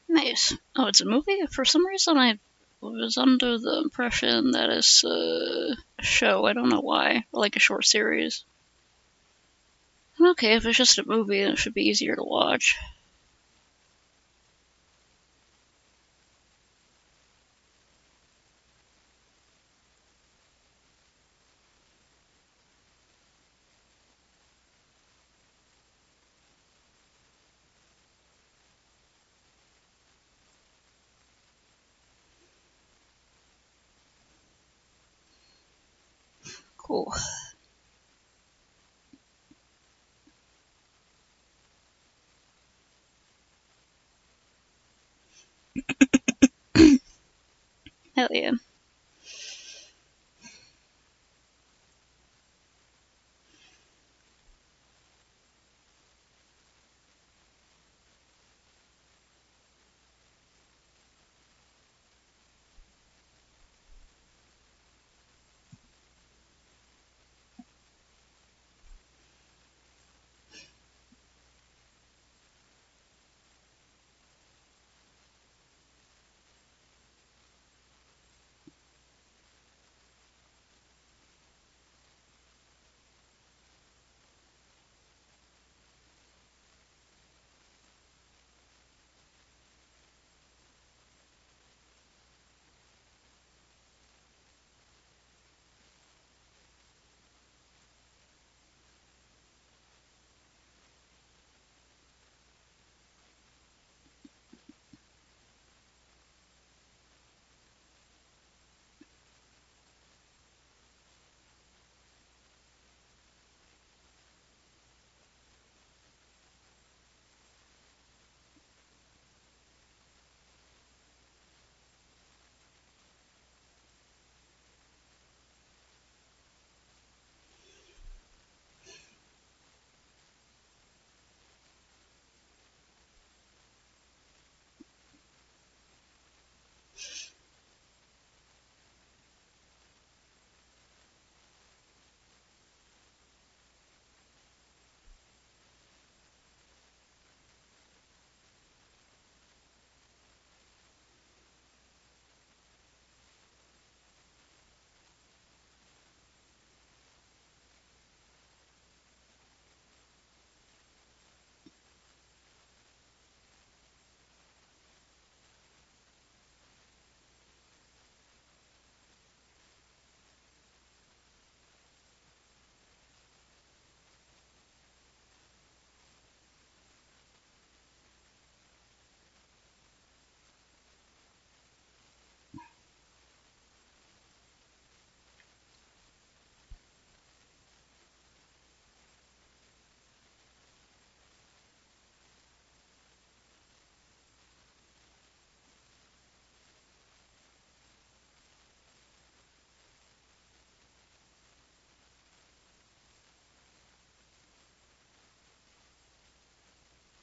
Nice. Oh, it's a movie? For some reason, I was under the impression that it's a show. I don't know why. Like a short series. Okay, if it's just a movie, then it should be easier to watch. Cool. Hell yeah.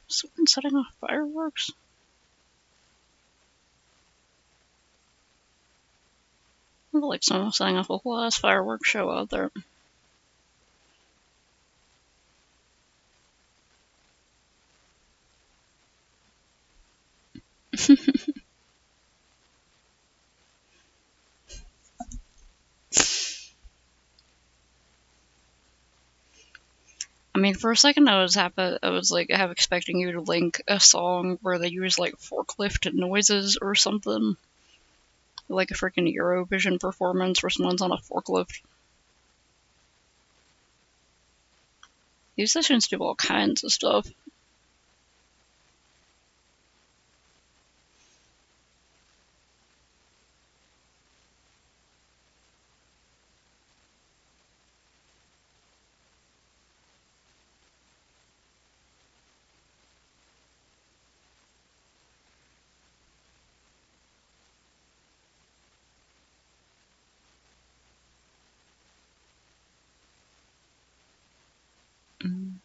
Someone setting off fireworks? I feel like someone setting off a whole ass fireworks show out there. I mean, for a second I was half expecting you to link a song where they use like forklift noises or something. Like a freaking Eurovision performance where someone's on a forklift. These sessions do all kinds of stuff. Mm.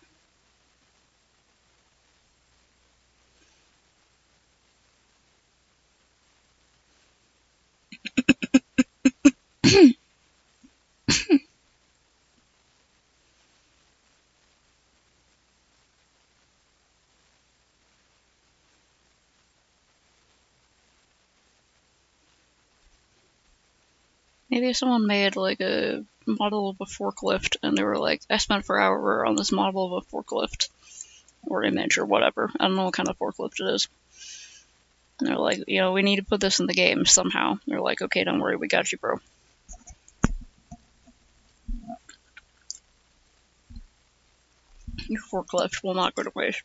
Maybe someone made like a model of a forklift and they were like, I spent forever on this model of a forklift or image or whatever. I don't know what kind of forklift it is. And they're like, we need to put this in the game somehow. And they're like, okay, don't worry, we got you, bro. Your forklift will not go to waste.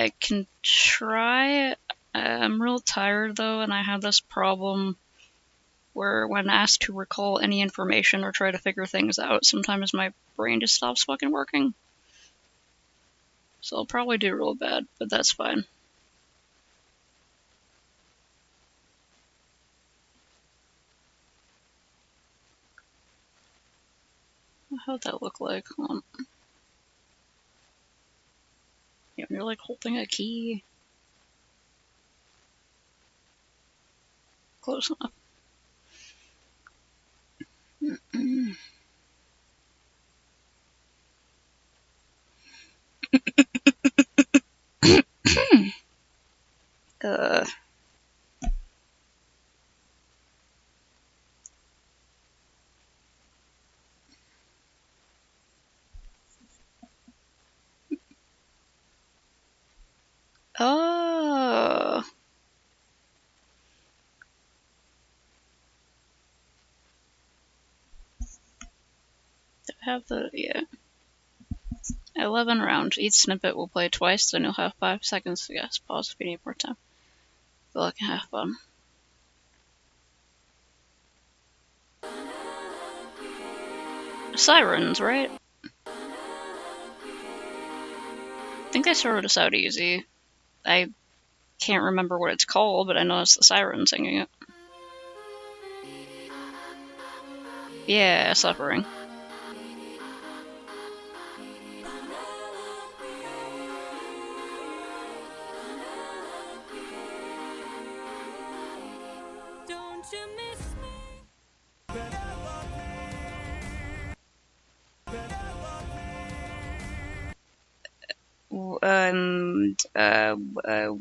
I can try. I'm real tired though, and I have this problem where when asked to recall any information or try to figure things out, sometimes my brain just stops fucking working. So I'll probably do real bad, but that's fine. How'd that look like? Hold on. Yeah, you're like holding a key. Close enough. uh, oh. I have the, yeah. 11 rounds. Each snippet will play twice, then you'll have 5 seconds to guess. Pause if you need more time. Good luck and have fun. Sirens, right? I think they started us out easy. I can't remember what it's called, but I know it's the siren singing it. Yeah, Suffering.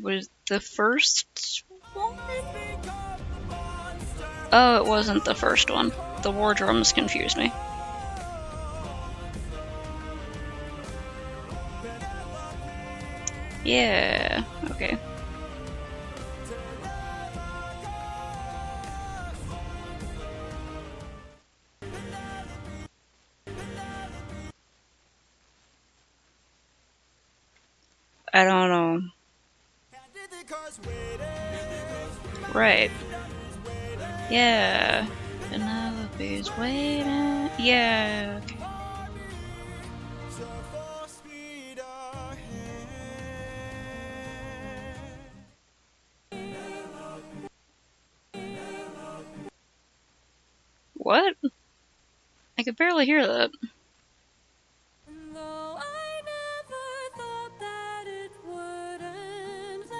Was the first one? Oh, it wasn't the first one. The war drums confused me. Yeah, okay. I don't know. Right. Yeah. Penelope's waiting. Yeah. Okay. What? I could barely hear that.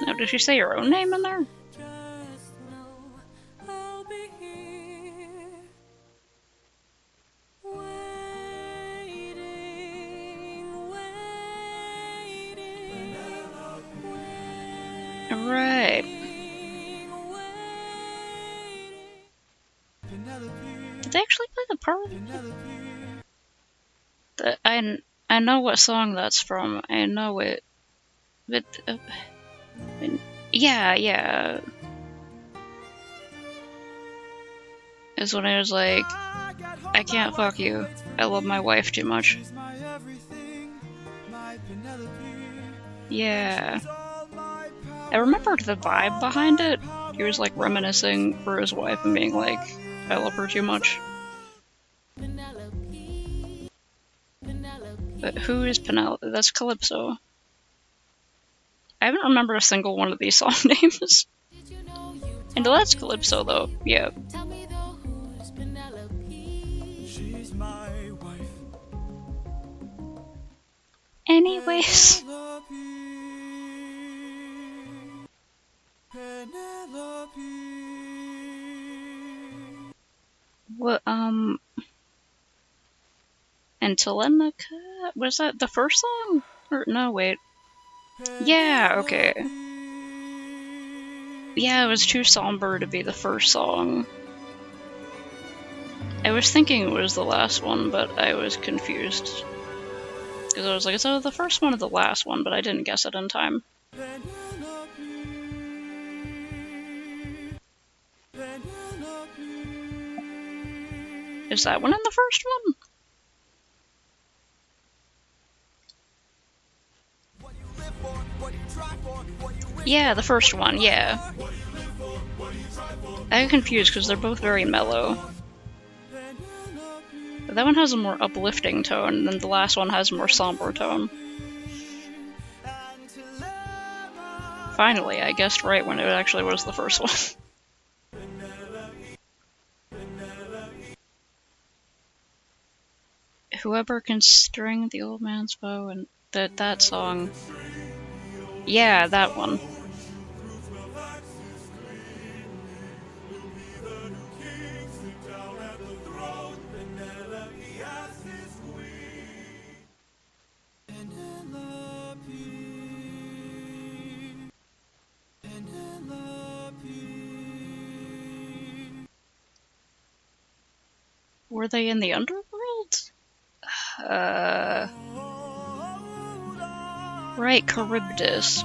Now, did she say her own name in there? Right. Did they actually play the part? I know what song that's from. I know it, but yeah. Is when I was like, I can't fuck you. I love my wife too much. Yeah. I remembered the vibe behind it. He was like reminiscing for his wife and being like, I love her too much. But who is Penelope? That's Calypso. I haven't remembered a single one of these song names. And that's Calypso though, yeah. Anyways. What, and Telemachus? Was that the first song? Or, no, wait. Yeah, okay. Yeah, it was too somber to be the first song. I was thinking it was the last one, but I was confused. Because I was like, is that the first one or the last one? But I didn't guess it in time. Is that one in the first one? Yeah, the first one, yeah. I got confused because they're both very mellow. But that one has a more uplifting tone, and the last one has a more somber tone. Finally, I guessed right when it actually was the first one. Whoever can string the old man's bow, and that song. Yeah, that one. Were they in the underworld? Right, Charybdis.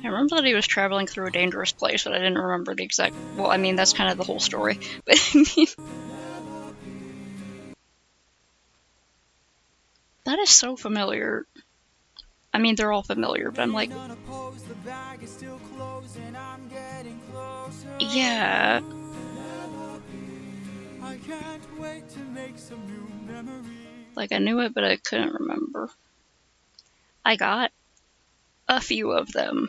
I remember that he was traveling through a dangerous place, but I didn't remember the exact. Well, I mean, that's kind of the whole story. But that is so familiar. I mean, they're all familiar, but I'm like, yeah. Like, I knew it, but I couldn't remember. I got a few of them.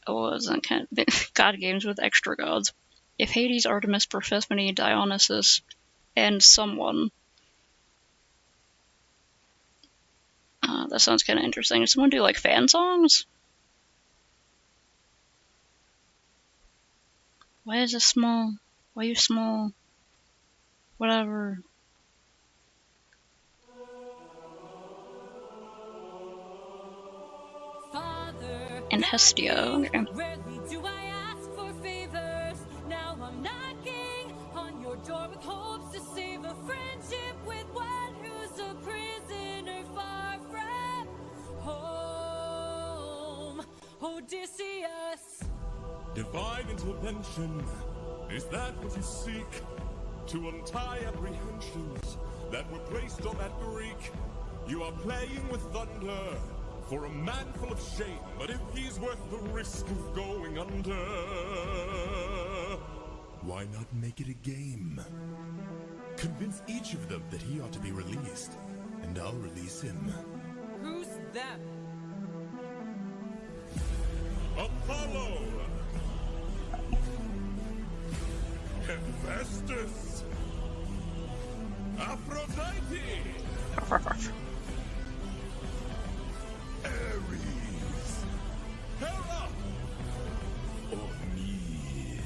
It wasn't kind of god games with extra gods. If Hades, Artemis, Persephone, Dionysus, and someone. That sounds kind of interesting. Does someone do like fan songs? Why is it small? Why are you small? Whatever. Hestia. Okay. Rarely do I ask for favors. Now I'm knocking on your door with hopes to save a friendship with one who's a prisoner far from home. Odysseus. Divine intervention, is that what you seek? To untie apprehensions that were placed on that Greek. You are playing with thunder for a man full of shame, but if he's worth the risk of going under, why not make it a game? Convince each of them that he ought to be released, and I'll release him. Who's them? Apollo! Hephaestus! Aphrodite! Ares! Hera! Or me?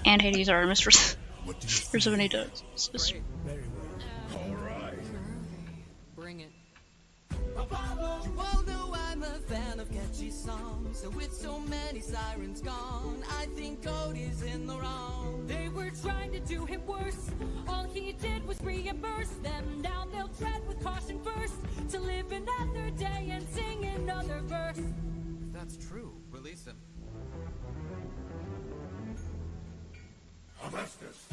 And Hades are our mistress. What do you say? Persephone does. Great. Very well. All right. Bring it. Apollo! You all know I'm a fan of catchy songs. So with so many sirens gone, I think Cody's in the wrong. They were trying to do him worse. All he did was reimburse them. Now they'll tread with caution first to live another day and sing another verse. If that's true, release him. Hephaestus!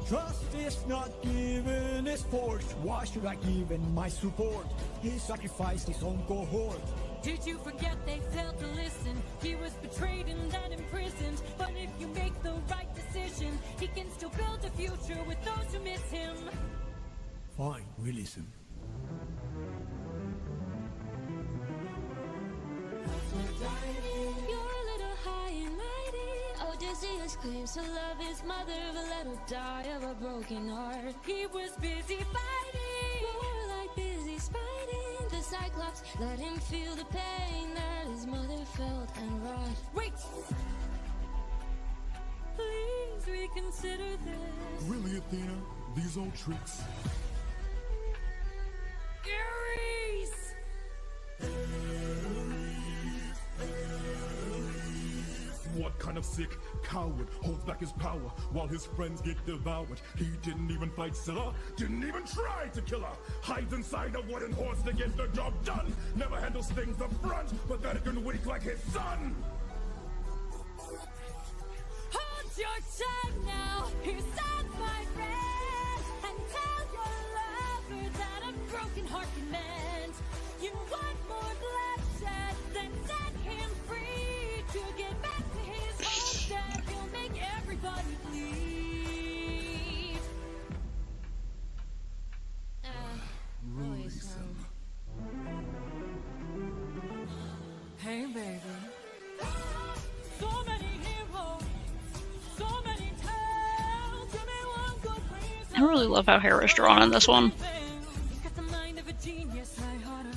Trust is not given, is forged. Why should I give him my support? He sacrificed his own cohort. Did you forget they failed to listen? He was betrayed and then imprisoned. But if you make the right decision, he can still build a future with those who miss him. Fine, release him. You're a little high and mighty. Odysseus claims to love his mother, but let her die of a broken heart. He was busy fighting, more like busy spiting. The Cyclops let him feel the pain that his mother felt and wrought. Wait! Please reconsider this. Really, Athena? These old tricks? Ares! What kind of sick coward holds back his power while his friends get devoured? He didn't even fight Scylla, didn't even try to kill her. Hides inside a wooden horse to get the job done. Never handles things up front, pathetic and weak like his son. Hold your tongue now, here's up, my friend, and tell your lover that a broken heart can mend. You want more bloodshed, then set him free to get back to his homestead. He'll make everybody bleed. Release him. Hey, baby. So many heroes, so many tales. Give me one good reason. I really love how Hera's drawn in this one. He's got the mind of a genius.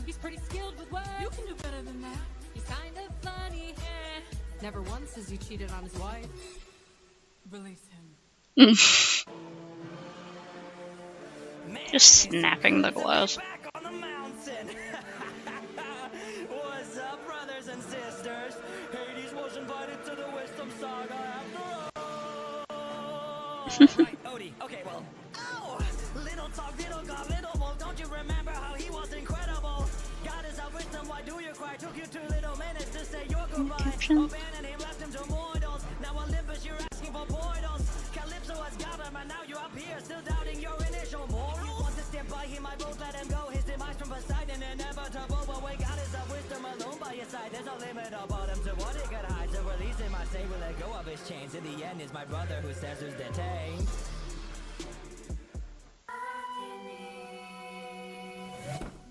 He's pretty skilled with words. You can do better than that. He's kind of funny. Never once has he cheated on his wife. Release him. Just snapping the glass. Back on the mountain. What's up, brothers and sisters? Hades was invited to the Wisdom Saga after all. Right, Odie. Okay, well. Ow! Little talk, little God, little wolf. Don't you remember how he was incredible? God is our wisdom. Why do you cry? Took you 2 little minutes to say your goodbyes. Abandoned him, left him to mortals. Now Olympus, you're asking for portals. Calypso has got him, and now you're up here, still doubting your initial morals. You want to stand by him, I won't let him go. His demise from Poseidon, inevitable. But when God is our wisdom alone by your side, there's no limit or bottom to what he could hide. To release him, I say, we'll let go of his chains. In the end, is my brother who says who's detained.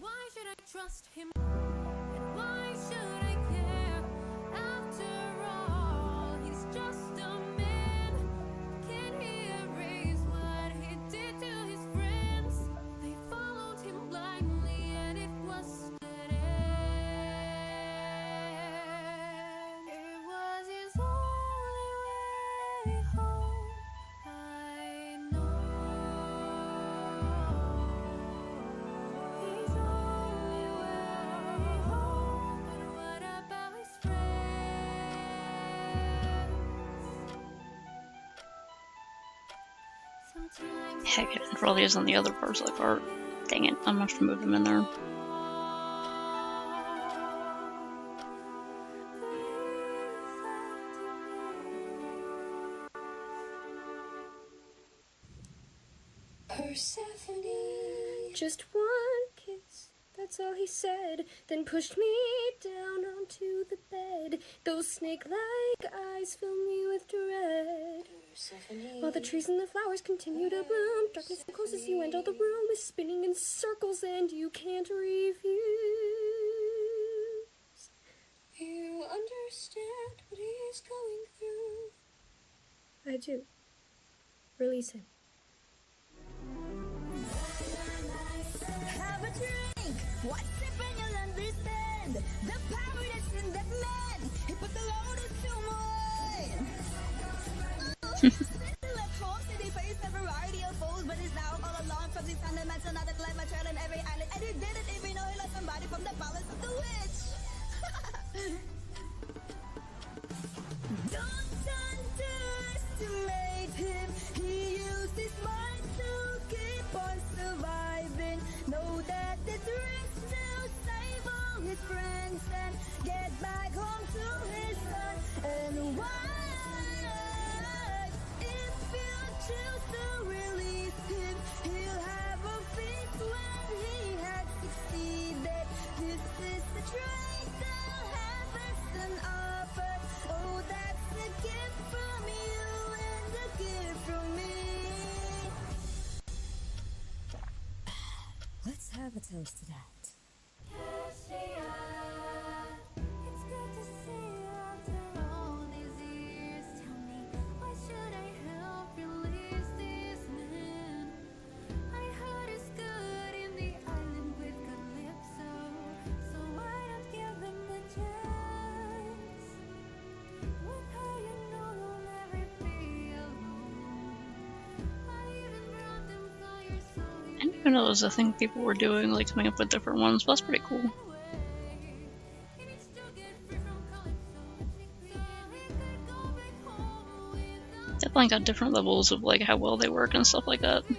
Why should I trust him? And why should I care? After all, he's just a man. Can he erase what he did to his friends? They followed him blindly, and it was dead end. It was his only way home. I know. He's only way Heck, it probably is on the other parts of the cart. Dang it, I'm gonna have to move them in there. Persephone. Just one kiss, that's all he said, then pushed me down onto the bed. Those snake-like eyes fill me with dread. Persephone. While the trees and the flowers continue to bloom, darkness closes you and all the room is spinning in circles and you can't refuse. You understand what he's going through. I do. Release him. Have a drink. What's it when you'll understand? The power that's in that man. He put the load into mine. Left home, city face, a variety of foes, but it's now all alone from the fundamental, now that life, my trail in every island. And he did it even though he lost somebody from the palace of the witch. Don't underestimate him. He used his mind to keep on surviving. Know that it's risk to save all his friends and get back home to his son and wife. If you choose to release him, he'll have a feast when he has succeeded. This is the trade the heavens offer. Oh, that's a gift from you and a gift from me. Let's have a toast to that. It's good to see you after all these years. Tell me, why should I help release this man? I heard he's good in the island with Calypso, so why not give him a chance? With her, you know you'll never be alone. I even brought them fire so I didn't even know it was a thing people were doing, like coming up with different ones, but that's pretty cool. Definitely got different levels of like how well they work and stuff like that. Of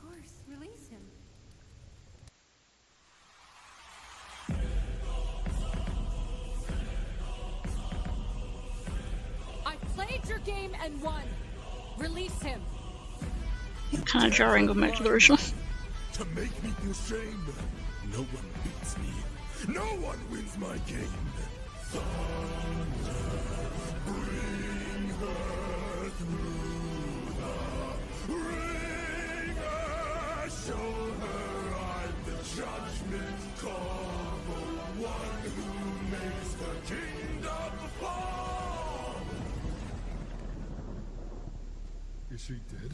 course, release him. I played your game and won. Release him. Kind of jarring going back to the original. To make me feel shame. No one beats me. No one wins my game. Thunder, bring her through the ringer. Show her I'm the judgment call. The one who makes the kingdom fall. Is she dead?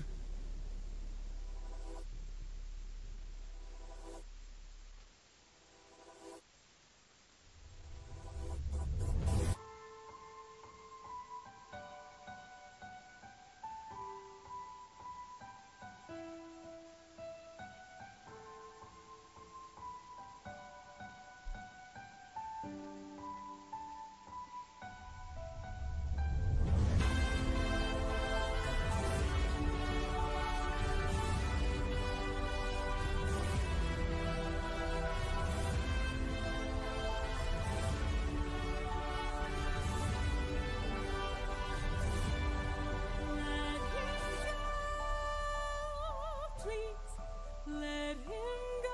Let him go.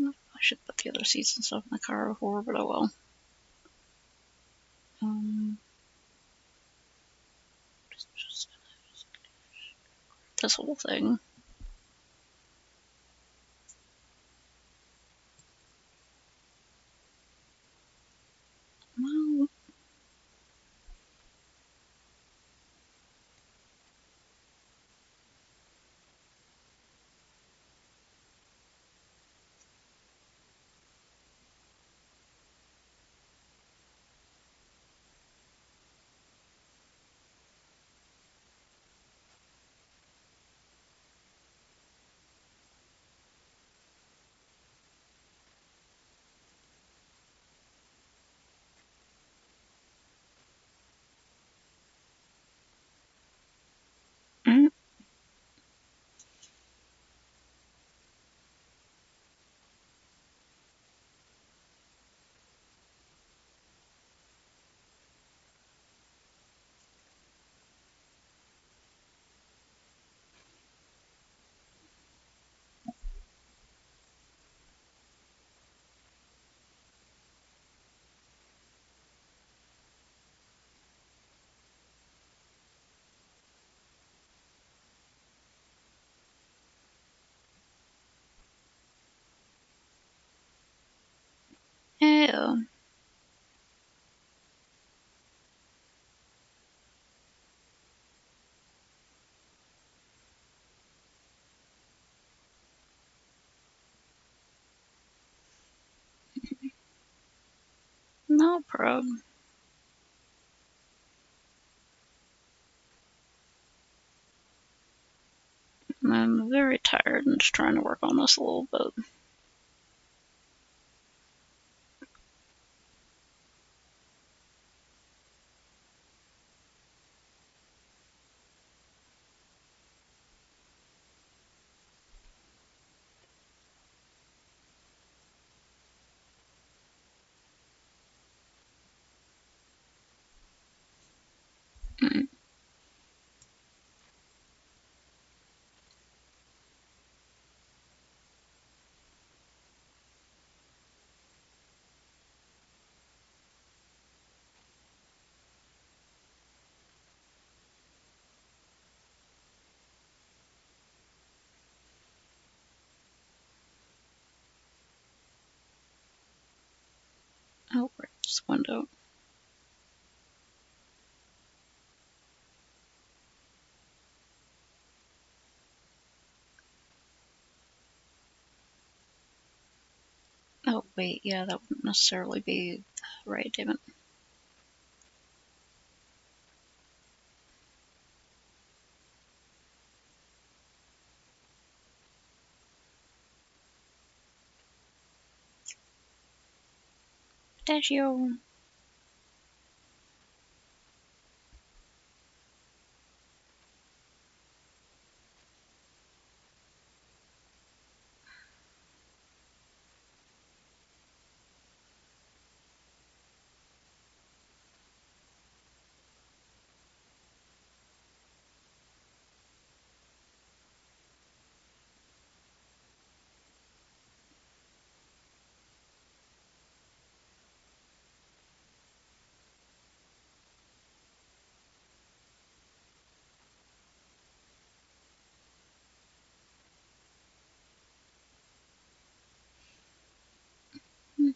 I should put the other seats and stuff in the car before, but oh well. Just gonna this whole thing. Well, mm, yeah. No problem. I'm very tired and just trying to work on this a little bit. Mm. Oh, right, this window. Oh, wait, yeah, that wouldn't necessarily be right, damn it. Pistachio. Mm,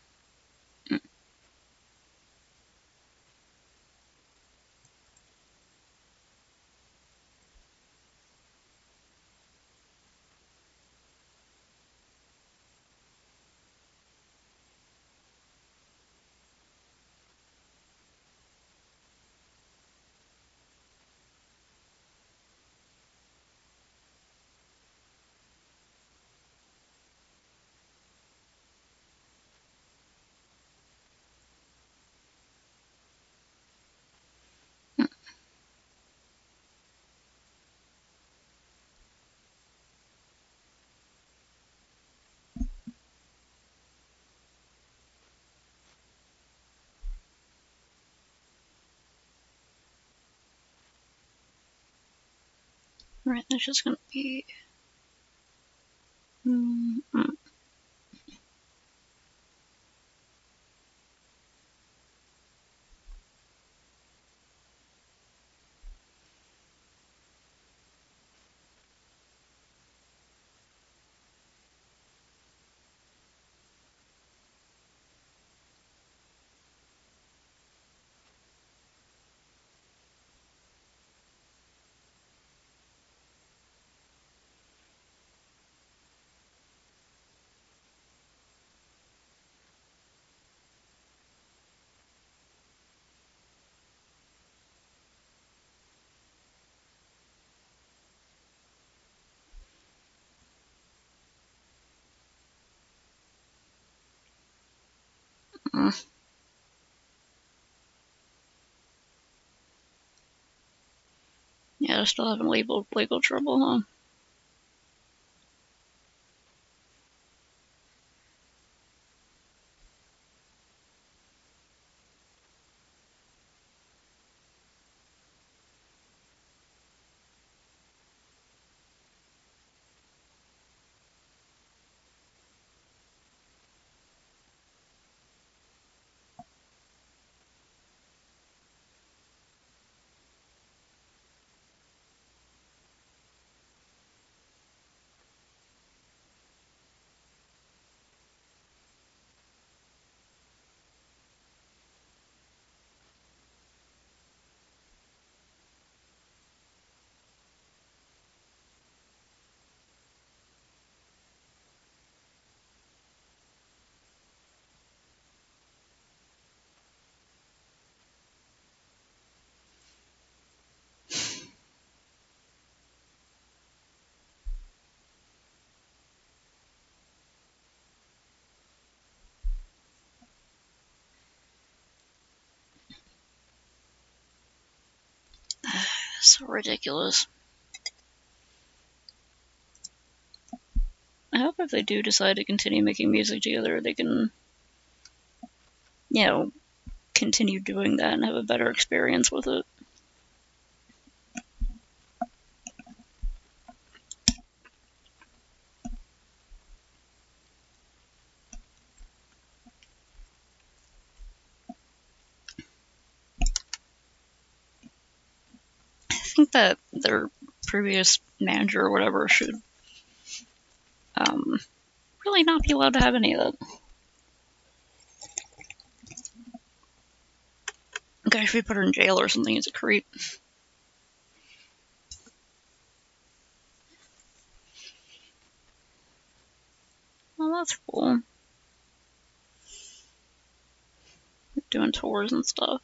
mm. Right, that's just gonna be. Mm, mm. Yeah, still having legal trouble, huh? So ridiculous. I hope if they do decide to continue making music together, they can, continue doing that and have a better experience with it. I think that their previous manager or whatever should really not be allowed to have any of that. Guy should be put in jail or something. He's a creep. Well, that's cool. Doing tours and stuff.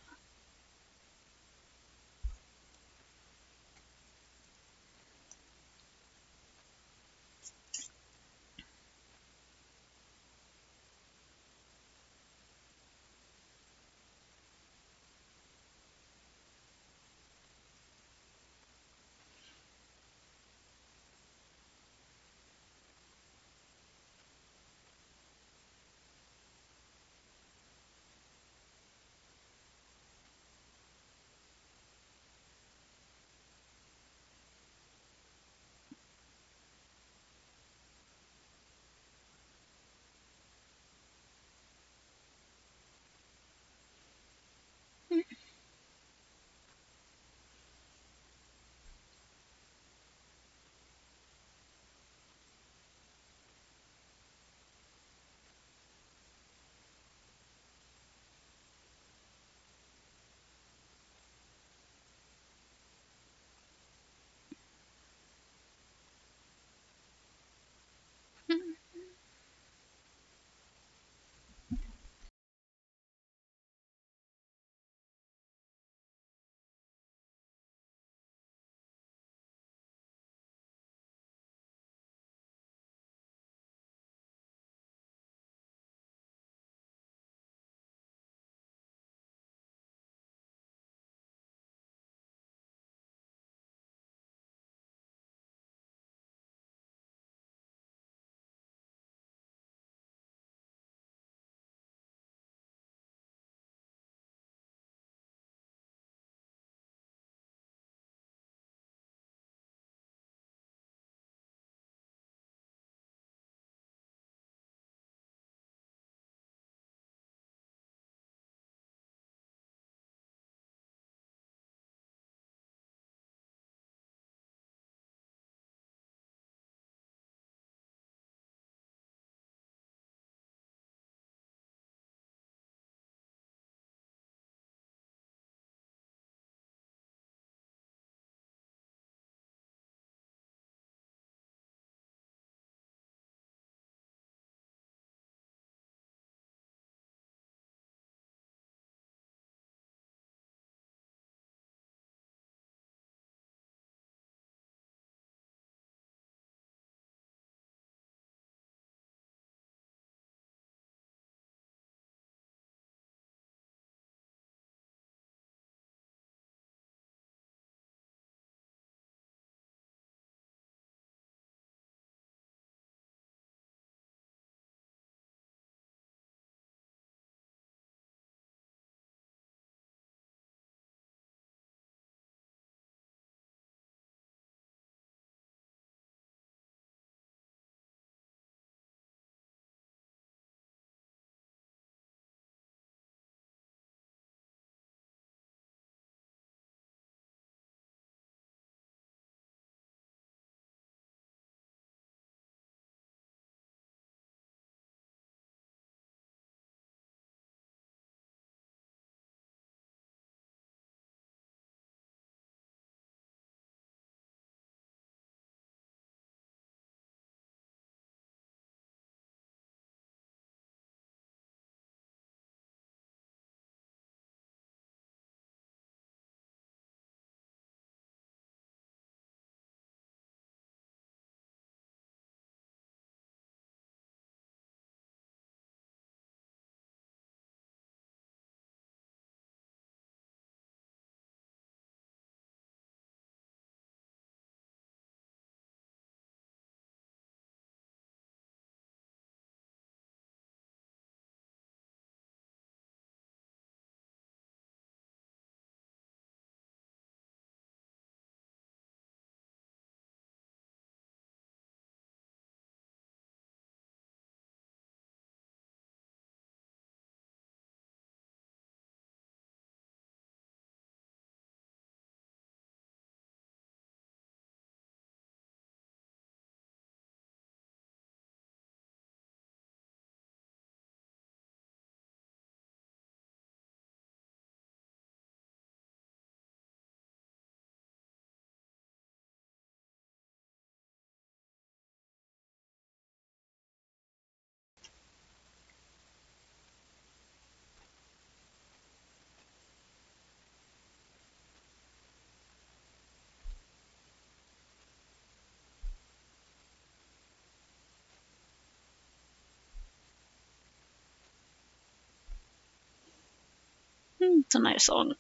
It's a nice song.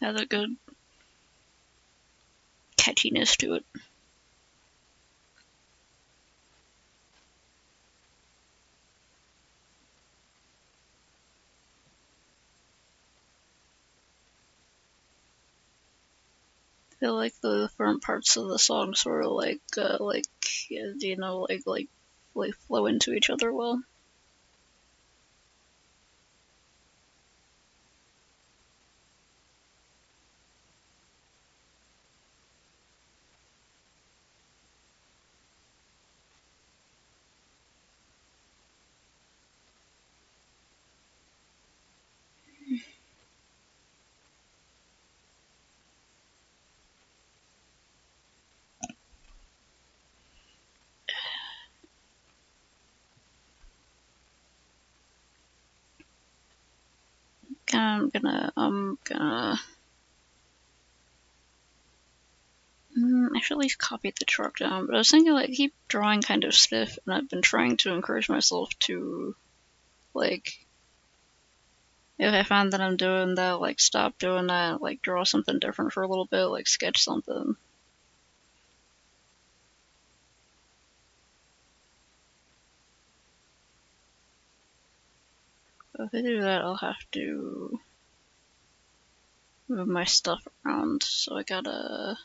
Has a good catchiness to it. I feel like the front parts of the song sort of like flow into each other well. I'm gonna I should at least copy the truck down, but I was thinking like keep drawing kind of stiff, and I've been trying to encourage myself to like if I find that I'm doing that, like stop doing that, like draw something different for a little bit, like sketch something. But if I do that, I'll have to move my stuff around, so I gotta.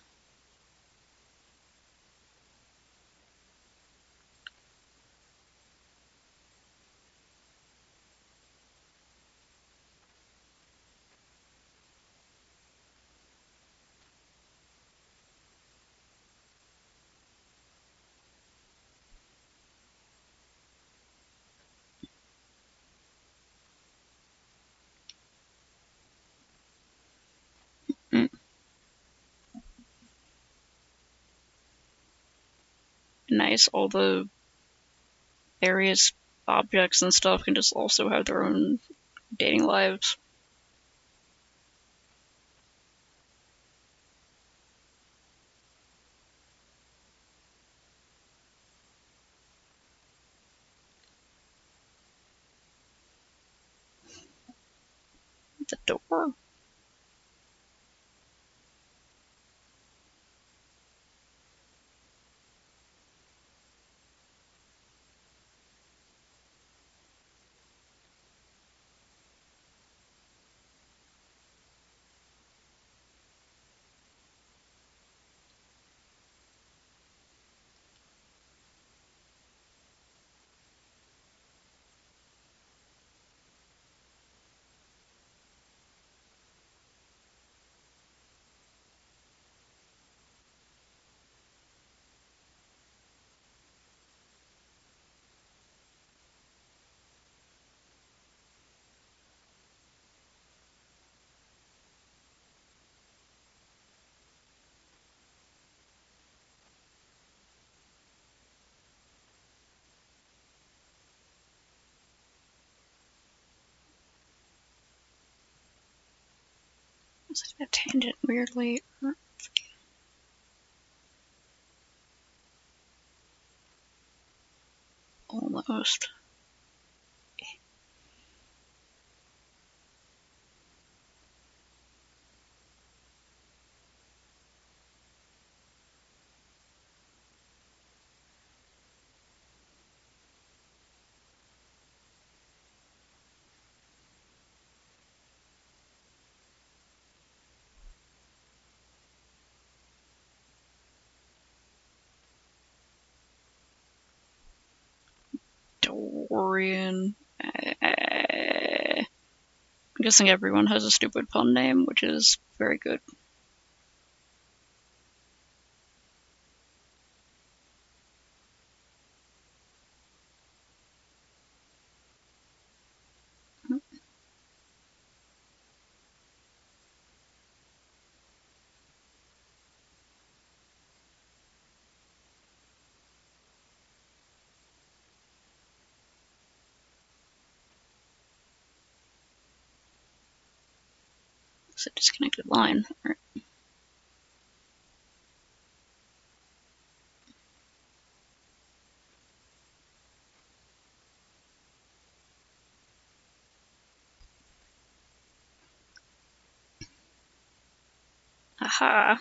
Mm, nice, all the various objects and stuff can just also have their own dating lives. The door. It's like a tangent weirdly. Almost. Dorian. I'm guessing everyone has a stupid pun name, which is very good. It's a disconnected line. All right. Aha.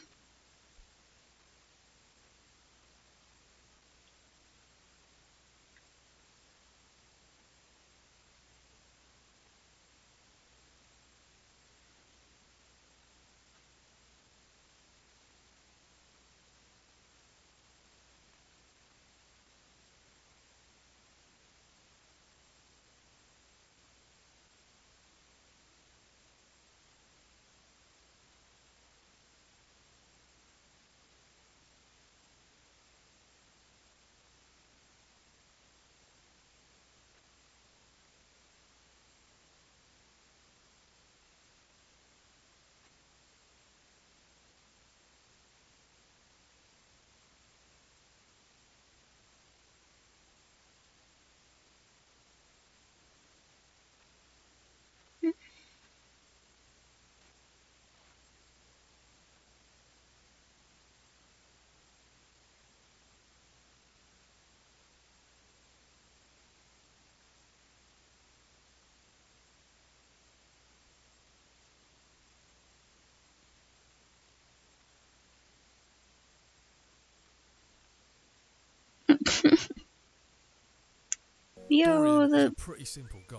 Yo, Dorian is a the pretty simple guy.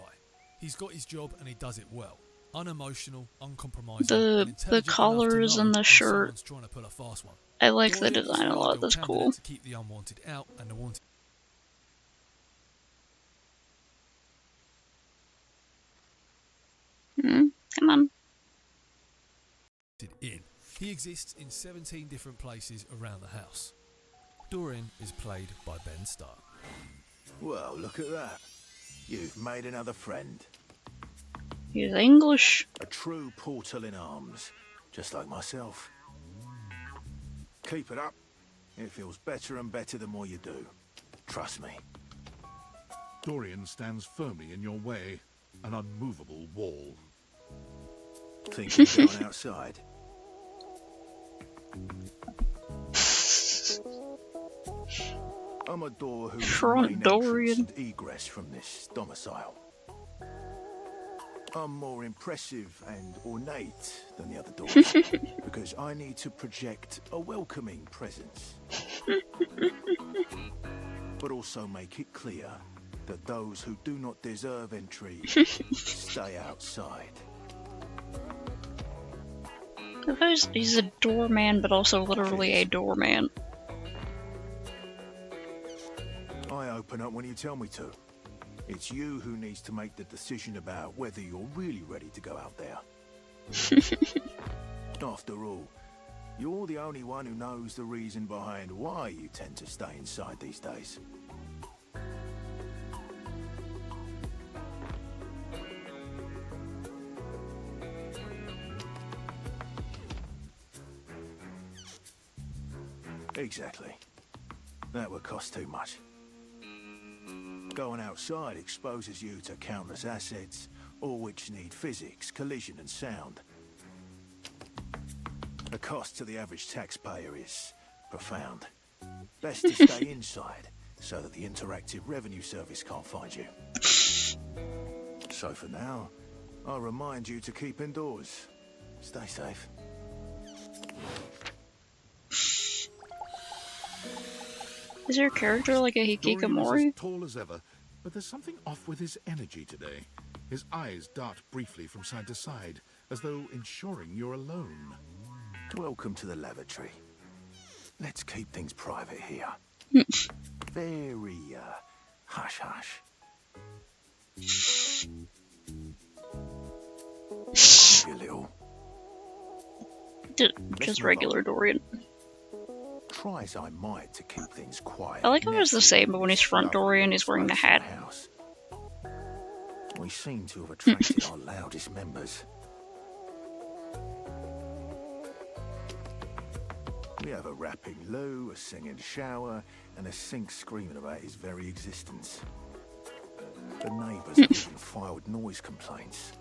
He's got his job and he does it well. Unemotional, uncompromising, The- and intelligent the collars enough to know and the when shirt. someone's trying to pull a fast one. I like the Dorian is design the a lot. ideal That's candidate cool. to keep the unwanted out and the wanted Come on. in. He exists in 17 different places around the house. Dorian is played by Ben Starr. Well, look at that. You've made another friend. He's English. A true portal in arms, just like myself. Keep it up. It feels better and better the more you do. Trust me. Dorian stands firmly in your way, an unmovable wall. Thinking of going outside? I'm a door whose Front main Dorian. entrance and egress from this domicile. I'm more impressive and ornate than the other doors because I need to project a welcoming presence. But also make it clear that those who do not deserve entry stay outside. He's a doorman, but also literally a doorman. I open up when you tell me to. It's you who needs to make the decision about whether you're really ready to go out there. After all, you're the only one who knows the reason behind why you tend to stay inside these days. Exactly. That would cost too much. Going outside exposes you to countless assets, all which need physics, collision and sound. The cost to the average taxpayer is profound. Best to stay inside, so that the Interactive Revenue Service can't find you. So for now, I'll remind you to keep indoors. Stay safe. Is your character like a Dorian is hikikomori? as tall as ever, but there's something off with his energy today. His eyes dart briefly from side to side, as though ensuring you're alone. Welcome to the lavatory. Let's keep things private here. Very, hush-hush. Maybe a little. Just regular Dorian. Try as I might to keep things quiet. I like how it's the same, but when he's front Dorian, he's wearing the hat. House. We seem to have attracted our loudest members. We have a rapping Lou, a singing Shower, and a Sink screaming about his very existence. The neighbours have even filed noise complaints.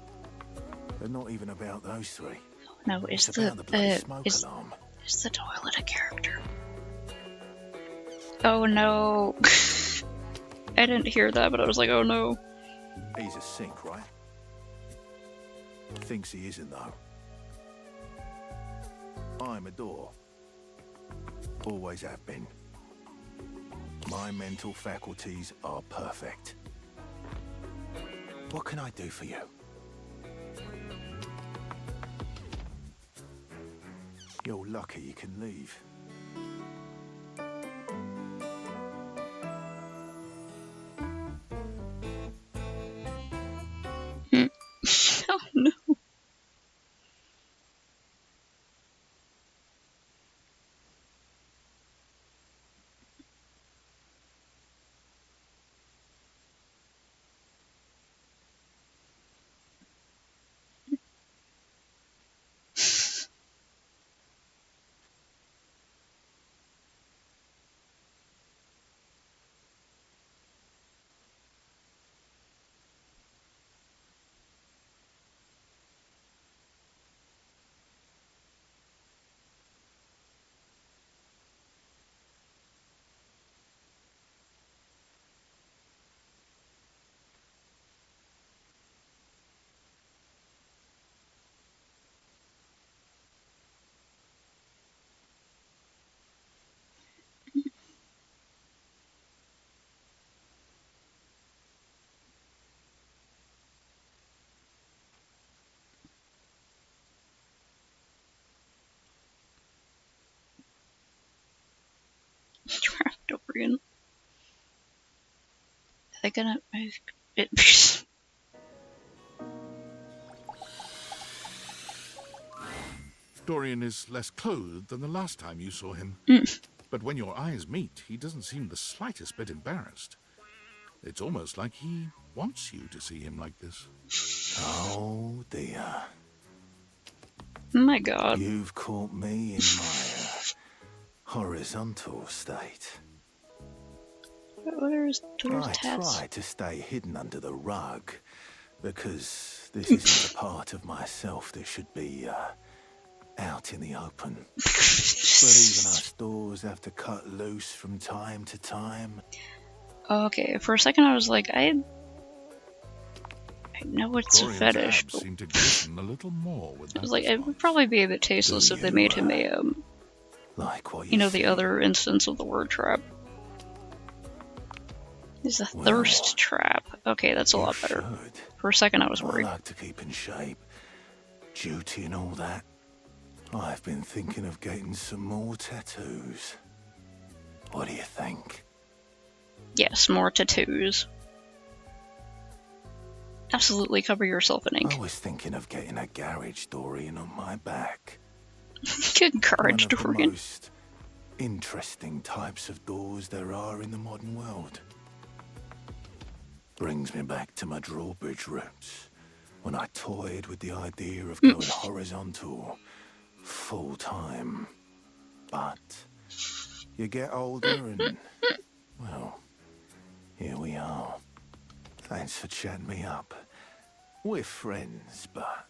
But not even about those three. No, it's about the bloody smoke is alarm. the toilet a character? Oh no. I didn't hear that, but I was like, oh no. He's a Sink, right? Thinks he isn't, though. I I'm a door. Always have been. My mental faculties are perfect. What can I do for you? You're lucky you can leave. Oh no. Dorian. Are they gonna make it? Dorian is less clothed than the last time you saw him. But when your eyes meet, he doesn't seem the slightest bit embarrassed. It's almost like he wants you to see him like this. Oh dear. My god. You've caught me in my horizontal state. Where's Dora's I tats? try to stay hidden under the rug because this isn't a part of myself that should be out in the open. But even us doors have to cut loose from time to time. Okay, for a second I was like, I know it's a Dorian's fetish, abs but seem to glisten a little more with I that was like, it would response. probably be a bit tasteless if they made him a, Like what you know, the see. other instance of the word trap. Is a thirst trap. Okay, that's a lot better. Should. For a second I was I worried. like to keep in shape. Duty and all that. I've been thinking of getting some more tattoos. What do you think? Yes, more tattoos. Absolutely cover yourself in ink. I was thinking of getting a garage Dorian on my back. Good courage, One of the Dorian. most interesting types of doors there are in the modern world. Brings me back to my drawbridge roots, when I toyed with the idea of going horizontal, full time. But you get older and, well, here we are. Thanks for chatting me up. We're friends, but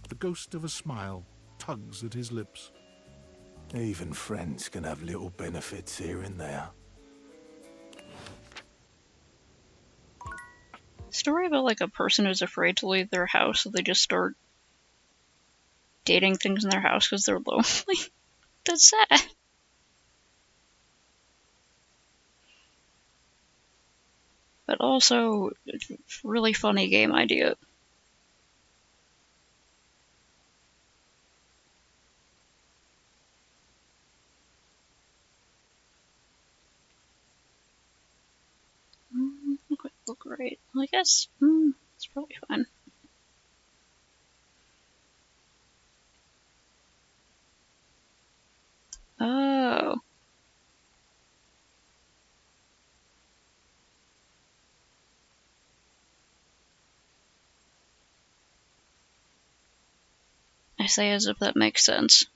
The ghost of a smile tugs at his lips. even friends can have little benefits here and there. Story about like a person who's afraid to leave their house, so they just start dating things in their house because they're lonely. That's sad. But also, really funny game idea. Look great. Well, I guess it's probably fine. Oh. I say as if that makes sense.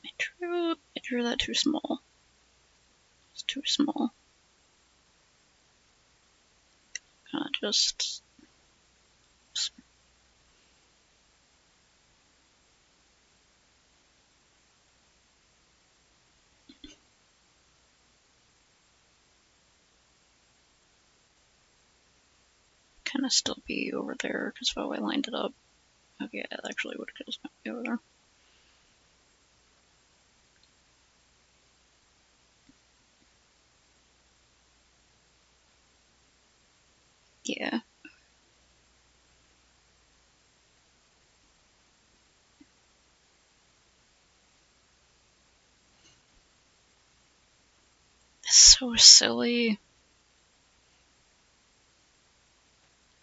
I drew that too small. It's too small. Kinda just... Kinda still be over there, because if I lined it up, okay, it actually would just be over there. Yeah. It's so silly.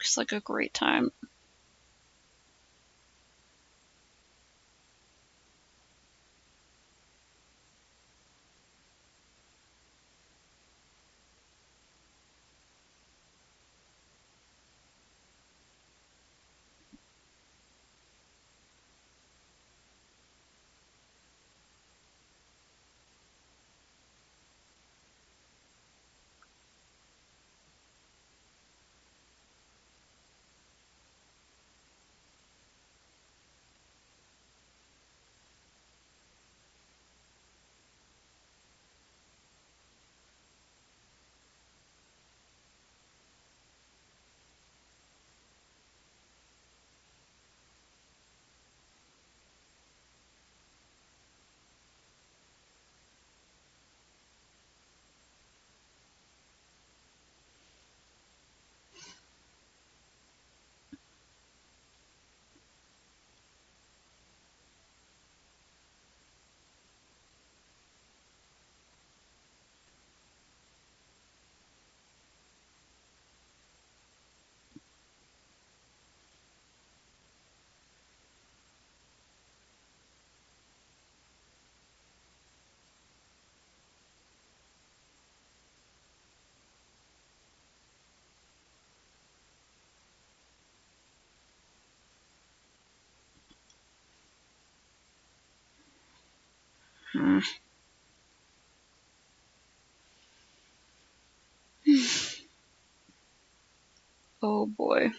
It's like a great time. Oh boy.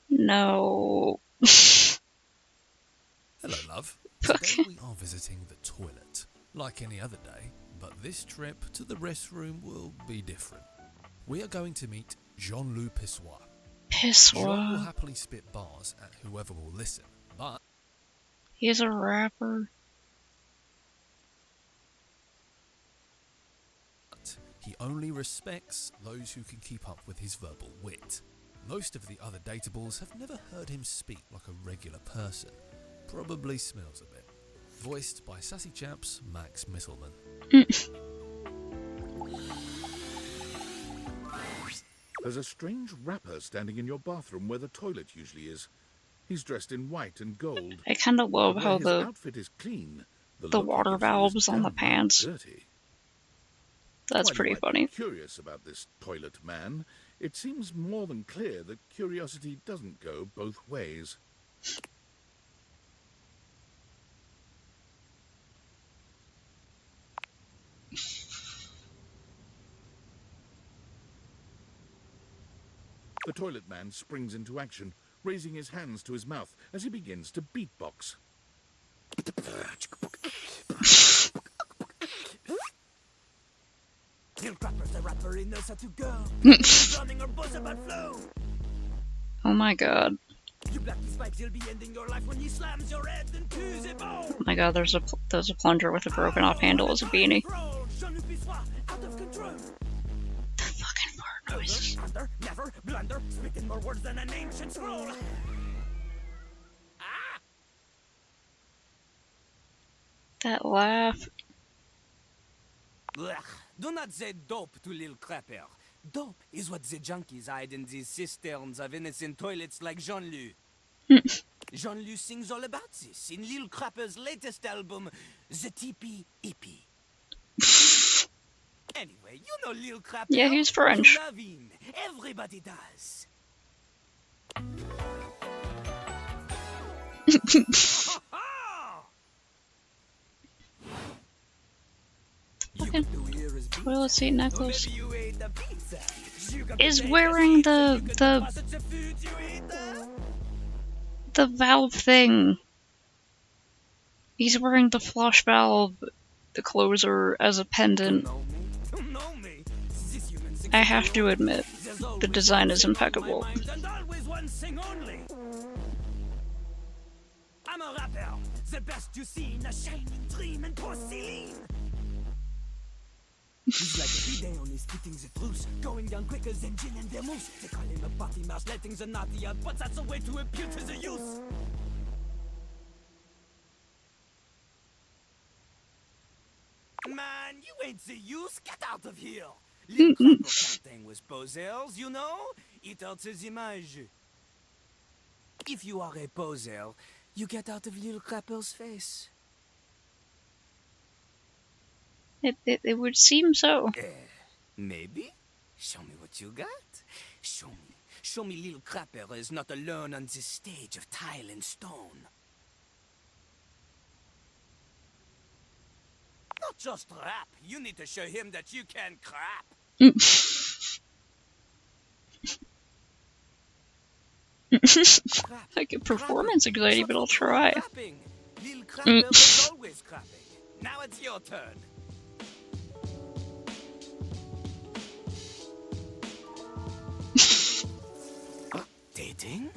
No. Hello, love. Today we are visiting the toilet, like any other day, but this trip to the restroom will be different. We are going to meet Jean-Loup Pissoir. Jean will Pissoir. happily spit bars at whoever will listen, but He's a rapper. he only respects those who can keep up with his verbal wit. Most of the other datables have never heard him speak like a regular person. Probably smells a bit. Voiced by Sassy Chaps Max Misselman. There's a strange rapper standing in your bathroom where the toilet usually is. He's dressed in white and gold. I kind of love But how where his outfit is clean, the look he water gives you is valves on the downright pants. dirty. That's While you pretty might be funny. curious about this toilet man, it seems more than clear that curiosity doesn't go both ways. The toilet man springs into action, raising his hands to his mouth as he begins to beatbox. Oh my god. Oh my god, there's a plunger with a broken off handle as a beanie. The fucking fart noises. Never blunder, speaking more words than an ancient scroll. That laugh. Blech. Do not say dope to little crapper. Dope is what the junkies hide in these cisterns of innocent toilets like Jean-Loup. Jean-Luc sings all about this in Lil Crapper's latest album, The Tippy Hippie. Anyway, you know Lil Crapper. Yeah, he's French. You love him. Everybody does. Fucking toilet seat necklace. Is wearing the valve thing. He's wearing the flush valve, the closer, as a pendant. I have to admit, the design is impeccable. I'm a rapper, the best you see in a shining dream and porcelain. He's like a bidet on his spitting the truth, going down quicker than gin and vermouth. They call him a party mouse, letting the naughty out, but that's a way to impute to the youth. Man, you ain't the youth, get out of here. Little Crapper can't with posers, you know? It alters image. If you are a poser, you get out of Little Crapper's face. It would seem so. Maybe? Show me what you got. Show me. Show me Little Crapper is not alone on this stage of tile and stone. Not just rap. You need to show him that you can crap. I get performance anxiety, but I'll try. Little Crapper is always crapping. Now it's your turn. Dating?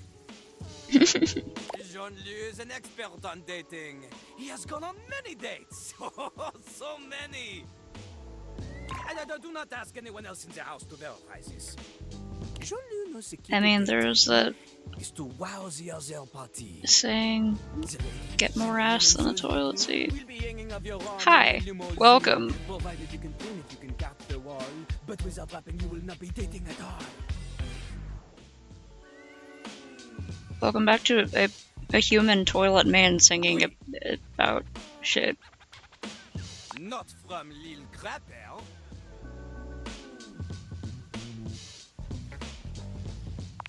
Jean-Luc is an expert on dating. He has gone on many dates. Oh, so many. And I do not ask anyone else in the house to verify this. Jean-Luc knows the key I mean, there's that is to wow the other party. saying, get more ass than a toilet seat. We'll be hanging off your arm Hi, in a limousine, welcome. provided you can clean it, you can cap the wall. But without rapping, you will not be dating at all. Welcome back to a human toilet man singing about shit. Not from Lil Crapper.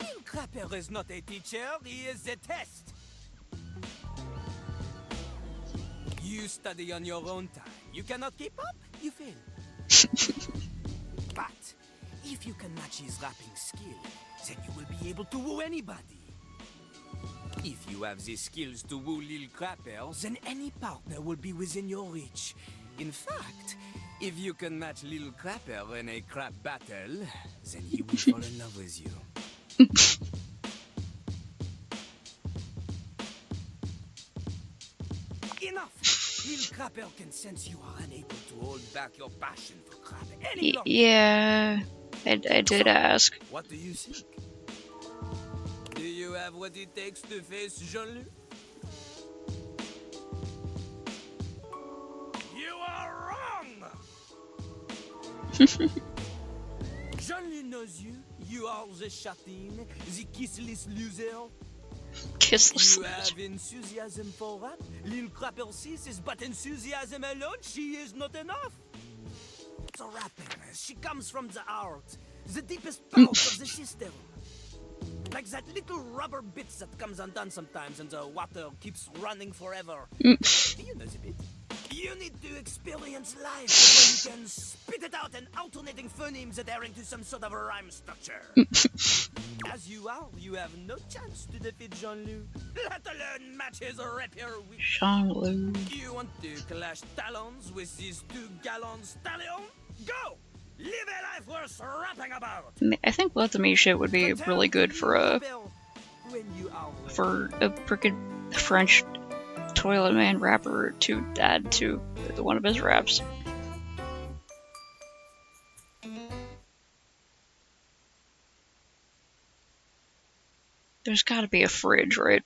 Lil Crapper is not a teacher, he is a test. You study on your own time. You cannot keep up, you fail. But if you can match his rapping skill, then you will be able to woo anybody. If you have the skills to woo Lil Crapper, then any partner will be within your reach. In fact, if you can match Lil Crapper in a crap battle, then he will fall in love with you. Enough! Lil Crapper can sense you are unable to hold back your passion for crap any longer. Yeah, I did ask. What do you think? Do you have what it takes to face Jean-Luc? You are wrong! Jean-Luc knows you. You are the chatin, the kissless loser. Kissless You have enthusiasm for rap. Lil Crapper sees is but enthusiasm alone. She is not enough. The rapping, she comes from the heart, the deepest part of the system. Like that little rubber bit that comes undone sometimes and the water keeps running forever. You know the bit. You need to experience life before you can spit it out in alternating phonemes adhering to some sort of a rhyme structure. As you are, you have no chance to defeat Jean-Luc, let alone match his rapier with Jean-Luc. You want to clash talons with these 2 gallon stallion? Go! Live a life worth rapping about! I think Let Them Eat Shit would be really good for a frickin' French toilet man rapper to add to one of his raps. There's gotta be a fridge, right?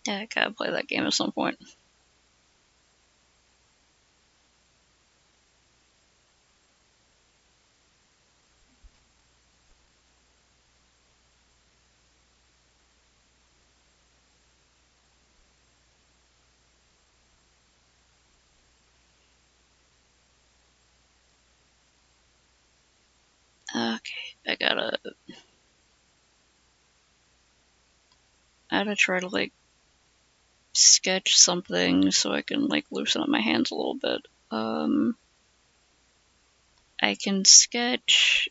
Yeah, I gotta play that game at some point. I gotta try to like sketch something so I can like loosen up my hands a little bit. I can sketch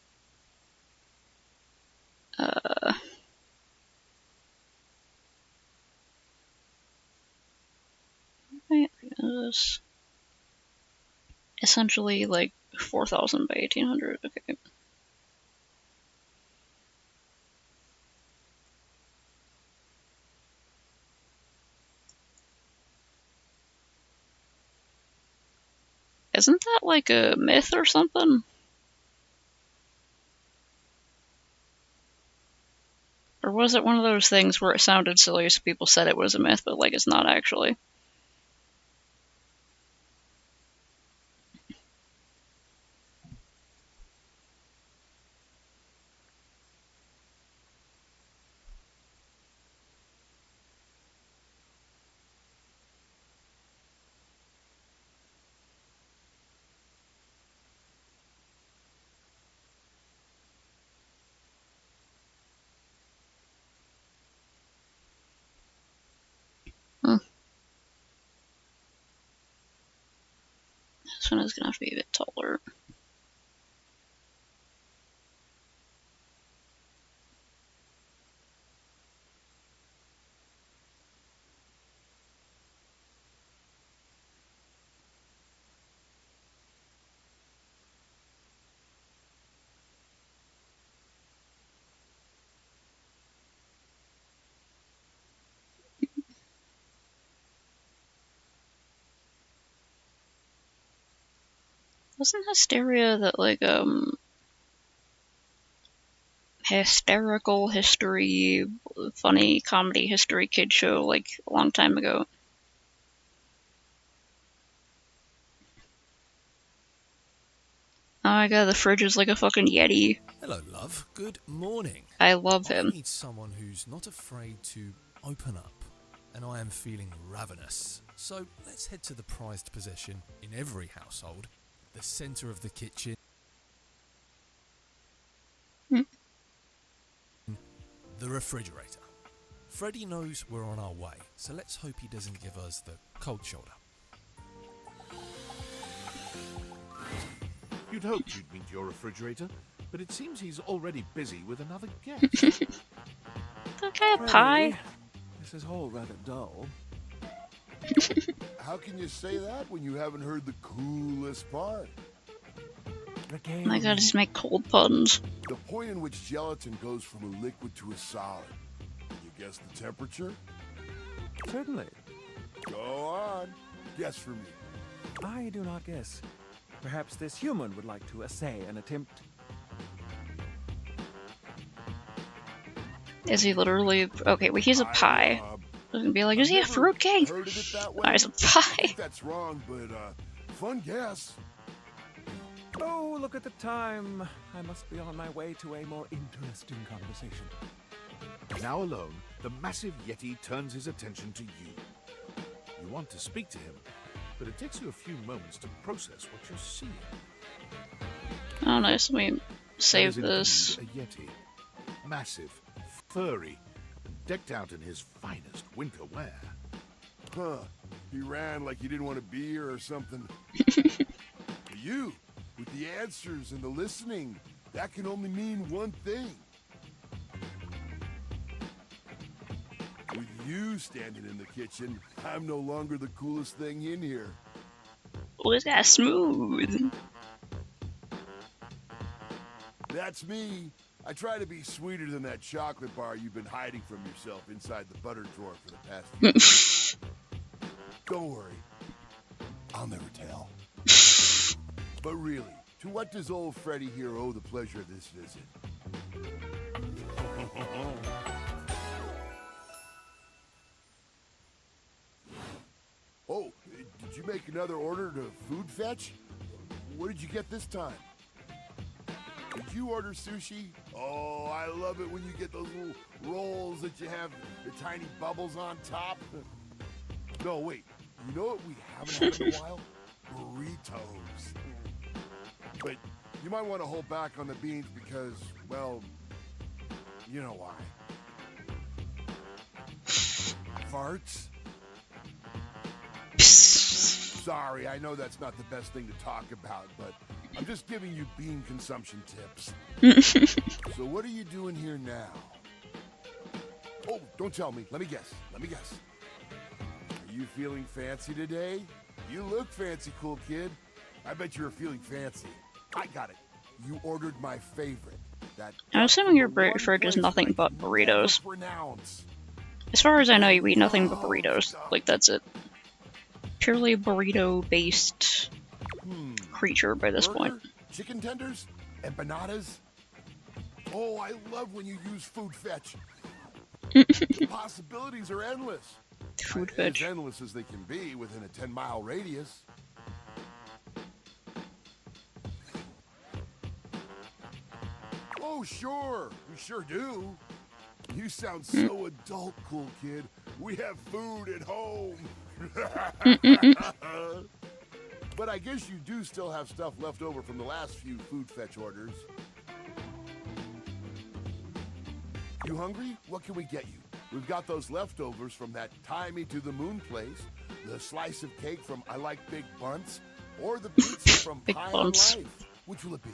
this essentially like 4,000 by 1,800. Okay. Isn't that like a myth or something? Or was it one of those things where it sounded silly so people said it was a myth, but like it's not actually? This one is gonna have to be a bit taller. Wasn't Hysteria that like hysterical history, funny comedy history kid show like a long time ago? Oh my god, the fridge is like a fucking Yeti. Hello, love. Good morning. I love I him. need someone who's not afraid to open up, and I am feeling ravenous. So let's head to the prized possession in every household, the centre of the kitchen. The refrigerator. Freddy knows we're on our way, so let's hope he doesn't give us the cold shoulder. You'd hoped you'd meet your refrigerator, but it seems he's already busy with another guest. Okay, a pie. This is all rather dull. How can you say that when you haven't heard the coolest part? Oh my god, just make cold puns. The point in which gelatin goes from a liquid to a solid. Can you guess the temperature? Certainly. Go on. Guess for me. I do not guess. Perhaps this human would like to essay an attempt. Is he literally... Okay, well, he's a pie. I was gonna be like, is he a fruitcake? Heard of it that way? Oh, he's a I pie. think that's wrong, but fun guess. Oh, look at the time. I must be on my way to a more interesting conversation. Now alone, the massive Yeti turns his attention to you. You want to speak to him, but it takes you a few moments to process what you're seeing. Oh, nice. Let me save That is this. indeed a Yeti. Massive, furry, decked out in his finest winter wear. Huh. He ran like he didn't want to be here or something. You, with the answers and the listening, that can only mean one thing. With you standing in the kitchen, I'm no longer the coolest thing in here. Oh, this guy's smooth. That's me. I try to be sweeter than that chocolate bar you've been hiding from yourself inside the butter drawer for the past few years. Don't worry. I'll never tell. But really, to what does old Freddy here owe the pleasure of this visit? Oh, did you make another order to food fetch? What did you get this time? Did you order sushi? Oh, I love it when you get those little rolls that you have the tiny bubbles on top. No, wait. You know what we haven't had in a while? Burritos. But You might want to hold back on the beans because, well, you know why. Farts? Sorry, I know that's not the best thing to talk about, but I'm just giving you bean consumption tips. So what are you doing here now? Oh, don't tell me. Let me guess. Are you feeling fancy today? You look fancy, cool kid. I bet you're feeling fancy. I got it. You ordered my favorite. That I'm assuming your fridge is nothing but burritos. As far as I know, you eat nothing but burritos. Like, that's it. Purely burrito-based creature by this point. Chicken tenders? Empanadas? Oh, I love when you use food fetch. The possibilities are endless. Food fetch. As endless as they can be within a 10-mile radius. Oh, sure. We sure do. You sound so adult, cool kid. We have food at home. But I guess you do still have stuff left over from the last few food fetch orders. You hungry? What can we get you? We've got those leftovers from that Tie Me to the Moon place, the slice of cake from I Like Big Bunts, or the pizza from Big High Bunts. on Life. Which will it be?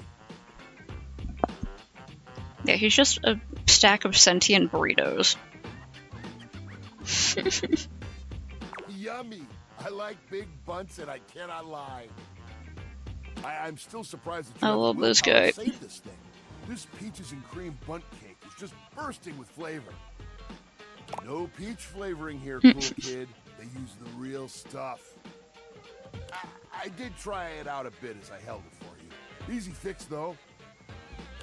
Yeah, he's just a stack of sentient burritos. Yummy! I like Big Bunts and I cannot lie. I'm still surprised that you I have the love this willpower guy. to save this thing. This peaches and cream bunt cake is just bursting with flavor. No peach flavoring here, cool kid. They use the real stuff. I did try it out a bit as I held it for you. Easy fix, though.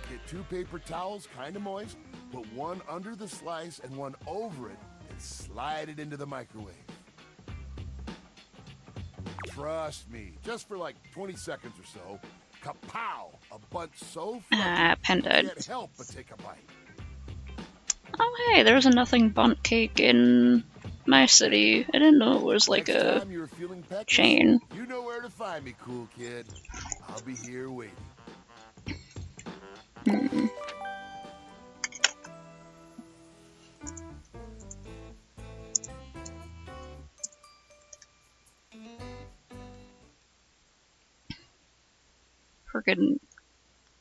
Get 2 paper towels, kind of moist, put one under the slice and one over it, and slide it into the microwave. Trust me, just for like 20 seconds or so, kapow! A bunt so fluffy, Pen you dead. can't help but take a bite. Oh hey, there's a nothing bunt cake in my city. I didn't know it was like Next a time you're feeling pecky, chain. you know where to find me, cool kid. I'll be here waiting. Freaking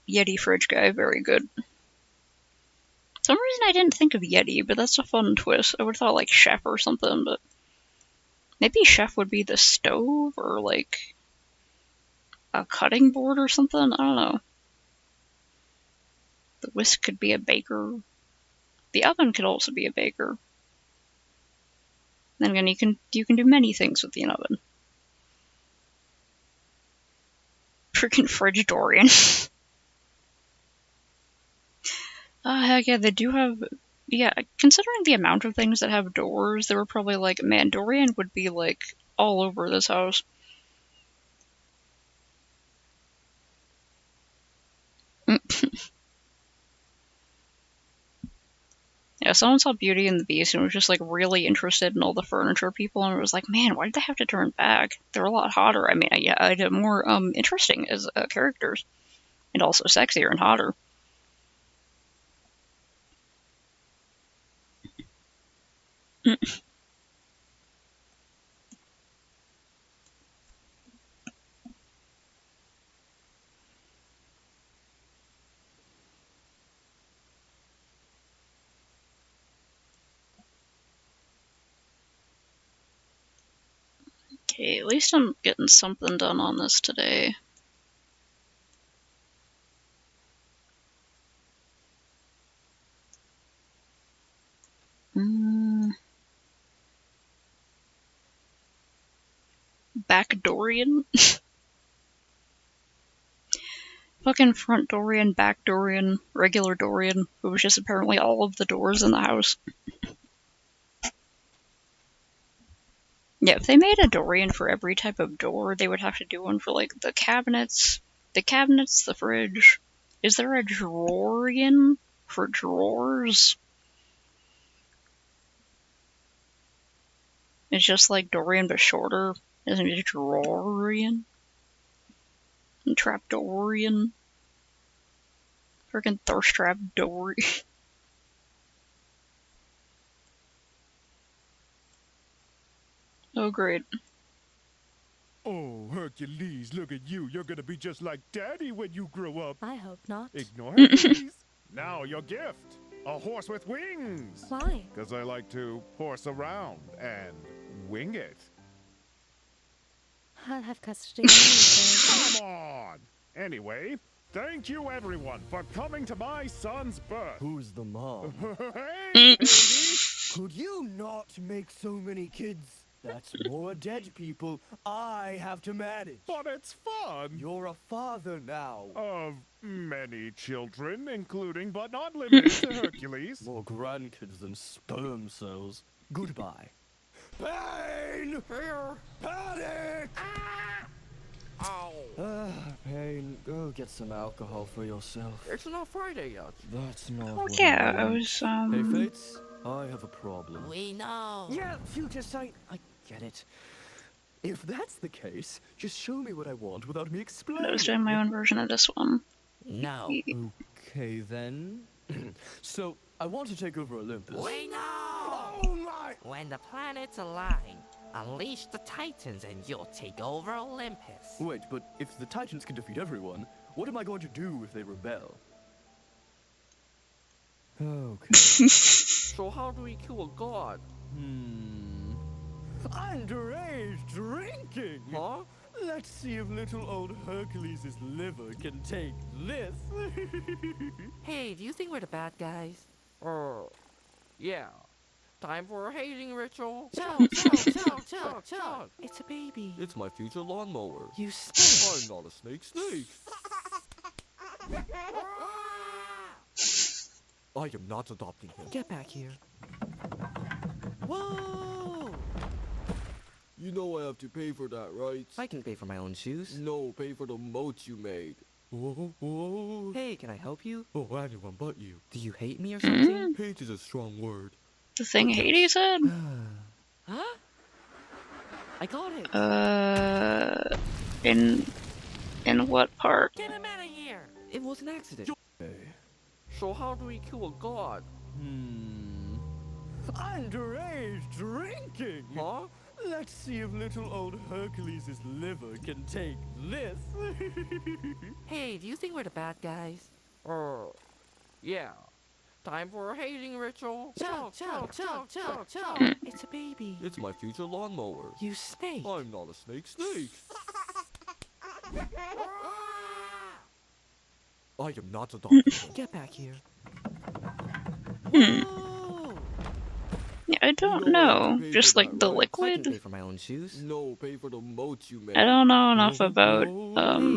Yeti fridge guy, very good. For some reason I didn't think of Yeti, but that's a fun twist. I would have thought like chef or something, but maybe chef would be the stove or like a cutting board or something. I don't know. The whisk could be a baker. The oven could also be a baker. Then again, you can do many things with the oven. Freaking fridge Dorian. Heck yeah, they do have. Yeah, considering the amount of things that have doors, they were probably like, man, Dorian would be like all over this house. Yeah, someone saw Beauty and the Beast and was just like really interested in all the furniture people, and was like, man, why did they have to turn back? They're a lot hotter. I mean, yeah, I did more interesting as characters, and also sexier and hotter. Okay, at least I'm getting something done on this today. Back Dorian? Fucking front Dorian, back Dorian, regular Dorian. It was just apparently all of the doors in the house. Yeah, if they made a Dorian for every type of door, they would have to do one for, like, the cabinets, the fridge. Is there a Drawerian for drawers? It's just like Dorian but shorter. Isn't it Drawerian? And Trapdoorian? Freaking thirst trap Dory. Oh, great. Oh, Hercules, look at you. You're gonna be just like Daddy when you grow up. I hope not. Ignore Hercules. Now your gift. A horse with wings. Why? Because I like to horse around and wing it. I'll have custody of you, Come on! Anyway, thank you everyone for coming to my son's birth. Who's the mom? Hey, baby! Could you not make so many kids? That's more dead people I have to manage. But it's fun. You're a father now. Of many children, including but not limited to Hercules. More grandkids than sperm cells. Goodbye. Pain! Here. Panic! Ow. Pain, go get some alcohol for yourself. It's not Friday yet. That's not Oh what yeah, I I want. was Hey, Fates, I have a problem. We know. Yeah, future sight. I get it. If that's the case, just show me what I want without me explaining. I was doing my own version of this one. No. Okay, then. So, I want to take over Olympus. We know. Oh my! When the planets align, unleash the Titans and you'll take over Olympus. Wait, but if the Titans can defeat everyone, what am I going to do if they rebel? Okay. So how do we kill a god? Underage drinking! Huh? Let's see if little old Hercules' liver can take this. Hey, do you think we're the bad guys? Yeah. Time for a hazing ritual. Chug, chug, chug, chug. It's a baby. It's my future lawnmower. You stink. I'm not a snake. I am not adopting him. Get back here. Whoa! You know I have to pay for that, right? I can pay for my own shoes. No, pay for the moat you made. Whoa. Hey, can I help you? Oh, anyone but you. Do you hate me or something? Hate is a strong word. The thing Hades said? Huh? I got it. In what part? Get him out of here. It was an accident. So how do we kill a god? Underage drinking! Huh? Let's see if little old Hercules' liver can take this. Hey, do you think we're the bad guys? Yeah. Time for a hazing ritual. Chug, chug, chug, chug, chug. It's a baby. It's my future lawnmower. You snake. I'm not a snake. I am not adopting him. Get back here. Yeah, I don't know. Just like the I can pay liquid? for my own shoes. No, pay for the moat you made. I don't know enough about Hey,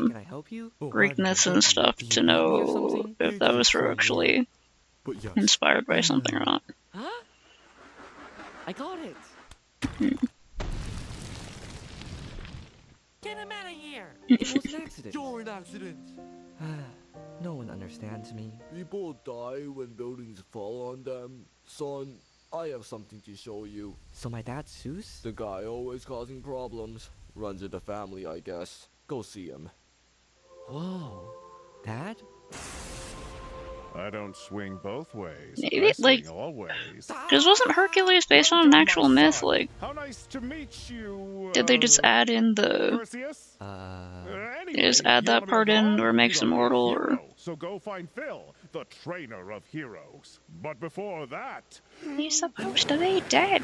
can I help you? Greek myths and stuff to know if that was actually But yes, inspired by something or not. Huh? I got it. Get him out of here. It was an accident. you're an accident. No one understands me. People die when buildings fall on them. Son, I have something to show you. So my dad's Zeus? The guy always causing problems. Runs in the family, I guess. Go see him. Whoa. Dad? I don't swing both ways. Maybe, I swing like- all ways. Because wasn't Hercules based on an actual myth? Like, How nice to meet you. did they just add in the... Perseus? They just add that part in or makes him mortal, or... So go find Phil, the trainer of heroes. But before that, He's supposed to be dead.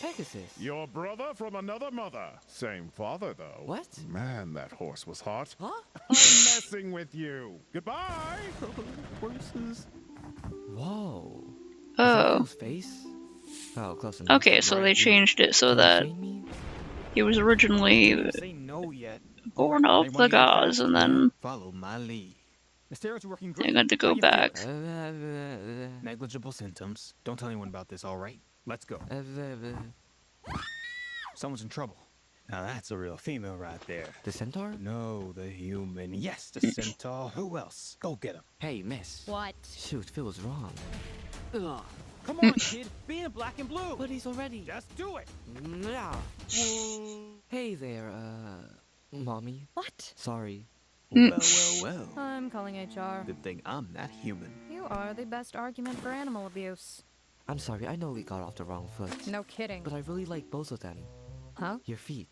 Pegasus. your brother from another mother. Same father, though. What? Man, that horse was hot. Huh? I'm messing with you. Goodbye. Horses. Whoa. Oh. Phil's face? Oh, close enough. Okay, so they changed it so Can you that train me? he was originally Say no yet. born of the gods, and then Follow my lead. The steroids are working great. they got to How go you back. feel? Negligible symptoms. Don't tell anyone about this, all right? Let's go. Someone's in trouble. Now that's a real female right there. The centaur? No, the human. Yes, the centaur. Who else? Go get him. Hey, miss. What? Shoot, Phil was wrong. Ugh. Come on, kid. Be in black and blue. But he's already... Just do it. Yeah. Hey there, Mommy. What? Sorry. Well. I'm calling HR. Good thing I'm not human. You are the best argument for animal abuse. I'm sorry, I know we got off the wrong foot. No kidding. But I really like both of them. Huh? Your feet.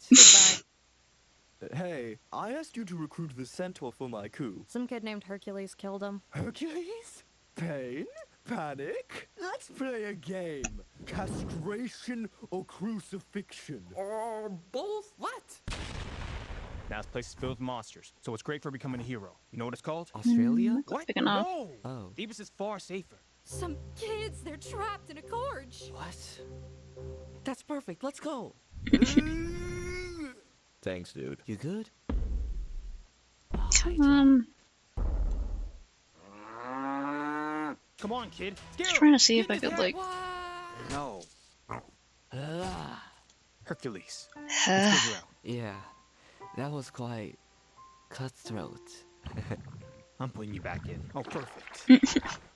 Goodbye. Hey, I asked you to recruit the centaur for my coup. Some kid named Hercules killed him. Hercules? Pain? Panic? Let's play a game. Castration or crucifixion? Or both? What? Now this place is filled with monsters, so it's great for becoming a hero. You know what it's called? Australia? What? Big enough. No! Oh. Phoebus is far safer. Some kids, they're trapped in a gorge. What? That's perfect, let's go! Thanks, dude. You good? Come on. Come on, kid. Just trying to see if I could, like... No. Ah. Hercules. Uh, Yeah, that was quite cutthroat. I'm putting you back in. Oh, perfect.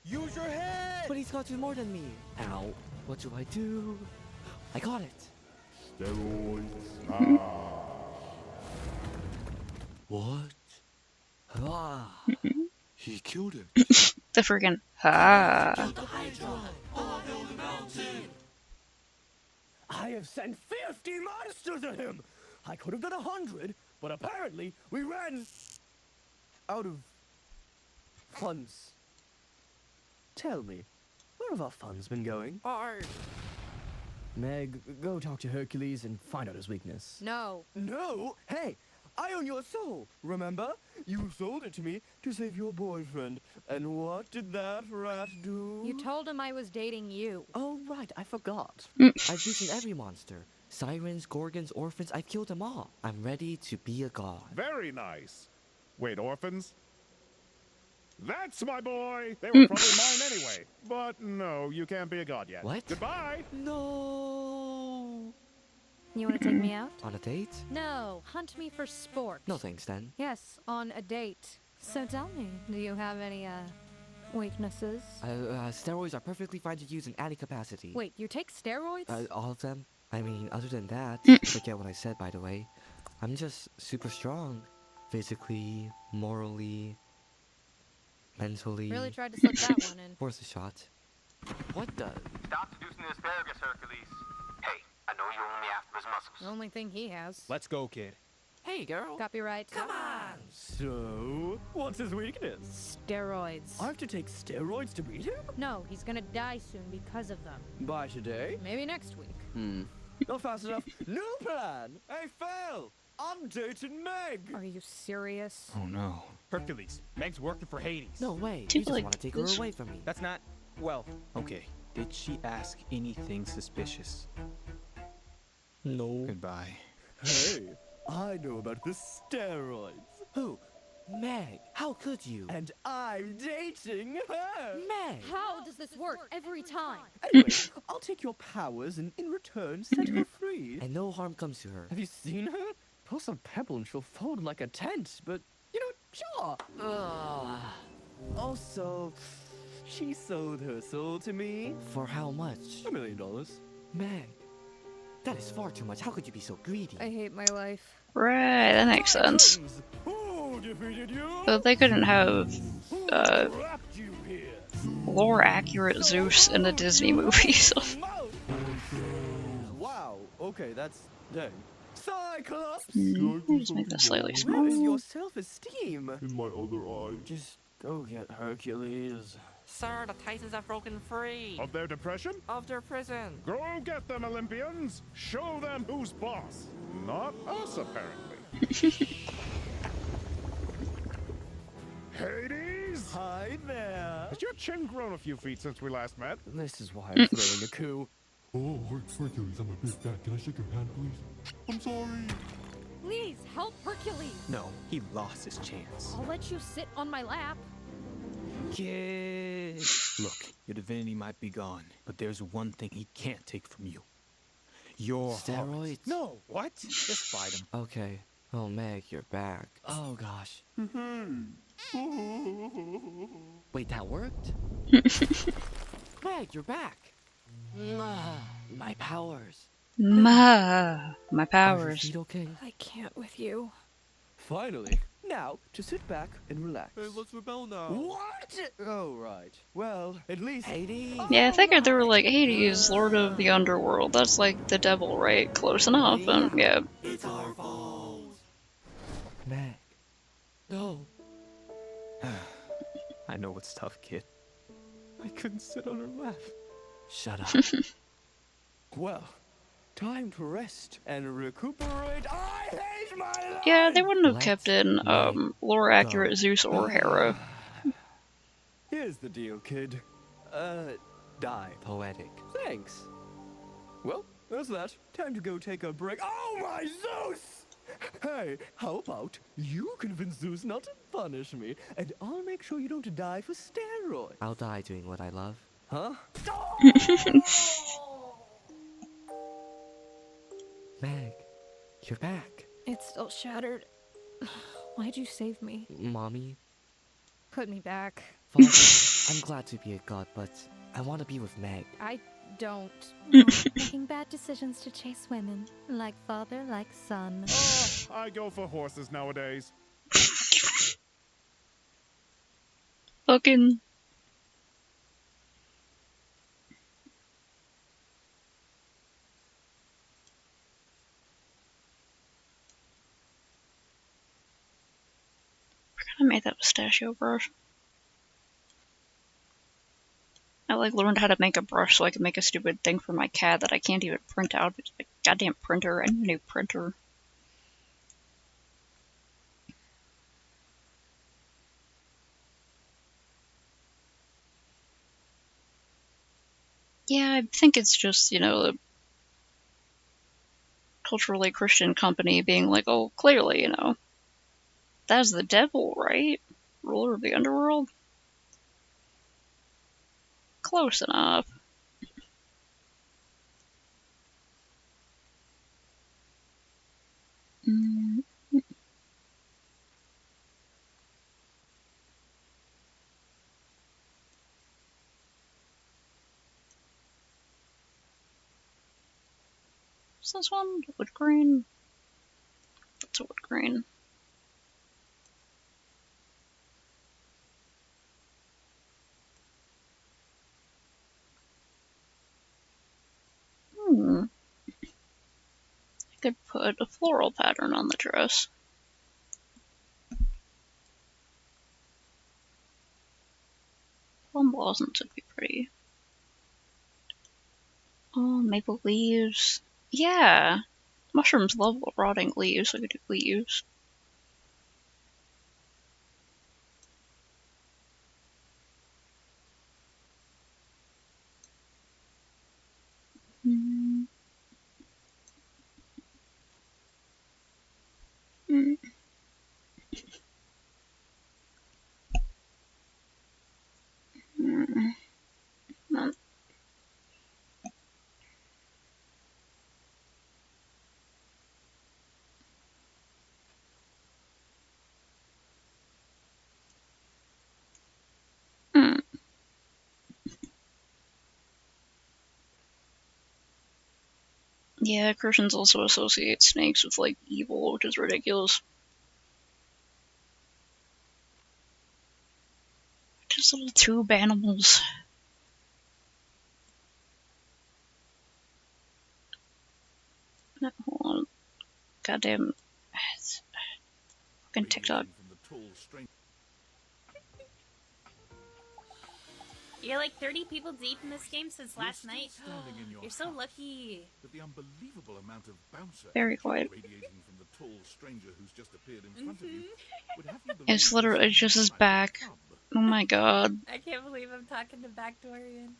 Use your head! But he's got you more than me. Ow. What do I do? I got it. Steroids. What? Ah. He killed it. the freaking... Ah. I have sent 50 monsters at him! I could have done 100, but apparently we ran out of funds. Tell me, where have our funds been going? Meg, go talk to Hercules and find out his weakness. No. No! Hey, I own your soul, remember? You sold it to me to save your boyfriend. And what did that rat do? You told him I was dating you. Oh, right, I forgot. I've beaten every monster. Sirens, gorgons, orphans, I've killed them all. I'm ready to be a god. Very nice. Wait, orphans? That's my boy! They were probably mine anyway. But no, you can't be a god yet. What? Goodbye! No! You want to take me out? On a date? No. Hunt me for sport. No thanks then. Yes, on a date. So tell me, do you have any, weaknesses? Steroids are perfectly fine to use in any capacity. Wait, you take steroids? All of them? I mean, other than that, forget what I said, by the way. I'm just super strong. Physically, morally, mentally. Really tried to slip that one in. Worth a shot. What the? Stop seducing the asparagus, Hercules. Hey, I know you're only after his muscles. The only thing he has. Let's go, kid. Hey, girl. Copyright. Come on! So, what's his weakness? Steroids. I have to take steroids to beat him? No, he's gonna die soon because of them. By today? Maybe next week. Not fast enough. No plan! Hey, Phil! I'm dating Meg! Are you serious? Oh no. Hercules, Meg's working for Hades. No way. Dude, You just like, want to take her this- away from me. That's not... Well, okay. Did she ask anything suspicious? No. Goodbye. Hey, I know about the steroids. Who? Meg. How could you? And I'm dating her! Meg. How does this work every time? Anyway, I'll take your powers and in return set her free. And no harm comes to her. Have you seen her? Toss a pebble and she'll fold like a tent, but, you know, sure. Ugh. Also, she sold her soul to me. For how much? $1 million. Meg. That is far too much. How could you be so greedy? I hate my life. Right, that makes sense. Who defeated you? But they couldn't have Who trapped you here? lore-accurate Zeus in a Disney movie, so... Wow, okay, that's dang. Cyclops! Let's make this slightly Where is smaller. your self-esteem? In my other eye. Just go get Hercules. Sir, the Titans have broken free. Of their depression? Of their prison. Go get them, Olympians! Show them who's boss! Not us, apparently. Hades? Hi there. Has your chin grown a few feet since we last met? This is why I'm throwing a coup. Oh, Hercules, I'm a big fan. Can I shake your hand, please? I'm sorry. Please help Hercules. No, he lost his chance. I'll let you sit on my lap. Kid. Look, your divinity might be gone, but there's one thing he can't take from you. Your heart. Steroids? No, what? Just fight him. Okay. Oh, Meg, you're back. Oh, gosh. Wait, that worked? Meg, you're back. My powers. My Are your powers. feet okay? I can't with you. Finally, now to sit back and relax. Hey, let's rebel now. What? Oh, right. Well, at least Hades. Yeah, I figured they were like, Hades, Lord of the Underworld. That's like the devil, right? Close enough. And yeah. It's our fault. Meg. No. I know it's tough, kid. I couldn't sit on her lap. Shut up. Well, time to rest and recuperate. I hate my life! Yeah, they wouldn't have kept in lore accurate Zeus or Hera. Here's the deal, kid. Die. Poetic. Thanks. Well, that's that. Time to go take a break. Oh, my Zeus! Hey, how about you convince Zeus not to punish me, and I'll make sure you don't die for steroids. I'll die doing what I love. Huh? Meg, you're back. It's still shattered. Why'd you save me? Mommy. Put me back. Father, I'm glad to be a god, but I want to be with Meg. I don't. Making bad decisions to chase women. Like father, like son. Oh, I go for horses nowadays. Fucking. I made that pistachio brush. I like learned how to make a brush so I can make a stupid thing for my cat that I can't even print out. It's like goddamn printer. I need a new printer. Yeah, I think it's just, you know, the culturally Christian company being like, oh, clearly, you know, that's the devil, right? Ruler of the underworld? Close enough. Is this one? Wood green? That's a wood green. I could put a floral pattern on the dress. Plum blossoms would be pretty. Oh, maple leaves. Yeah! Mushrooms love rotting leaves, so I could do leaves. Yeah, Christians also associate snakes with, like, evil, which is ridiculous. Just little tube animals. No, hold on. Goddamn. Fucking TikTok. You're like 30 people deep in this game since last night. You're so lucky. With the unbelievable amount of bouncer Very quiet. radiating from the tall stranger who's just appeared in front of you would have you It's literally just his back. Oh my god. I can't believe I'm talking to Backdorian.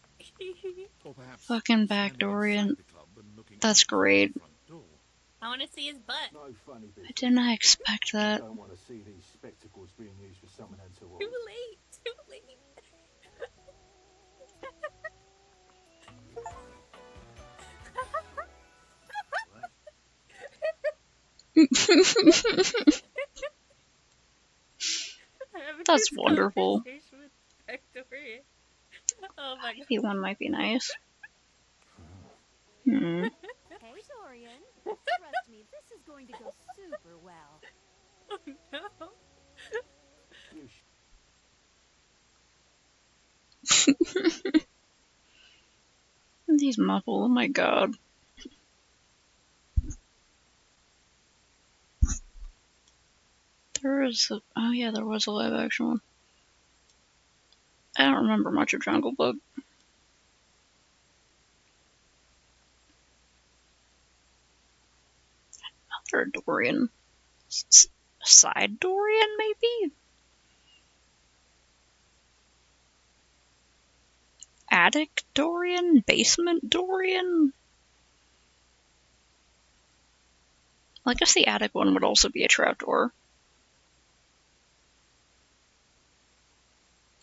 Fucking Backdorian. That's great. I want to see his butt. No funny I did not expect that. I don't want to see these spectacles being used for someone else. Too late. Too late. That's wonderful. Oh my god. Maybe one might be nice. Hey, Dorian. Trust me, this is going to go super well. Oh no. These muffle, oh my god. There is a, oh yeah, there was a live action one. I don't remember much of Jungle Book. Another Dorian. Side Dorian, maybe? Attic Dorian? Basement Dorian? Well, I guess the attic one would also be a trapdoor.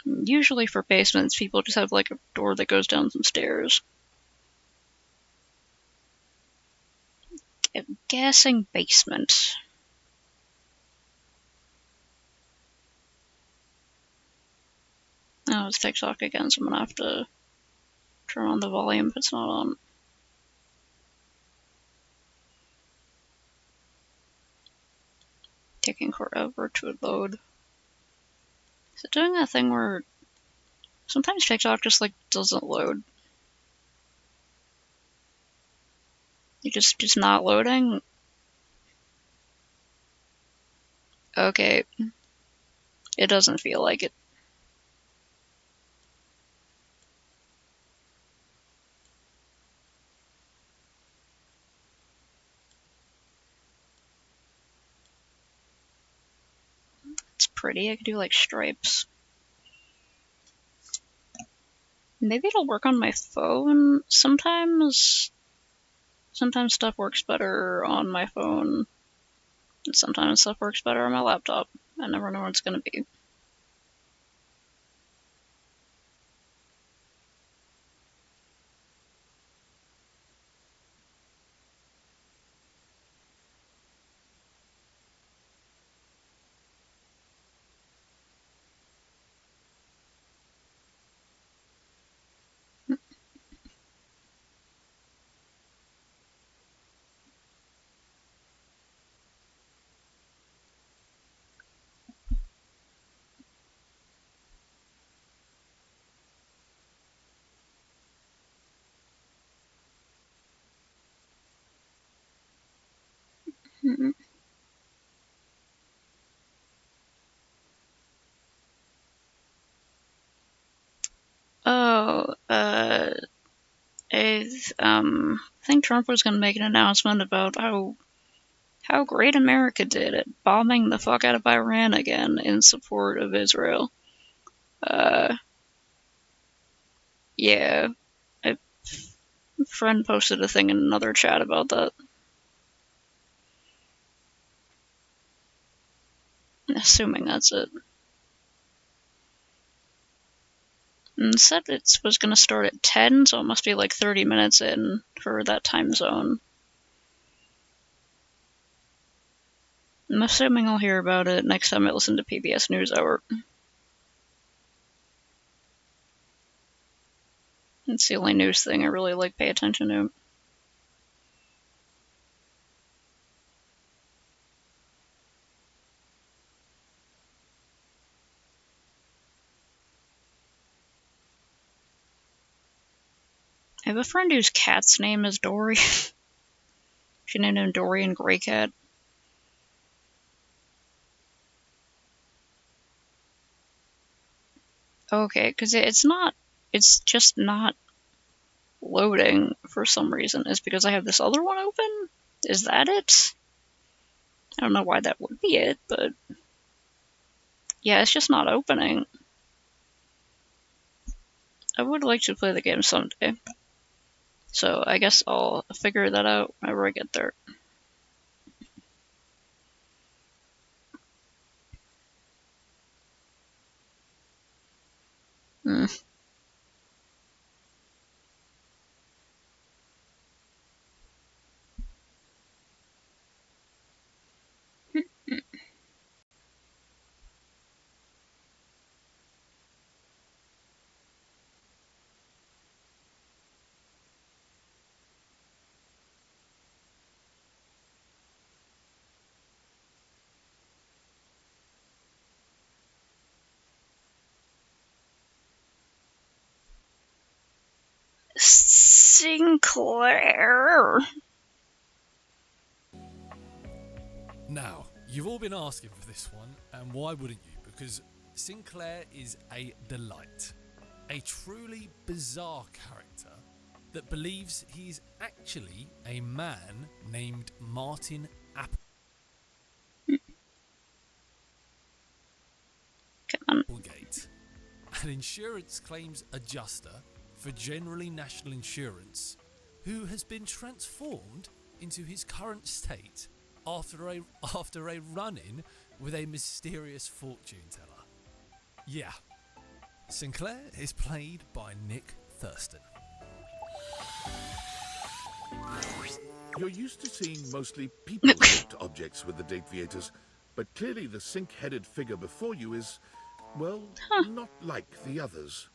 Usually for basements, people just have like a door that goes down some stairs. I'm guessing basement. Oh, it's TikTok again, so I'm gonna have to turn on the volume if it's not on. Taking forever to load. Is it doing that thing where sometimes TikTok just like doesn't load? You just not loading? Okay. It doesn't feel like it. It's pretty. I could do like stripes. Maybe it'll work on my phone. Sometimes stuff works better on my phone. And sometimes stuff works better on my laptop. I never know what it's gonna be. Mm-mm. Oh, I think Trump was gonna make an announcement about how great America did at bombing the fuck out of Iran again in support of Israel. Yeah. A friend posted a thing in another chat about that. Assuming that's it. And said it was gonna start at 10, so it must be like 30 minutes in for that time zone. I'm assuming I'll hear about it next time I listen to PBS NewsHour. It's the only news thing I really like pay attention to. I have a friend whose cat's name is Dory. She named him Dorian Greycat. Okay, because it's just not loading for some reason. Is because I have this other one open? Is that it? I don't know why that would be it, but yeah, it's just not opening. I would like to play the game someday. So I guess I'll figure that out whenever I get there. Hmm. Sinclair. Now, you've all been asking for this one, and why wouldn't you? Because Sinclair is a delight. A truly bizarre character that believes he's actually a man named Martin Applegate, an insurance claims adjuster for Generally National Insurance, who has been transformed into his current state after a run-in with a mysterious fortune teller. Yeah, Sinclair is played by Nick Thurston. You're used to seeing mostly people-shaped objects with the Dateviators, but clearly the sink-headed figure before you is, well, not like the others.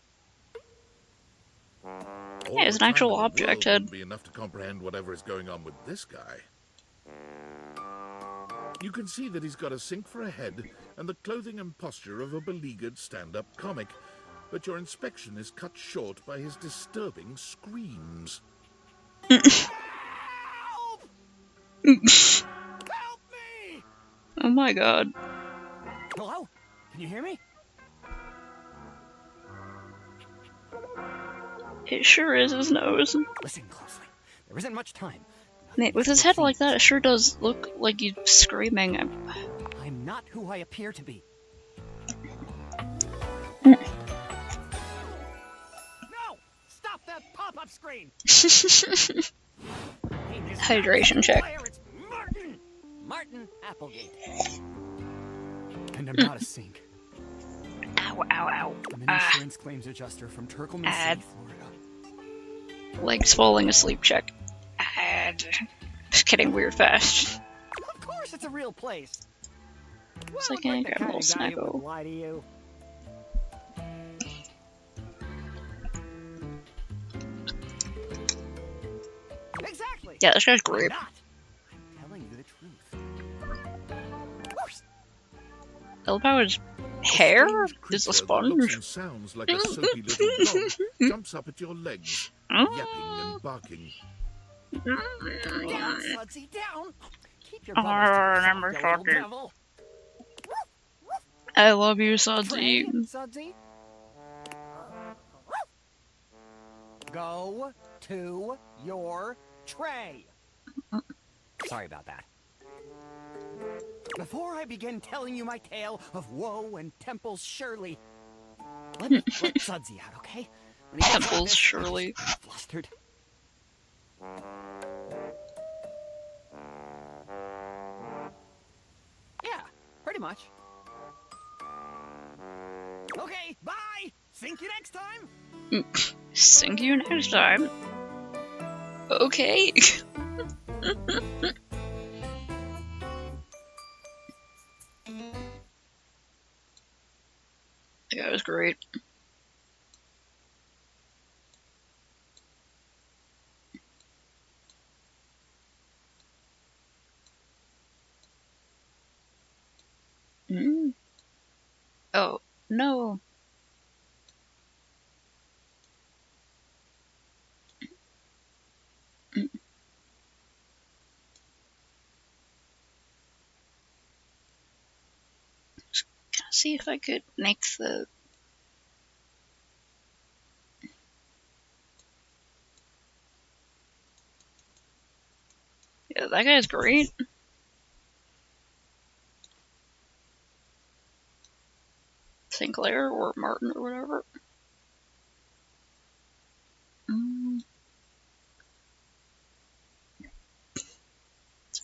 Yeah, it's an actual object head. Wouldn't be enough to comprehend whatever is going on with this guy. You can see that he's got a sink for a head and the clothing and posture of a beleaguered stand-up comic, but your inspection is cut short by his disturbing screams. Oh my god. Hello? Can you hear me? It sure is his nose. Listen closely. There isn't much time. Mate, with his head like that, it sure does look like he's screaming. I'm not who I appear to be. Mm. No! Stop that pop-up screen! Hydration check. It's Martin Applegate. And I'm not a sink. Ow, ow, ow. I'm an insurance claims adjuster from Turkleman City, Florida. Legs falling asleep check. Just getting weird fast. Of course it's a real place. It's like an animal snacko. Lie to you. Exactly. Yeah, this guy's great. I'm telling you the truth. I love how his hair is a sponge. Sounds like a soapy little dog jumps up at your legs, yapping and barking. Down, Sudsy, down. Keep your remember talking. I love you, Sudsy. Sudsy. Go to your tray. Sorry about that. Before I begin telling you my tale of woe and Temples Shirley, let me let Sudsy out, okay? Temples Shirley. Flustered. Yeah, pretty much. Okay, bye! Sink you next time! Sink you next time. Okay. That was great. Oh, no. Just gonna see if I could make the... Yeah, that guy's great. Sinclair or Martin or whatever.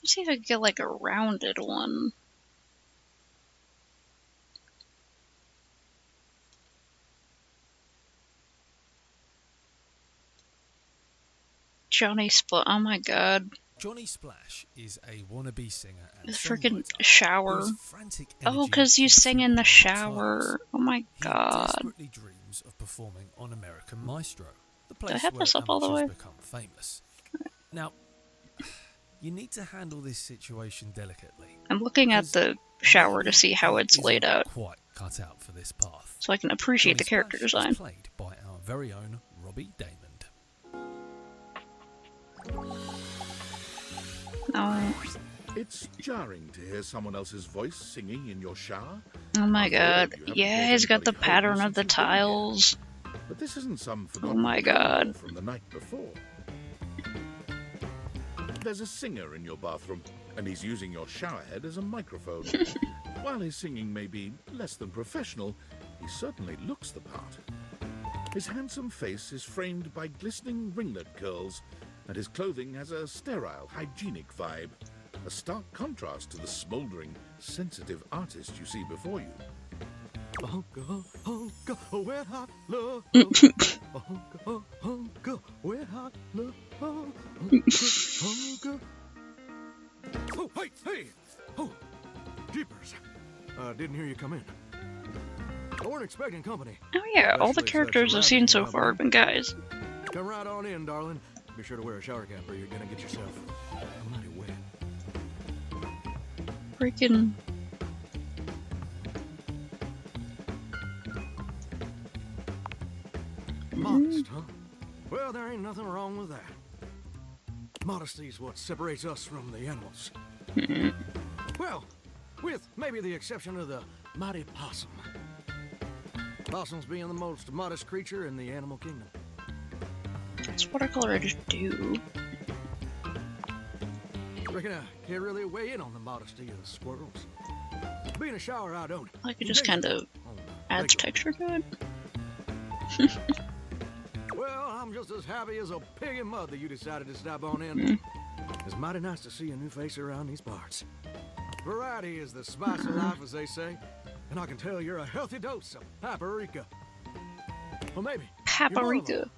Let's see if I can get like a rounded one. Johnny Splat. Oh my god. Johnny Splash is a wannabe singer and The freaking shower. frantic Oh, because you sing in the shower. Oh my god. desperately dreams of performing on American Maestro, the Do I place have where this up all the amateurs way? become famous. Now, you need to handle this situation delicately. I'm looking at the shower to see how it's laid out, Quite cut out for this path. so I can appreciate the Johnny character Splash design. is played by our very own Robbie Damon. Oh, It's jarring to hear someone else's voice singing in your shower. oh my After all, god. you haven't Yeah, brought he's got the anybody home pattern of since the you've been here. tiles. But this isn't some Oh forgotten my decor god. from the night before. There's a singer in your bathroom, and he's using your showerhead as a microphone. While his singing may be less than professional, he certainly looks the part. His handsome face is framed by glistening ringlet curls, and his clothing has a sterile, hygienic vibe, a stark contrast to the smouldering, sensitive artist you see before you. Wet hot love. Wet hot love. Oh, hey! Oh, jeepers. Didn't hear you come in. I weren't expecting company. Oh yeah, all the Especially characters such I've seen so rabbit far have been guys. Come right on in, darling. Be sure to wear a shower cap or you're gonna get yourself mighty wet. Freaking. Modest, huh? Well, there ain't nothing wrong with that. Modesty's what separates us from the animals. Well, with maybe the exception of the mighty possum. Possums being the most modest creature in the animal kingdom. That's what I just do. Reckon I can't really weigh in on the modesty of the squirrels. Being a shower, I don't. Like it just kind of adds texture to it. Well, I'm just as happy as a pig in mud that you decided to stop on in. It's mighty nice to see a new face around these parts. Variety is the spice of life, as they say, and I can tell you're a healthy dose of paprika. Well, maybe. Paprika.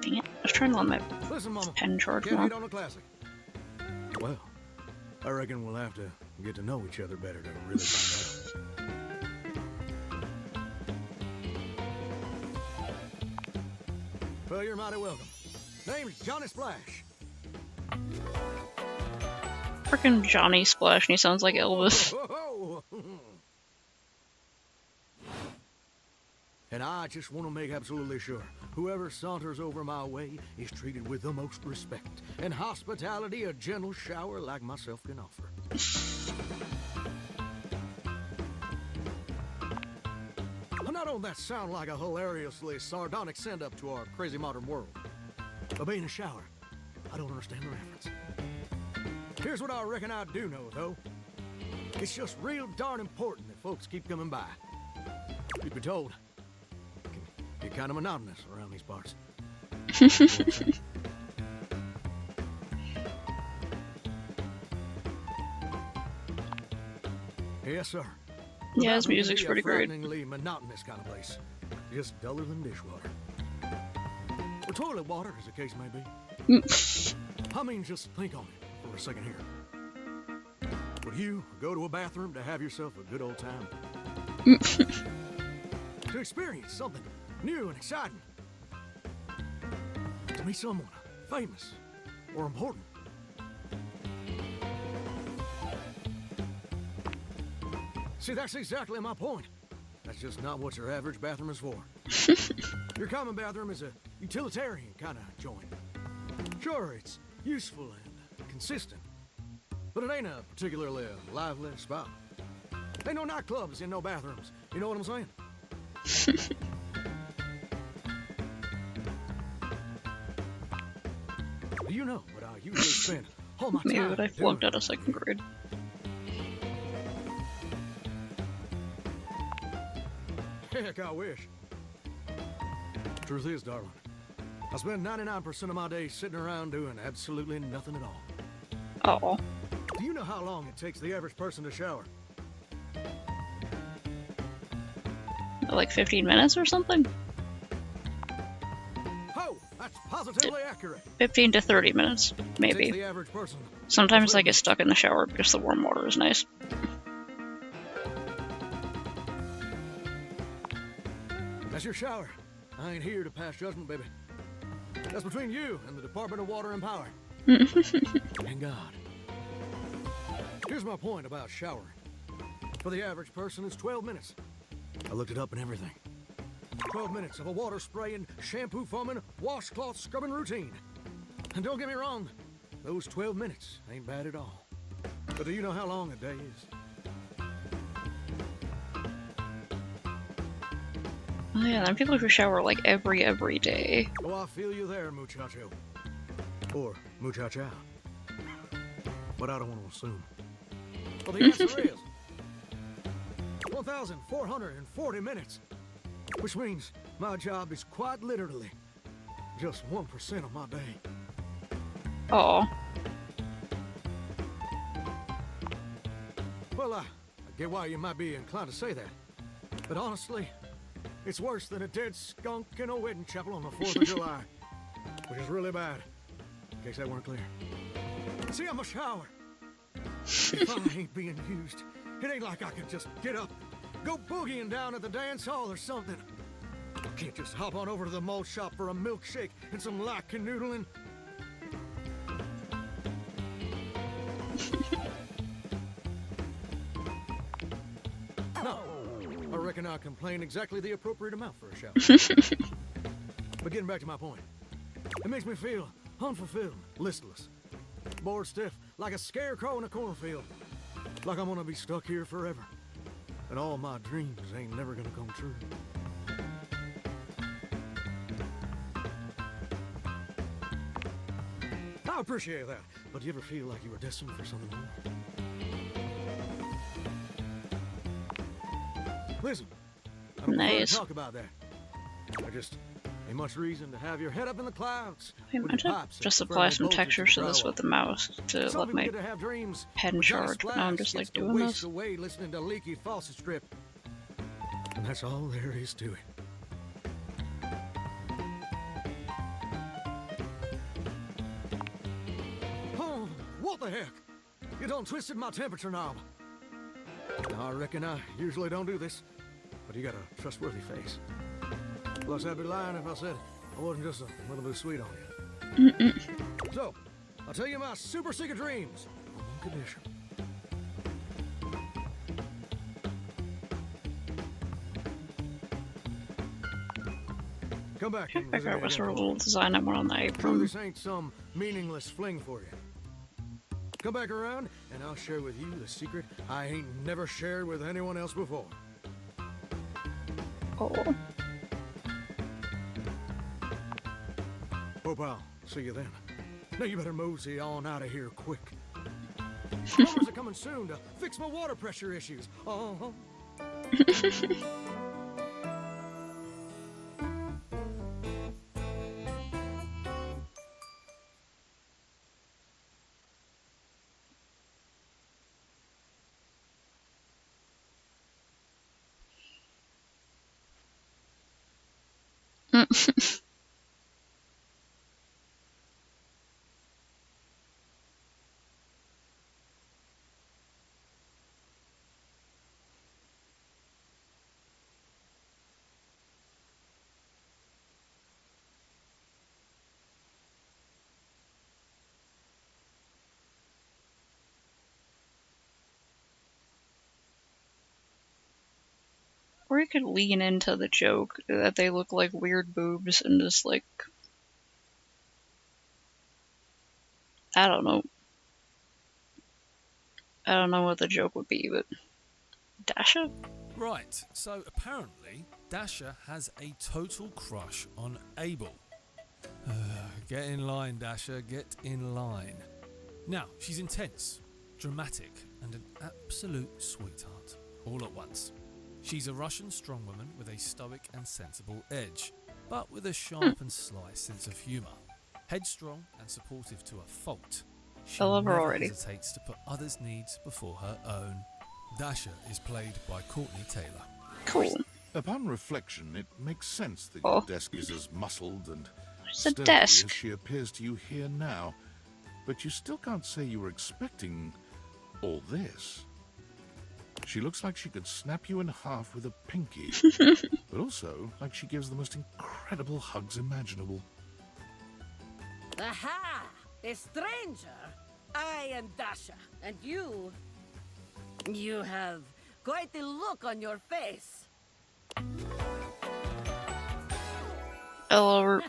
Dang it. I was trying to let my Listen, Mama, pen charge can't more. hate on a classic. Well, I reckon we'll have to get to know each other better to really find out. Well, you're mighty welcome. Name's Johnny Splash. Freaking Johnny Splash, and he sounds like Elvis. And I just want to make absolutely sure whoever saunters over my way is treated with the most respect and hospitality a gentle shower like myself can offer. Now, don't that sound like a hilariously sardonic send-up to our crazy modern world? But being a shower, I don't understand the reference. Here's what I reckon I do know, though. It's just real darn important that folks keep coming by. You'd be told, it can get kind of monotonous around these parts. Yes, sir. Yeah, his Not music's really pretty a great. frighteningly monotonous kind of place. Just duller than dishwater. Or toilet water, as the case may be. I mean, just think on it for a second here. Would you go to a bathroom to have yourself a good old time? To experience something new and exciting? To meet someone famous or important? See, that's exactly my point. That's just not what your average bathroom is for. Your common bathroom is a utilitarian kind of joint. Sure, it's useful and consistent, but it ain't a particularly lively spot. Ain't no nightclubs in no bathrooms. You know what I'm saying? Do you know what I usually spend all my Maybe time that I doing? flunked out of second grade. Heck, I wish. Truth is, darling, I spend 99% of my days sitting around doing absolutely nothing at all. Oh. Do you know how long it takes the average person to shower? Like 15 minutes or something? Oh, that's positively accurate. 15 to 30 minutes, Takes maybe. the average person. Sometimes I get stuck in the shower because the warm water is nice. That's your shower. I ain't here to pass judgment, baby. That's between you and the Department of Water and Power. And God. Here's my point about showering. For the average person, it's 12 minutes. I looked it up and everything. 12 minutes of a water spraying, shampoo foaming, washcloth scrubbing routine. And don't get me wrong, those 12 minutes ain't bad at all. But do you know how long a day is? Oh yeah, there are people who shower like every day. Oh, I feel you there, muchacho. Or muchacha. But I don't want to assume. Well, the answer is 1,440 minutes. Which means my job is quite literally just 1% of my day. Oh. Well, I get why you might be inclined to say that. But honestly, it's worse than a dead skunk in a wedding chapel on the 4th of July. Which is really bad, in case that weren't clear. See, I'm a shower. If I ain't being used, it ain't like I can just get up, go boogieing down at the dance hall or something. I can't just hop on over to the malt shop for a milkshake and some light canoodling. No, I reckon I complain exactly the appropriate amount for a shower. But getting back to my point, it makes me feel unfulfilled, listless, bored stiff, like a scarecrow in a cornfield. Like I'm gonna be stuck here forever. And all my dreams ain't never gonna come true. I appreciate that, but do you ever feel like you were destined for something more? Listen, I don't prefer to talk about that. I just ain't much reason to have your head up in the clouds. I might just apply some textures to this with the mouse to let my pen charge. Now I'm just like doing this. Away listening to leaky faucet strip. And that's all there is to it. Oh, what the heck? You done twisted my temperature knob. Now, I reckon I usually don't do this, but you got a trustworthy face. Plus, I'd be lying if I said I wasn't just a little bit sweet on you. So, I'll tell you my super secret dreams. On one condition. Come back. I figure out what sort of little design I want on the apron. This ain't some meaningless fling for you. Come back around, and I'll share with you the secret I ain't never shared with anyone else before. Oh. Hope I'll see you then. Now you better mosey on out of here quick. Plumbers are coming soon to fix my water pressure issues. Or you could lean into the joke that they look like weird boobs and just like, I don't know. I don't know what the joke would be, but Dasha? Right, so apparently Dasha has a total crush on Abel. Get in line, Dasha, get in line. Now, she's intense, dramatic, and an absolute sweetheart, all at once. She's a Russian strongwoman with a stoic and sensible edge, but with a sharp and sly sense of humour. Headstrong and supportive to a fault, she I love her never already. hesitates to put others' needs before her own. Dasha is played by Courtney Taylor. Cool. Upon reflection, it makes sense that your desk is as muscled and It's a sturdy desk. as she appears to you here now. But you still can't say you were expecting all this. She looks like she could snap you in half with a pinky, but also like she gives the most incredible hugs imaginable. Aha! A stranger! I am Dasha, and you have quite the look on your face. Hello.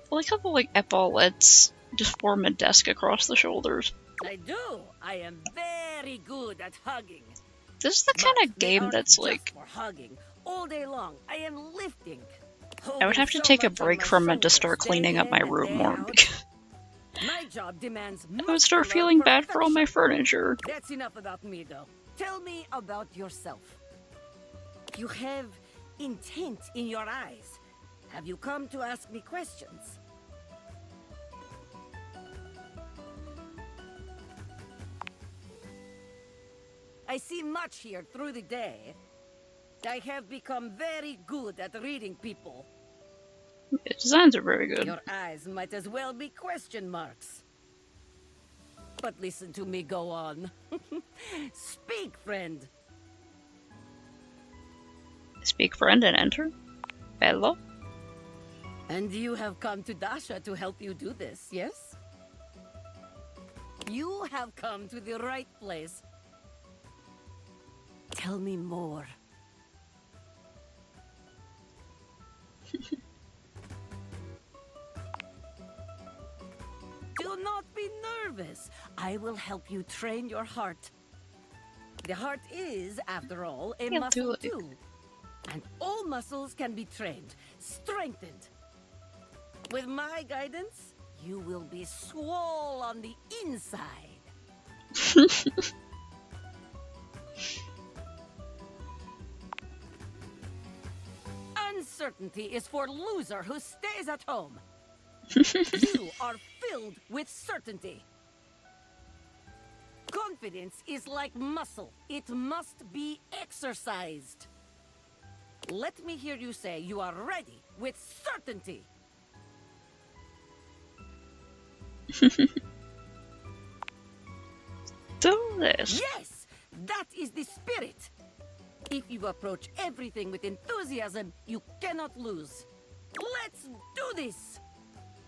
I like how the epaulettes just form a desk across the shoulders. I do. I am very good at hugging. This is the kind of They game aren't that's just for hugging. All day long, I am lifting. I would have to take a break from it to start cleaning up my room more. My job demands I would start feeling bad for all my furniture. That's enough about me, though. Tell me about yourself. You have intent in your eyes. Have you come to ask me questions? I see much here through the day. I have become very good at reading people. The designs are very good. Your eyes might as well be question marks. But listen to me go on. Speak, friend. Speak, friend, and enter. Hello. And you have come to Dasha to help you do this, yes? You have come to the right place. Tell me more. Do not be nervous. I will help you train your heart. The heart is, after all, a muscle too. And all muscles can be trained, strengthened. With my guidance, you will be swole on the inside. Uncertainty is for loser who stays at home. You are filled with certainty. Confidence is like muscle. It must be exercised. Let me hear you say you are ready with certainty. Do this. Yes, that is the spirit. If you approach everything with enthusiasm, you cannot lose. Let's do this.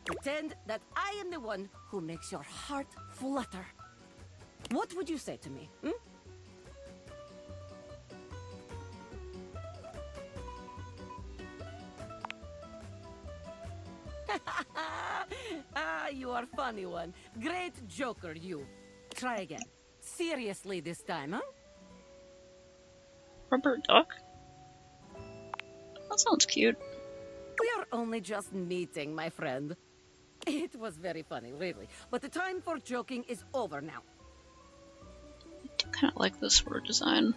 Pretend that I am the one who makes your heart flutter. What would you say to me? You are funny one. Great joker, you. Try again. Seriously this time, huh? Rubber duck? That sounds cute. We are only just meeting, my friend. It was very funny, really. But the time for joking is over now. I do kind of like this sort of design.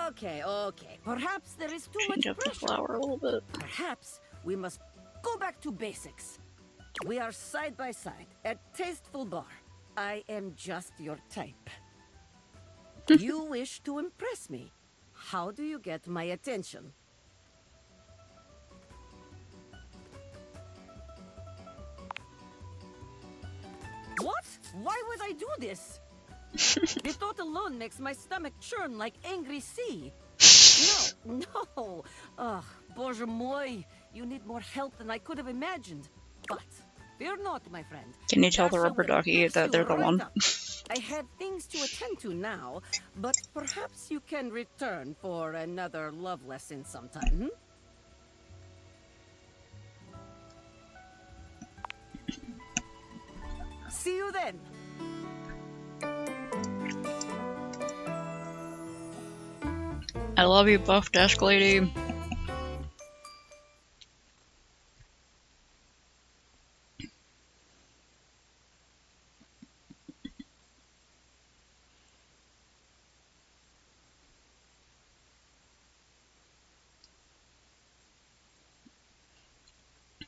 Okay. Perhaps there is too Change much up the pressure. flower a little bit. Perhaps we must go back to basics. We are side by side at Tasteful Bar. I am just your type. You wish to impress me. How do you get my attention? What? Why would I do this? The thought alone makes my stomach churn like angry sea. No. Ugh, Bоже mой. You need more help than I could have imagined. But fear not, my friend. Can you tell the Dasha rubber will ducky fix that you they're the right one? up. I have things to attend to now, but perhaps you can return for another love lesson sometime, See you then. I love you, buff desk lady.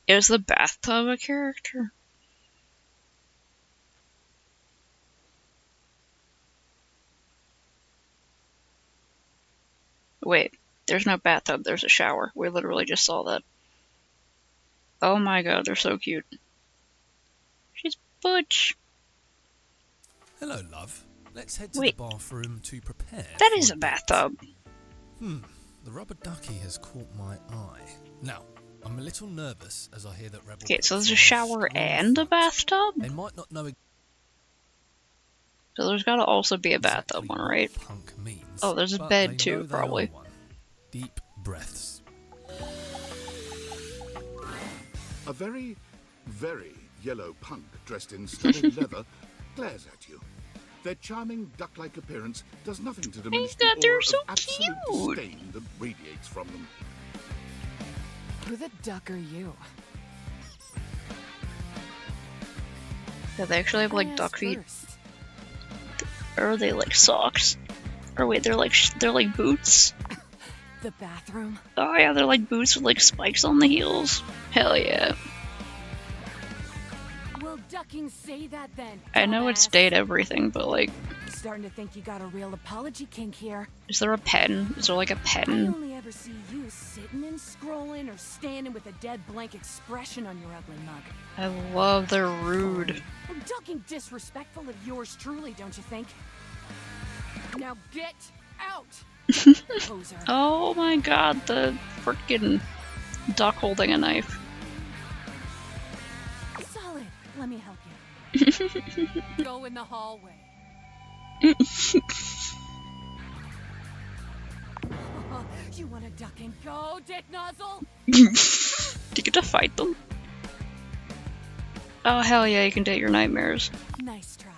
Is the bathtub a character? Wait, there's no bathtub, there's a shower. We literally just saw that. Oh my god, they're so cute. She's Butch. Hello, love. Let's head to Wait. the bathroom to prepare. That for is a bathtub. The rubber ducky has caught my eye. Now, I'm a little nervous as I hear that Rebel. Okay, so there's a shower and a bathtub? They might not know So there's gotta also be a bathtub one, right? punk means. Oh, there's a but bed they know too, they are probably. one. Deep breaths. A very, very yellow punk dressed in studded leather glares at you. Their charming duck-like appearance does nothing to diminish the they're aura so of absolute cute. disdain that radiates from them. Who the duck are you? Yeah, they actually have like duck feet. Or are they like socks? Or wait, they're like boots? The bathroom? Oh yeah, they're like boots with like spikes on the heels. Hell yeah. Well, ducking say that then. I know it's date everything, but like, Starting to think you got a real apology kink here. is there a pen? Is there like a I pen? only ever see you sitting and scrolling or standing with a dead blank expression on your ugly mug. I love they're rude. Well, ducking disrespectful of yours truly, don't you think? Now get out! Poser. Oh my god, the freaking duck holding a knife. Solid. Let me help you. Go in the hallway. You want to duck and go, dick nozzle? Do you get to fight them? Oh hell yeah, you can date your nightmares. Nice try.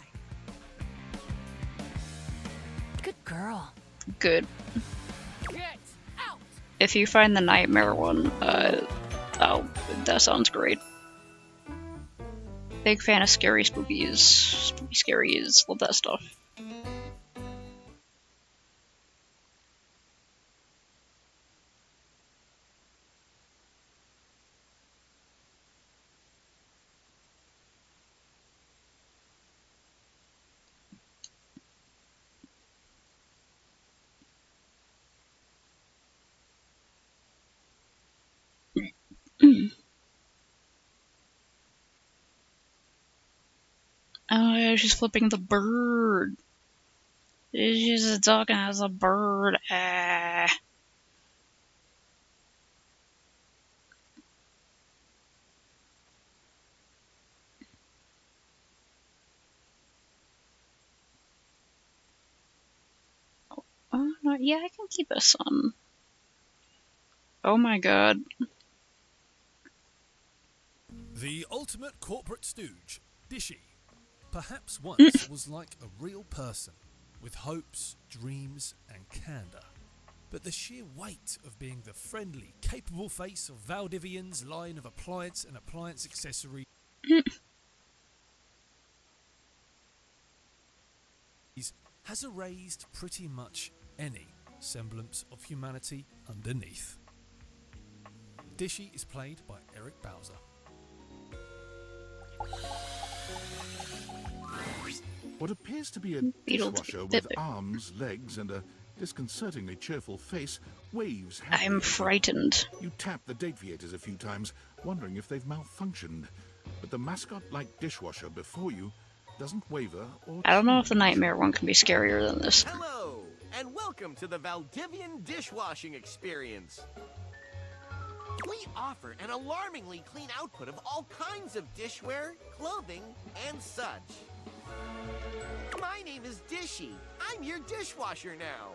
Good girl. Good. Get out! If you find the nightmare one, oh, that sounds great. Big fan of scary spookies. Spooky scaries, love that stuff. Oh yeah, she's flipping the bird. She's a duck and has a bird. Ah. Oh no, yeah, I can keep a son. Oh my god. The ultimate corporate stooge, Dishy, perhaps once was like a real person, with hopes, dreams, and candour. But the sheer weight of being the friendly, capable face of Valdivian's line of appliance and appliance accessories has erased pretty much any semblance of humanity underneath. Dishy is played by Eric Bowser. What appears to be a Beetle dishwasher with Pipper. arms, legs, and a disconcertingly cheerful face waves happily I'm at you. frightened. You tap the deviators a few times, wondering if they've malfunctioned. But the mascot-like dishwasher before you doesn't waver or I don't know if the nightmare one can be scarier than this. Hello, and welcome to the Valdivian dishwashing experience. We offer an alarmingly clean output of all kinds of dishware, clothing, and such. My name is Dishy. I'm your dishwasher now.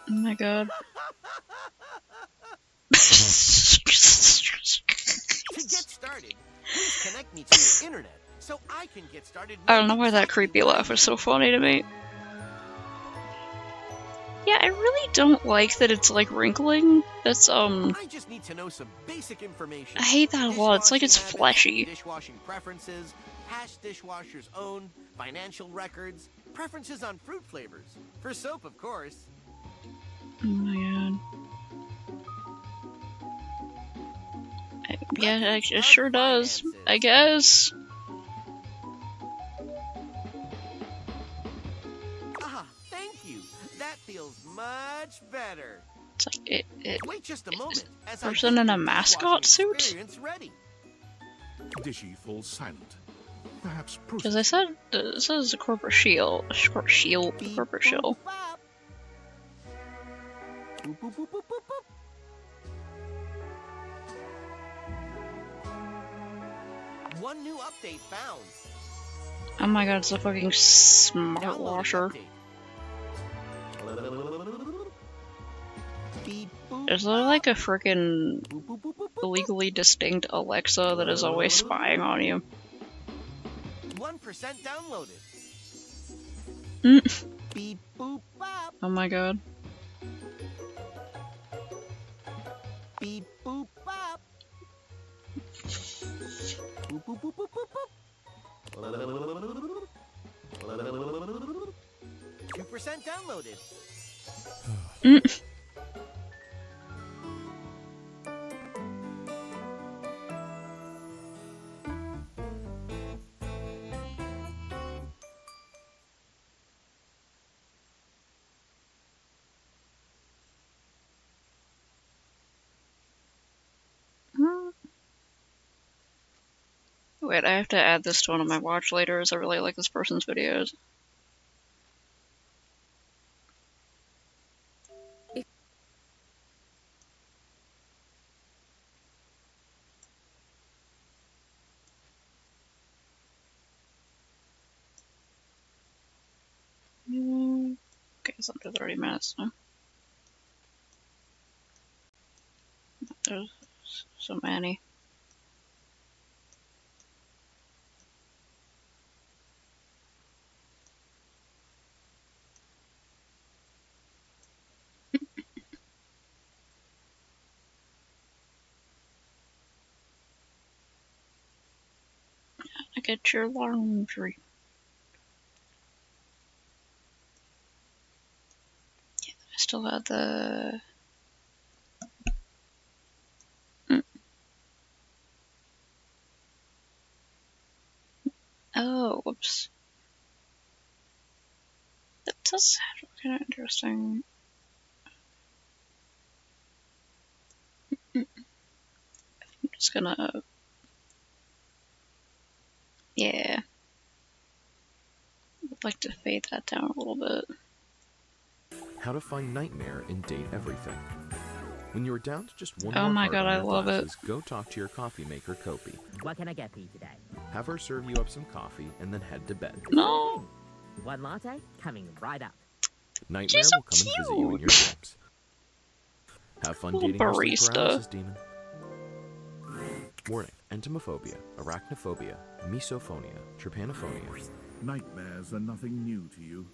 Oh my god. To get started, please connect me to your internet so I can get started. I don't know why that creepy laugh is so funny to me. Yeah, I really don't like that it's like wrinkling. That's I just need to know some basic information. I hate that a lot. It's like it's Dishwashing habits, fleshy. Dishwashing preferences, past dishwashers owned, financial records, preferences on fruit flavors. For soap, of course. Oh my god. Yeah, it sure does. I guess. Ah, thank you. That feels much better. It's like it Wait just a moment. As I person get in the a mascot dishwashing suit? experience ready. Dishy falls silent. Perhaps Because I said this is a corporate shield. Corporate shield. Boop, boop, boop, boop, boop, boop. One new update found. Oh my god, it's a fucking smart Downloading washer. update. Beep, boop, Is there like a freaking legally distinct Alexa that is always spying on you? 1% downloaded. Mm. Beep, boop, bop. Oh my god. Beep, boop, bop. Boop, boop, boop, boop, boop, boop. 2% downloaded. Mm. Wait, I have to add this to one of my watch laters. I really like this person's videos. Okay, it's under 30 minutes now. There's so many. I get your laundry. Yeah, I still had the... Oh, whoops. That does have kind of interesting... I'm just gonna... Yeah. I'd like to fade that down a little bit. How to find Nightmare in Date Everything. When you're down to just one Oh more my card god, on I your love it. glasses, go talk to your coffee maker, Kopi. What can I get for you today? Have her serve you up some coffee and then head to bed. No! One latte coming right up. Nightmare She's so will come and visit you in your dreams. Have fun Little dating your sleep barista. paralysis demon. Warning: entomophobia, arachnophobia, misophonia, trypanophonia. Nightmares are nothing new to you,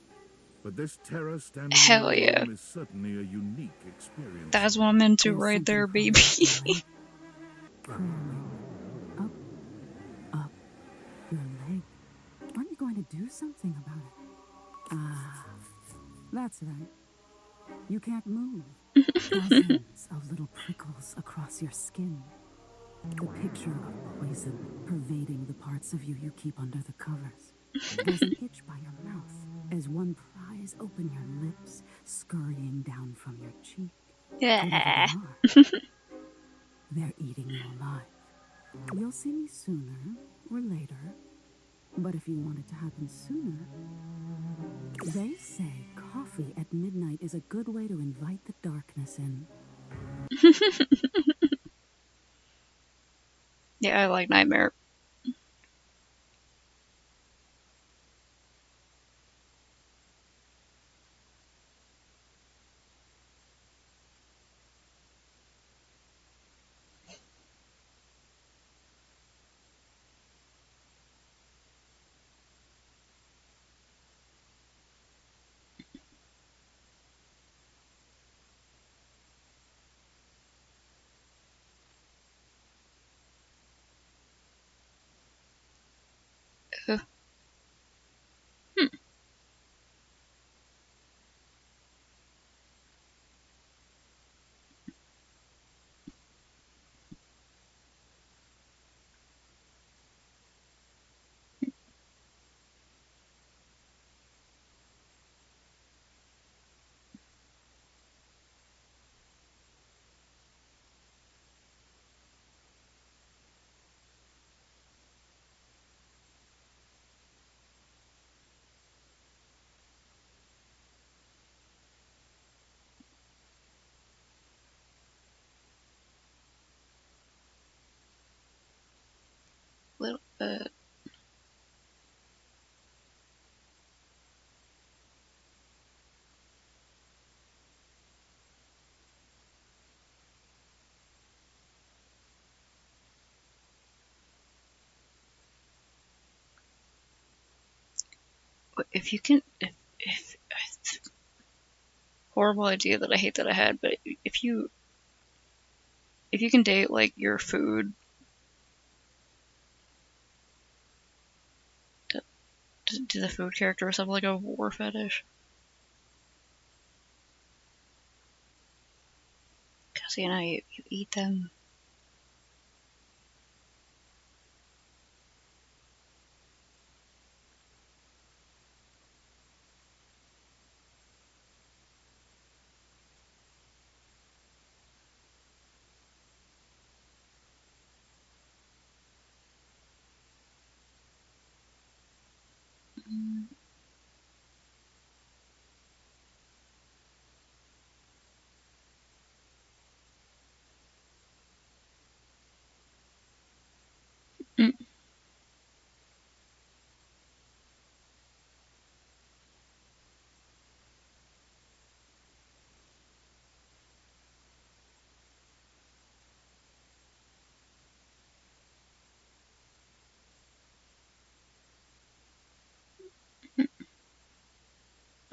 but this terror standing Hell in your yeah. room is certainly a unique experience. That's what I'm into right there, baby. Up your leg. Aren't you going to do something about it? Ah, that's right. You can't move. Dozens of little prickles across your skin. The picture of poison pervading the parts of you you keep under the covers. There's an itch by your mouth as one pries open your lips, scurrying down from your cheek. Yeah. Whatever they are, they're eating you alive. You'll see me sooner or later, but if you want it to happen sooner, they say coffee at midnight is a good way to invite the darkness in. Yeah, I like Nightmare. but if you can, if horrible idea that I hate that I had, but if you can date like your food, do the food characters have like a war fetish? Cause you know you eat them.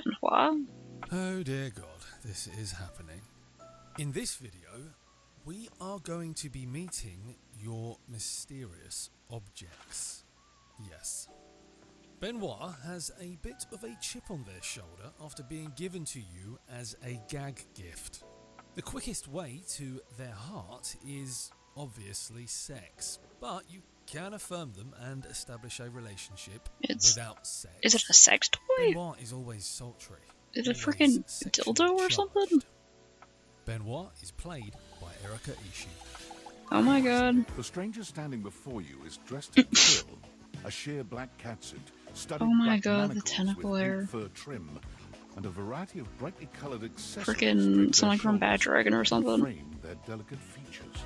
Benoit? Oh dear God, this is happening. In this video, we are going to be meeting your mysterious objects. Yes. Benoit has a bit of a chip on their shoulder after being given to you as a gag gift. The quickest way to their heart is obviously sex, but you can affirm them and establish a relationship without sex. Is it a sex toy? Benoit is always sultry. Is it a freaking dildo or something? Benoit is played by Erika Ishii. Oh my god. The stranger standing before you is dressed in frill, a sheer black catsuit, studded Oh my black god, the manacles tentacle with hair. pink fur trim, and a variety of brightly colored accessories Freaking something from Bad Dragon or something. frame their delicate features.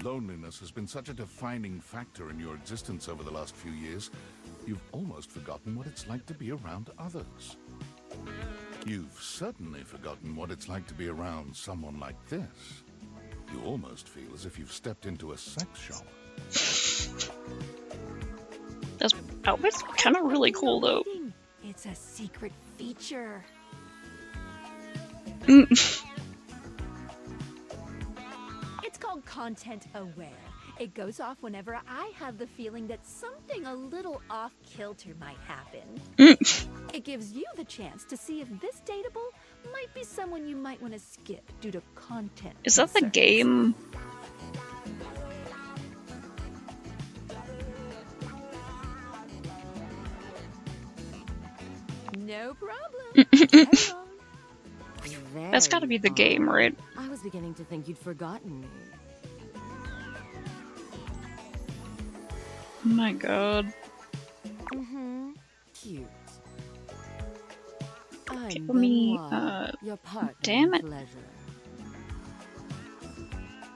Loneliness has been such a defining factor in your existence over the last few years, you've almost forgotten what it's like to be around others. You've certainly forgotten what it's like to be around someone like this. You almost feel as if you've stepped into a sex shower. That's outfit's kind of really cool though. It's a secret feature. It's called Content Aware. It goes off whenever I have the feeling that something a little off-kilter might happen. It gives you the chance to see if this dateable might be someone you might want to skip due to content. Is that the game? No problem. Carry on. That's gotta be the game, right? I was beginning to think you'd forgotten me. Oh my god. Mm-hmm. Cute. Give me, your partner damn in it. pleasure.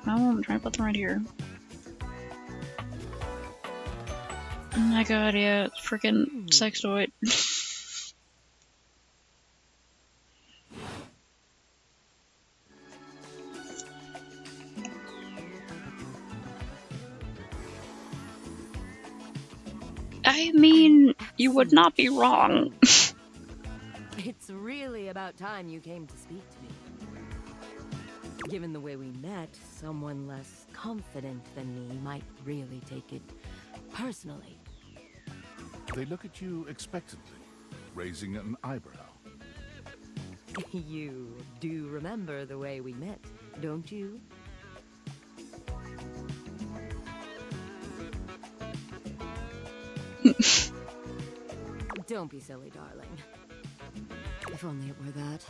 Oh, I'm trying to put them right here. Oh my god, yeah, it's freaking sex toy. I mean, you would not be wrong. It's really about time you came to speak to me. Given the way we met, someone less confident than me might really take it personally. They look at you expectantly, raising an eyebrow. You do remember the way we met, don't you? Don't be silly, darling. If only it were that.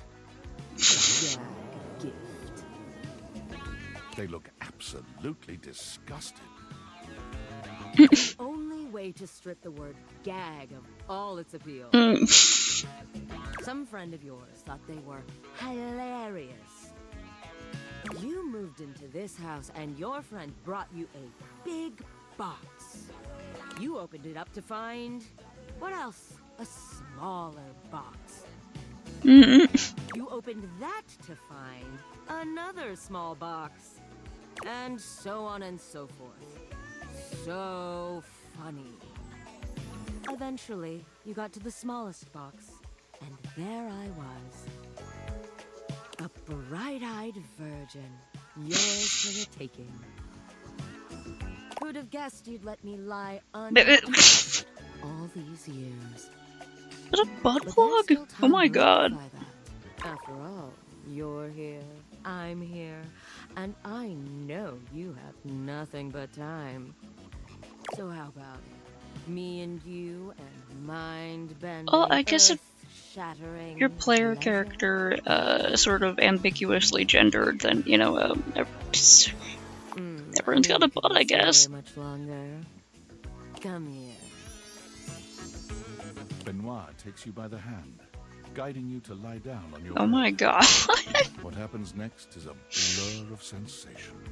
Gag gift. They look absolutely disgusted. The only way to strip the word gag of all its appeal. Some friend of yours thought they were hilarious. You moved into this house and your friend brought you a big box. You opened it up to find... what else? A smaller box. You opened that to find another small box. And so on and so forth. So funny. Eventually, you got to the smallest box, and there I was. A bright-eyed virgin, yours for the taking. Who'd have guessed you'd let me lie untouched all these years? Is that a butt plug? Oh my god. After all, you're here, I'm here, and I know you have nothing but time. So how about me and you and mind-bending, Well, I guess shattering your player character sort of ambiguously gendered, then, you know, everyone's got a butt, I guess. Much longer. Come here. Benoit takes you by the hand, guiding you to lie down on your Oh my god. What happens next is a blur of sensation.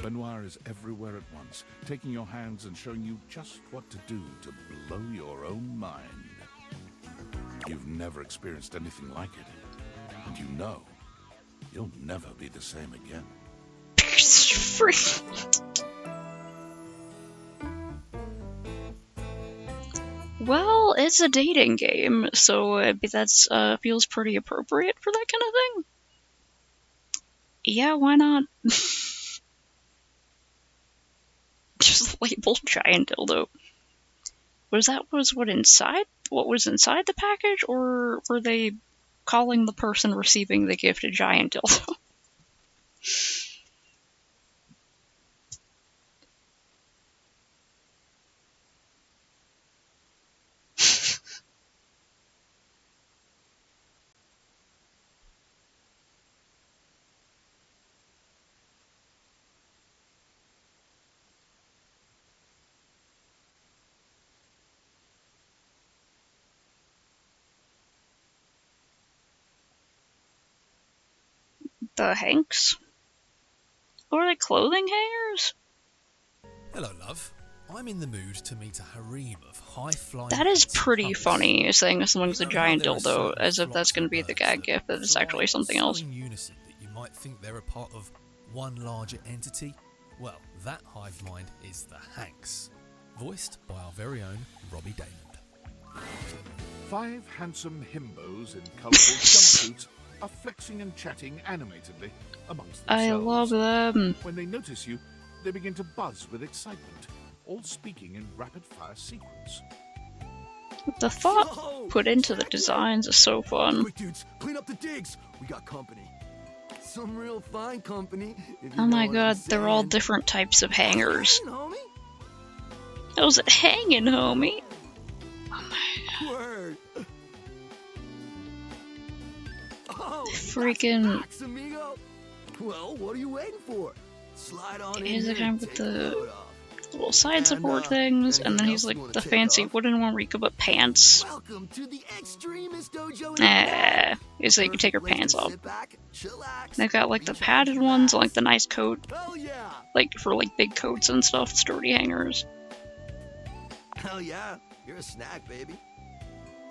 Benoit is everywhere at once, taking your hands and showing you just what to do to blow your own mind. You've never experienced anything like it, and you know you'll never be the same again. Well, it's a dating game, so that's feels pretty appropriate for that kind of thing. Yeah, why not? Just label giant dildo. Was what inside? What was inside the package, or were they calling the person receiving the gift a giant dildo? The Hanks? Or are they clothing hangers? Hello, love. I'm in the mood to meet a harem of high-flying... That is pretty funny, saying someone's a giant dildo, as if that's going to be the gag gift, but it's actually something else. In unison that you might think they're a part of one larger entity. Well, that hive mind is the Hanks, voiced by our very own Robbie Daymond. 5 handsome himbos in colourful jumpsuits are flexing and chatting animatedly amongst themselves. I love them. When they notice you, they begin to buzz with excitement, all speaking in rapid-fire sequence. The thought put into the designs is so fun. Quick, dudes, clean up the digs. We got company. Some real fine company. If you Oh my know what I'm god, they're all saying. different types of hangers. Hanging, homie. How's it hanging, homie? Word. Oh, Freaking... relax, amigo. Well, what are you waiting for? Slide on in He's the here guy and with take the the load off. little side support things, and then he's like the fancy wooden one where you could put pants. Welcome to the Extremist Dojo. Is that you can take your pants off. Sit back, chillax. They've got like the padded ones, like the nice coat, Hell yeah. like for like big coats and stuff, sturdy hangers. Hell yeah. You're a snack, baby.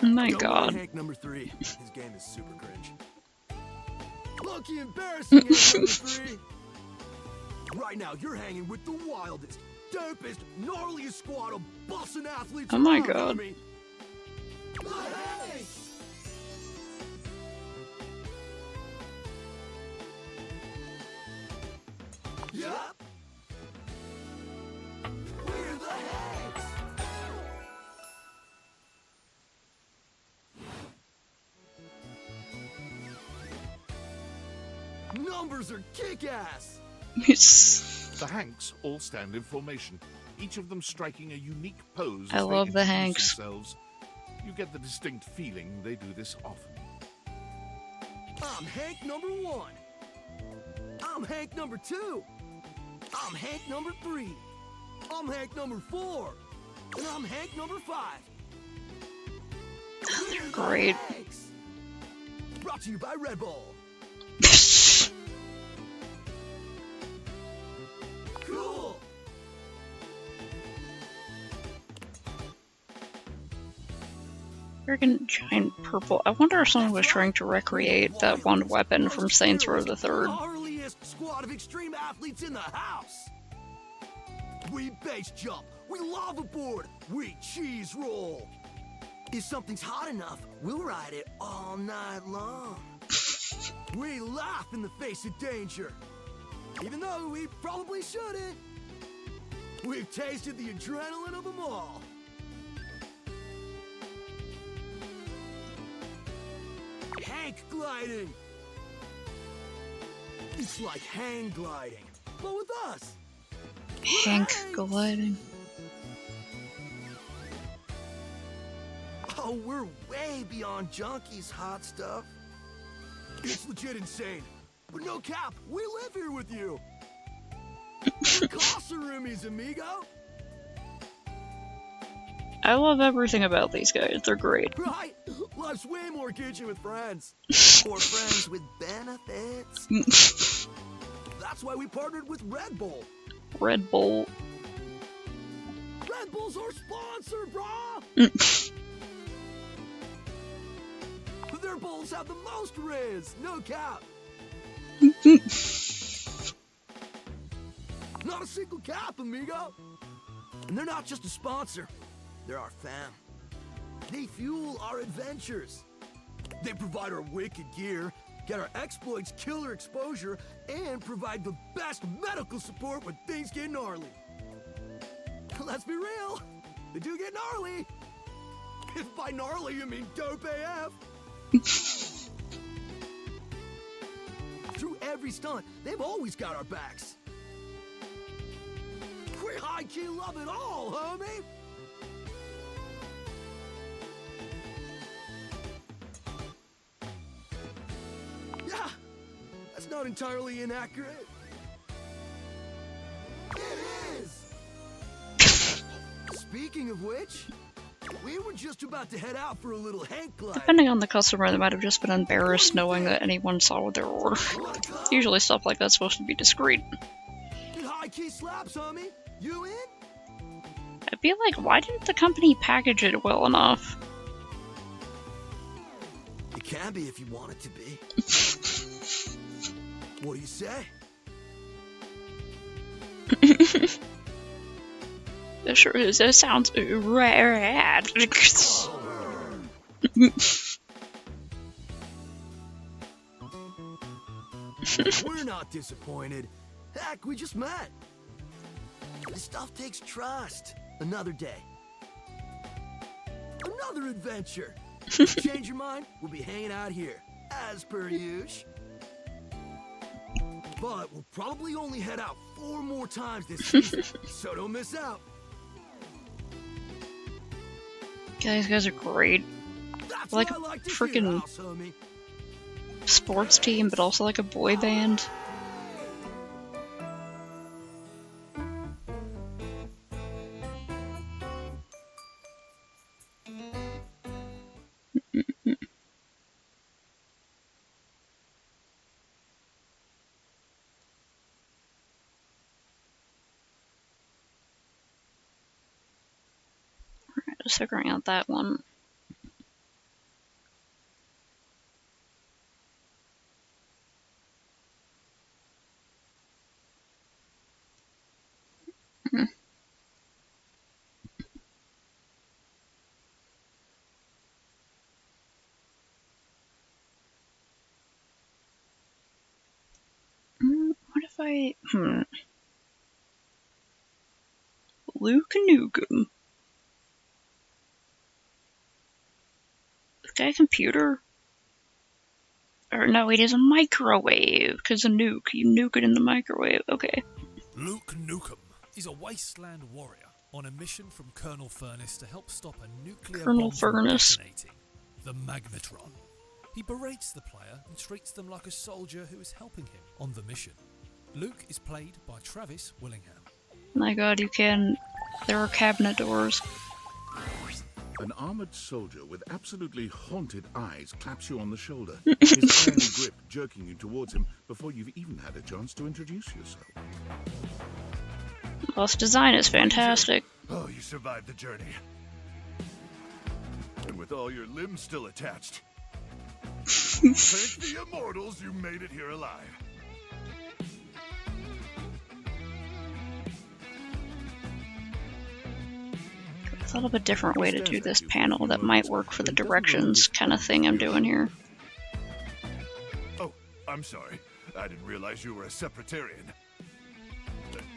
Oh my Don't god. worry, Hank number 3. His game is super cringe. Lucky embarrassing, Hank number 3. Right now, you're hanging with the wildest, dopest, gnarliest squad of bussin' athletes. Oh my around, god. homie. The Hanks! Yup. We're the Hanks. Numbers are kick-ass. The Hanks all stand in formation, each of them striking a unique pose. I as they love the introduce Hanks. Themselves. You get the distinct feeling they do this often. I'm Hank number 1. I'm Hank number 2. I'm Hank number 3. I'm Hank number 4. And I'm Hank number 5. They're great. Hanks. Brought to you by Red Bull. Freaking giant purple. I wonder if someone was trying to recreate that one weapon from Saints Row the Third. Gnarliest squad of extreme athletes in the house. We base jump, we lava board, we cheese roll. If something's hot enough, we'll ride it all night long. We laugh in the face of danger, even though we probably shouldn't. We've tasted the adrenaline of them all. Hank gliding. It's like hang gliding, but with us. Hank gliding. Oh, we're way beyond junkies, hot stuff. It's legit insane, but no cap, we live here with you. We're Casa roomies, amigo. I love everything about these guys. They're great. Right? Life's way more kitchen with friends. Or friends with benefits. That's why we partnered with Red Bull. Red Bull. Red Bull's our sponsor, brah! Their bowls have the most riz, no cap. Not a single cap, amigo. And they're not just a sponsor. They're our fam. They fuel our adventures. They provide our wicked gear, get our exploits killer exposure, and provide the best medical support when things get gnarly. Let's be real, they do get gnarly. If by gnarly you mean dope AF. Through every stunt, they've always got our backs. We high-key love it all, homie! Yeah, that's not entirely inaccurate. It is! Speaking of which, we were just about to head out for a little Hank glide. Depending on the customer, they might have just been embarrassed knowing that anyone saw their order. Usually stuff like that's supposed to be discreet. High-key slaps, homie. You in? I'd be like, why didn't the company package it well enough? It can be if you want it to be. What do you say? That sure is. That sounds rad. We're not disappointed. Heck, we just met. This stuff takes trust. Another day. Another adventure. Change your mind, we'll be hanging out here, as per usual. But we'll probably only head out 4 more times this season, so don't miss out. Yeah, these guys are great. That's Like a what I like to freaking hear, house, homie. sports team, but also like a boy band. Just figuring out that one. What if I... Luke Nukem. Is that a computer? Or no, it is a microwave, because a nuke. You nuke it in the microwave. Okay. Luke Nukem is a wasteland warrior on a mission from Colonel Furnace to help stop a nuclear Colonel bomb from Furnace. detonating, the Magnetron. He berates the player and treats them like a soldier who is helping him on the mission. Luke is played by Travis Willingham. My god, you can... There are cabinet doors. An armored soldier with absolutely haunted eyes claps you on the shoulder, his iron grip jerking you towards him before you've even had a chance to introduce yourself. Plus, design is fantastic. Oh, you survived the journey. And with all your limbs still attached. Thank the immortals you made it here alive. I thought of a different way to do this panel that might work for the directions kind of thing I'm doing here. Oh, I'm sorry. I didn't realize you were a Separatarian.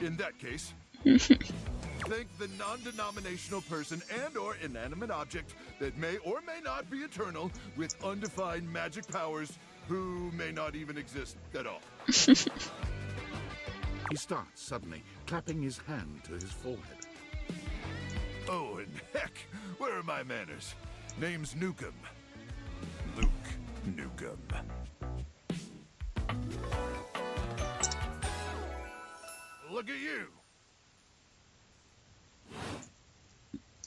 In that case, thank the non-denominational person and or inanimate object that may or may not be eternal with undefined magic powers who may not even exist at all. He starts suddenly, clapping his hand to his forehead. Oh, and heck, where are my manners? Name's Nukem. Luke Nukem. Look at you!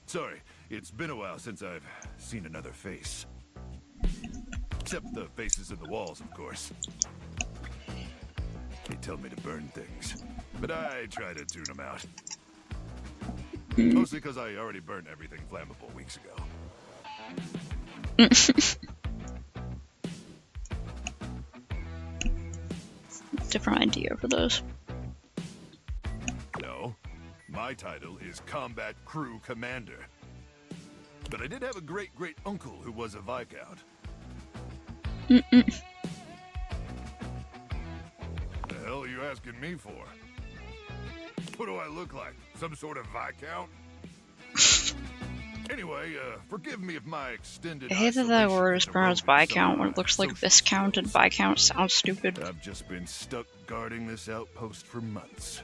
Sorry, it's been a while since I've seen another face. Except the faces in the walls, of course. They tell me to burn things, but I try to tune them out. Mostly because I already burned everything flammable weeks ago. Different idea for those. No, my title is Combat Crew Commander. But I did have a great-great-uncle who was a Viscount. The hell are you asking me for? What do I look like? Some sort of Viscount? Anyway, forgive me if my extended I hate that that word is pronounced Viscount when it looks like Viscount, and Viscount sounds stupid. I've just been stuck guarding this outpost for months.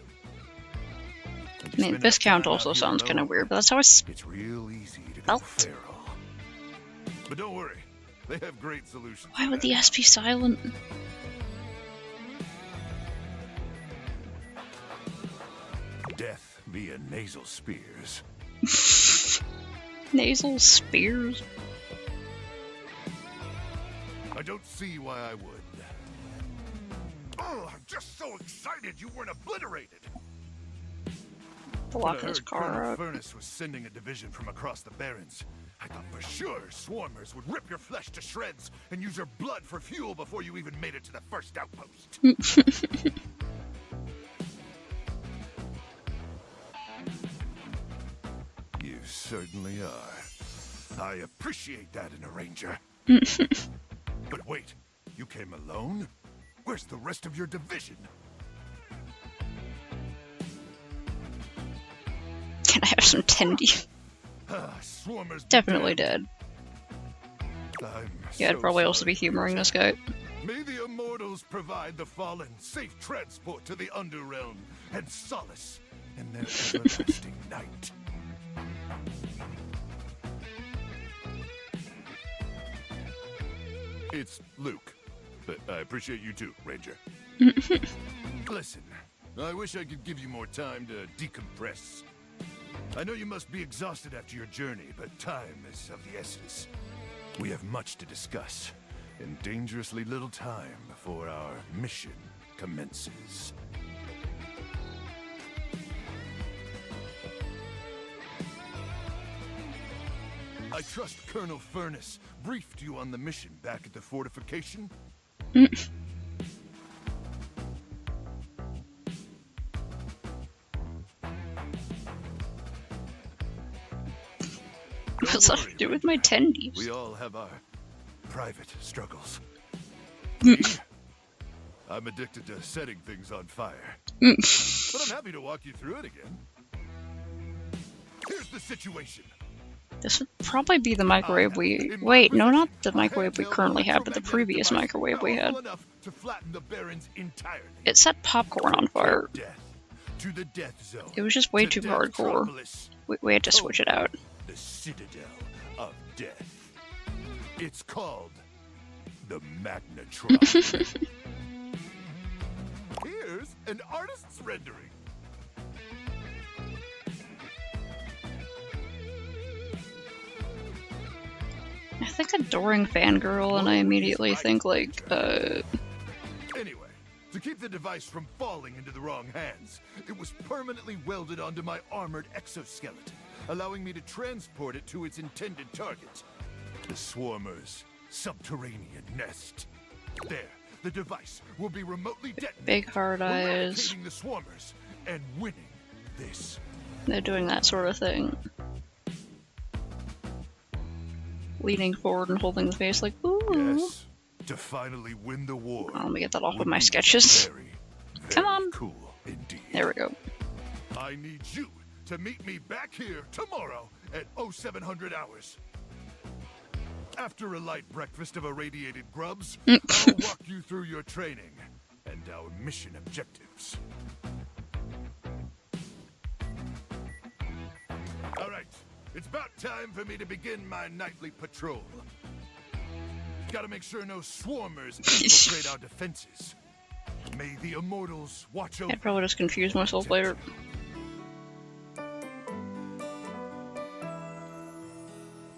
I mean, Viscount also sounds kind of weird, but that's how it's real easy to go spelled. feral. But don't worry, they have great solutions. Why would the S be silent? Death via nasal spears. Nasal spears? I don't see why I would. Oh, I'm just so excited you weren't obliterated. When I Blocking his heard car Colonel up. Furnace was sending a division from across the Barrens, I thought for sure swarmers would rip your flesh to shreds and use your blood for fuel before you even made it to the first outpost. You certainly are. I appreciate that in a ranger. But wait, you came alone? Where's the rest of your division? Can I have some tendy? Swarmers Definitely dead. I'm Yeah, I'd so probably also sorry. be humoring this guy. May the immortals provide the fallen safe transport to the Underrealm and solace in their everlasting night. It's Luke, but I appreciate you too, Ranger. Listen, I wish I could give you more time to decompress. I know you must be exhausted after your journey, but time is of the essence. We have much to discuss, and dangerously little time before our mission commences. I trust Colonel Furnace briefed you on the mission back at the fortification? What's that to do with my tendies? We all have our private struggles. Me? I'm addicted to setting things on fire. But I'm happy to walk you through it again. Here's the situation. This would probably be the microwave we... Wait, no, not the microwave we currently have, but the previous microwave we had. Enough to flatten the Barrens entirely. It set popcorn on fire. To the death zone. It was just way too Death hardcore. Metropolis. We had to switch it out. The Citadel of Death. It's called the Magnetron. Here's an artist's rendering. I think adoring fangirl, and I immediately think like, Anyway, to keep the device from falling into the wrong hands, it was permanently welded onto my armored exoskeleton, allowing me to transport it to its intended target. the swarmer's subterranean nest. There, the device will be remotely detonated, Big hard eyes. eradicating the swarmers and winning this. They're doing that sort of thing. Leaning forward and holding the face like, ooh. Yes, to finally win the war. Oh, let me get that off of my sketches. Come on. Cool indeed. There we go. I need you to meet me back here tomorrow at 0700 hours. After a light breakfast of irradiated grubs, I'll walk you through your training and our mission objectives. All right, it's about time for me to begin my nightly patrol. Gotta make sure no swarmers infiltrate our defenses. May the immortals watch over. I'd probably just confuse myself later.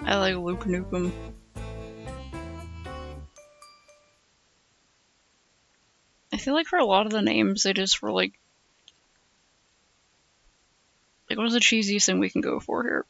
I like Luke Nukem. I feel like for a lot of the names, they just were like, what's the cheesiest thing we can go for here?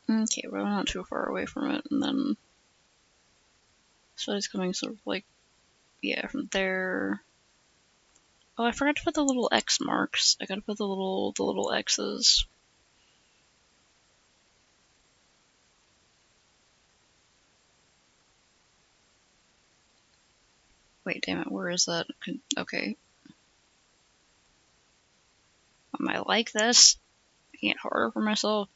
Okay, we're not too far away from it, and then so it's coming sort of like, yeah, from there. Oh, I forgot to put the little X marks. I gotta put the little X's. Wait, damn it, where is that? Okay. Am I like this? Making it harder for myself.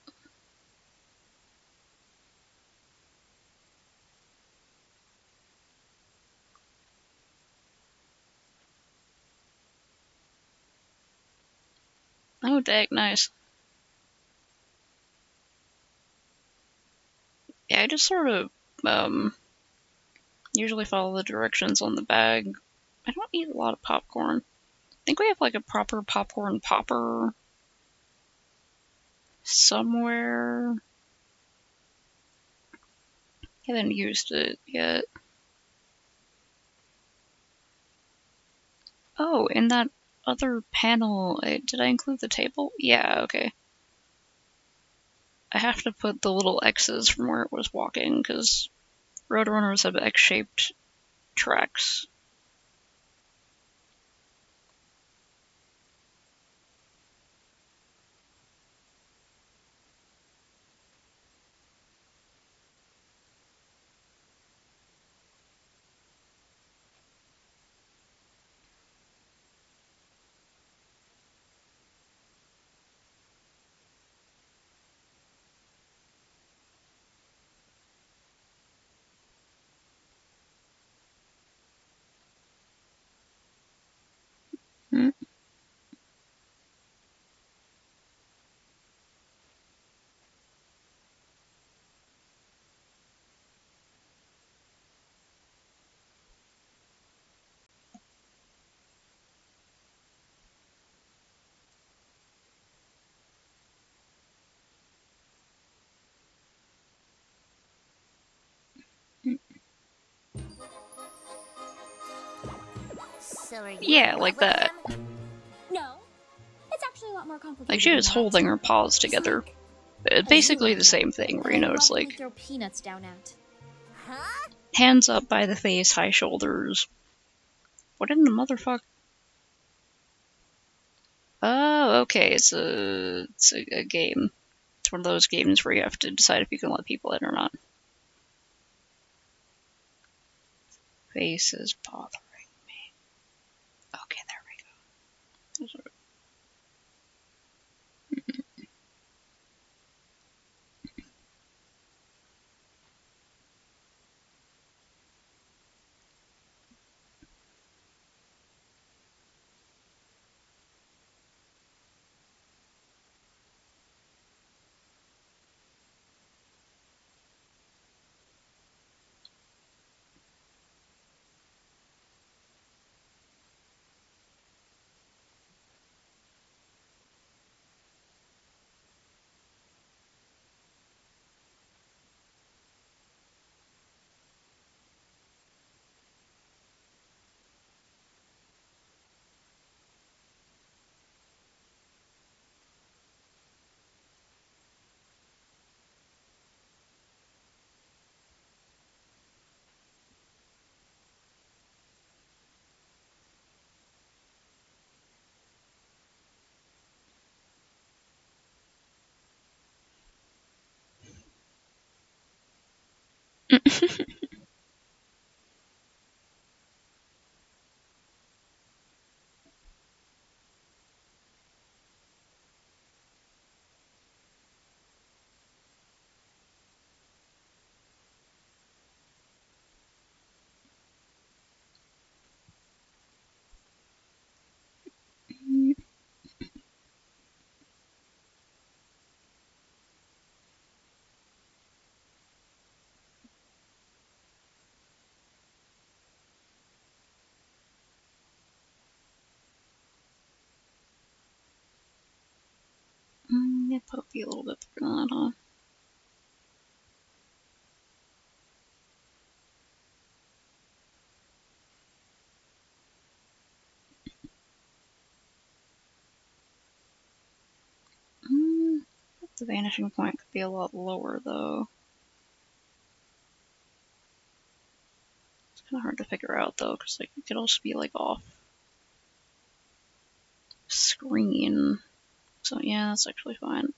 Oh, dang, nice. Yeah, I just sort of, usually follow the directions on the bag. I don't eat a lot of popcorn. I think we have like a proper popcorn popper somewhere. I haven't used it yet. Oh, in that other panel, did I include the table? Yeah, okay. I have to put the little X's from where it was walking, because Roadrunners have X-shaped tracks. Hmm. So are you Yeah, in like love with that. him? No, it's actually a lot more complicated. Like, she was than that. holding her paws together. Basically the same thing, where, you know, it's What can we like, throw peanuts down at? Huh? hands up by the face, high shoulders. What in the motherfucker? Oh, okay, it's a game. It's one of those games where you have to decide if you can let people in or not. Face is bothering me. Okay, there we go. That would be a little bit bigger than that, huh? The vanishing point could be a lot lower, though. It's kind of hard to figure out, though, because like, it could also be like off screen. So yeah, that's actually fine.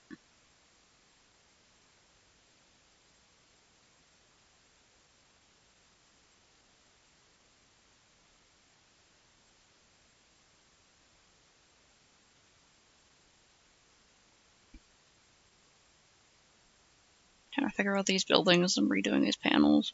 Trying to figure out these buildings and redoing these panels.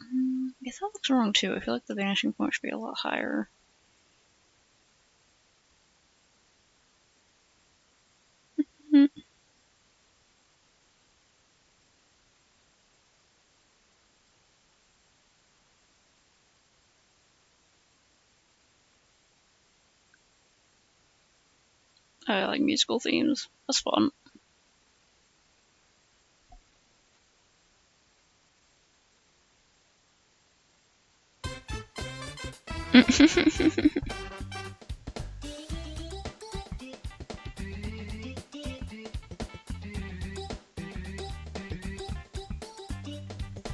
I guess that looks wrong too. I feel like the vanishing point should be a lot higher. I like musical themes. That's fun.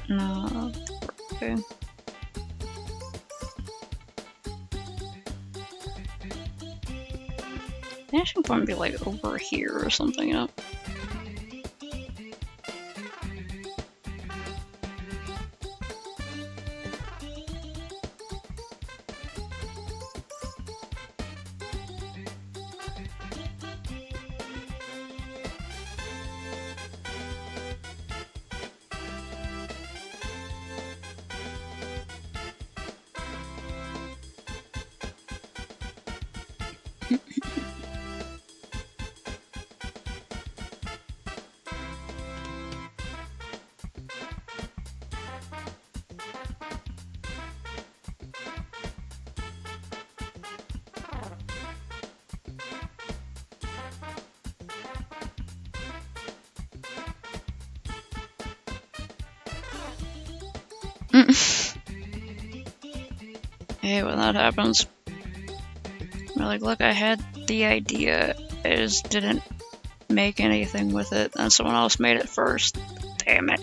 No, okay. Vanishing point would be like over here or something, you know? Hey, when that happens, we're like, look, I had the idea, I just didn't make anything with it, and someone else made it first. Damn it.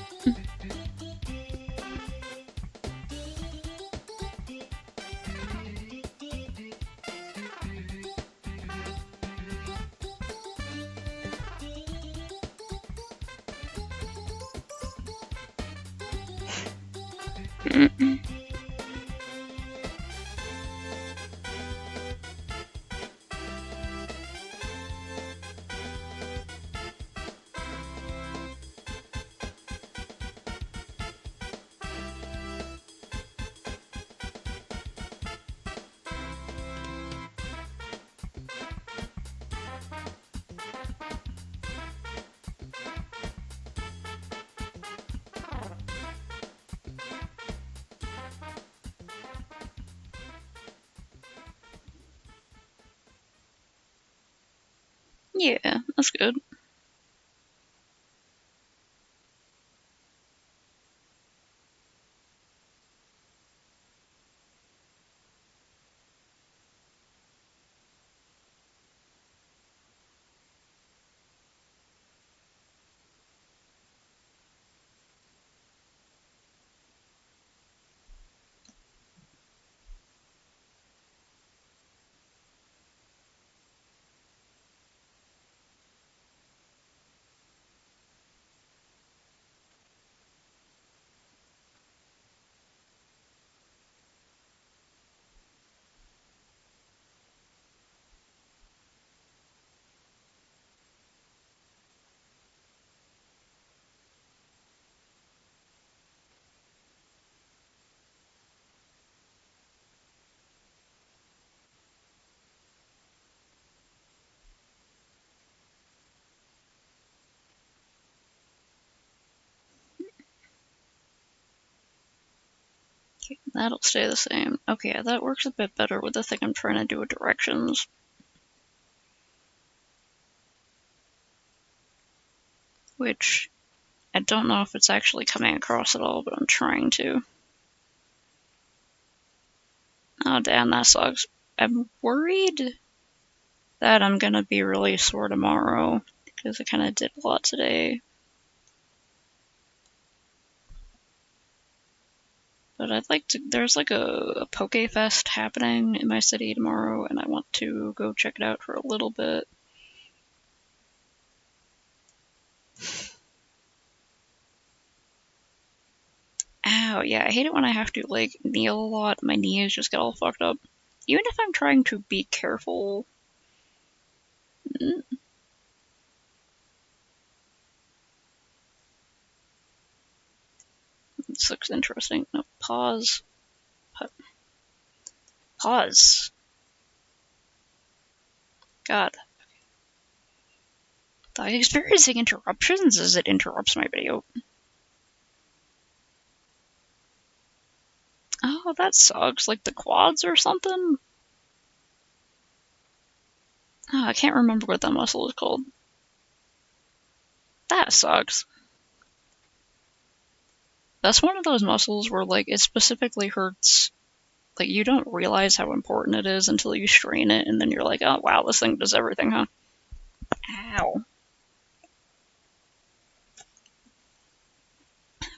Yeah, that's good. That'll stay the same. Okay, that works a bit better with the thing I'm trying to do with directions. Which, I don't know if it's actually coming across at all, but I'm trying to. Oh damn, that sucks. I'm worried that I'm gonna be really sore tomorrow, because I kinda did a lot today. But I'd like to, there's like a Poke Fest happening in my city tomorrow, and I want to go check it out for a little bit. Ow, yeah, I hate it when I have to, like, kneel a lot. My knees just get all fucked up. Even if I'm trying to be careful. This looks interesting. No, pause. Pause. God. Am I experiencing interruptions as it interrupts my video? Oh, that sucks. Like the quads or something? Oh, I can't remember what that muscle is called. That sucks. That's one of those muscles where, like, it specifically hurts. Like, you don't realize how important it is until you strain it, and then you're like, oh, wow, this thing does everything, huh? Ow.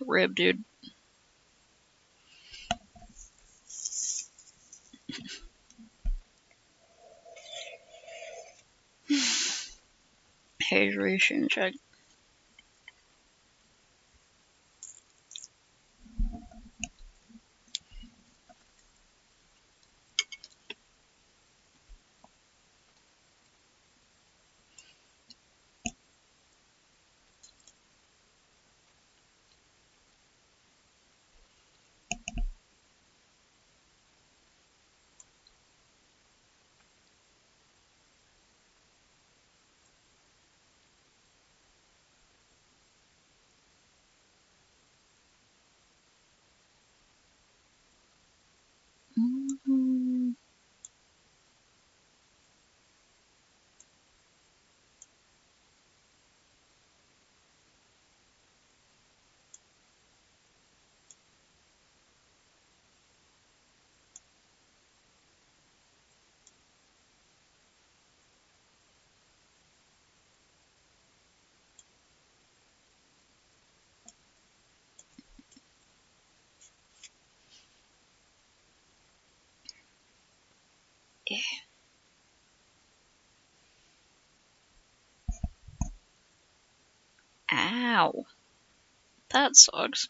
Rib, dude. Hydration check. Yeah. Ow. That sucks.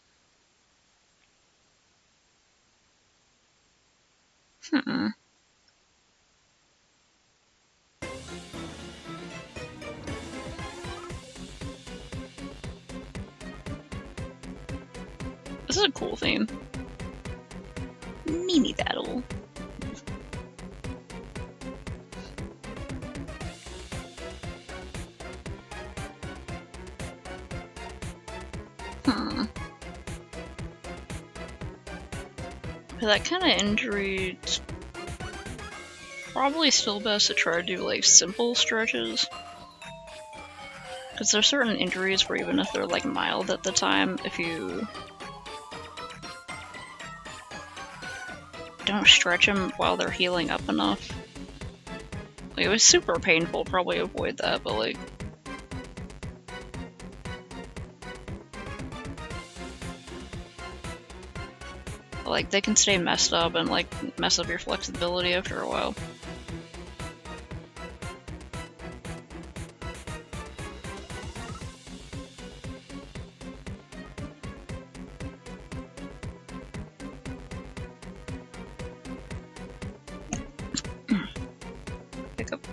This is a cool theme. Mini battle. For that kind of injury, it's probably still best to try to do like simple stretches. Because there's certain injuries where even if they're like mild at the time, if you don't stretch them while they're healing up enough. Like, it was super painful, probably avoid that, but like... Like, they can stay messed up and like mess up your flexibility after a while. Pick up.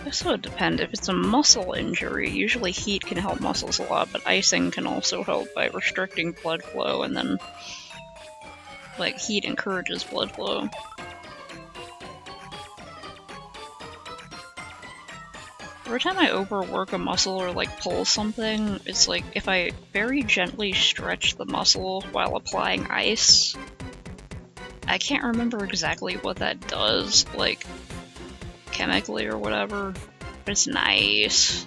This would depend. If it's a muscle injury, usually heat can help muscles a lot, but icing can also help by restricting blood flow, and then like heat encourages blood flow. Every time I overwork a muscle or like pull something, it's like if I very gently stretch the muscle while applying ice, I can't remember exactly what that does, like chemically or whatever, but it's nice.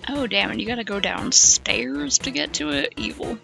Oh damn it, you gotta go downstairs to get to it? Evil.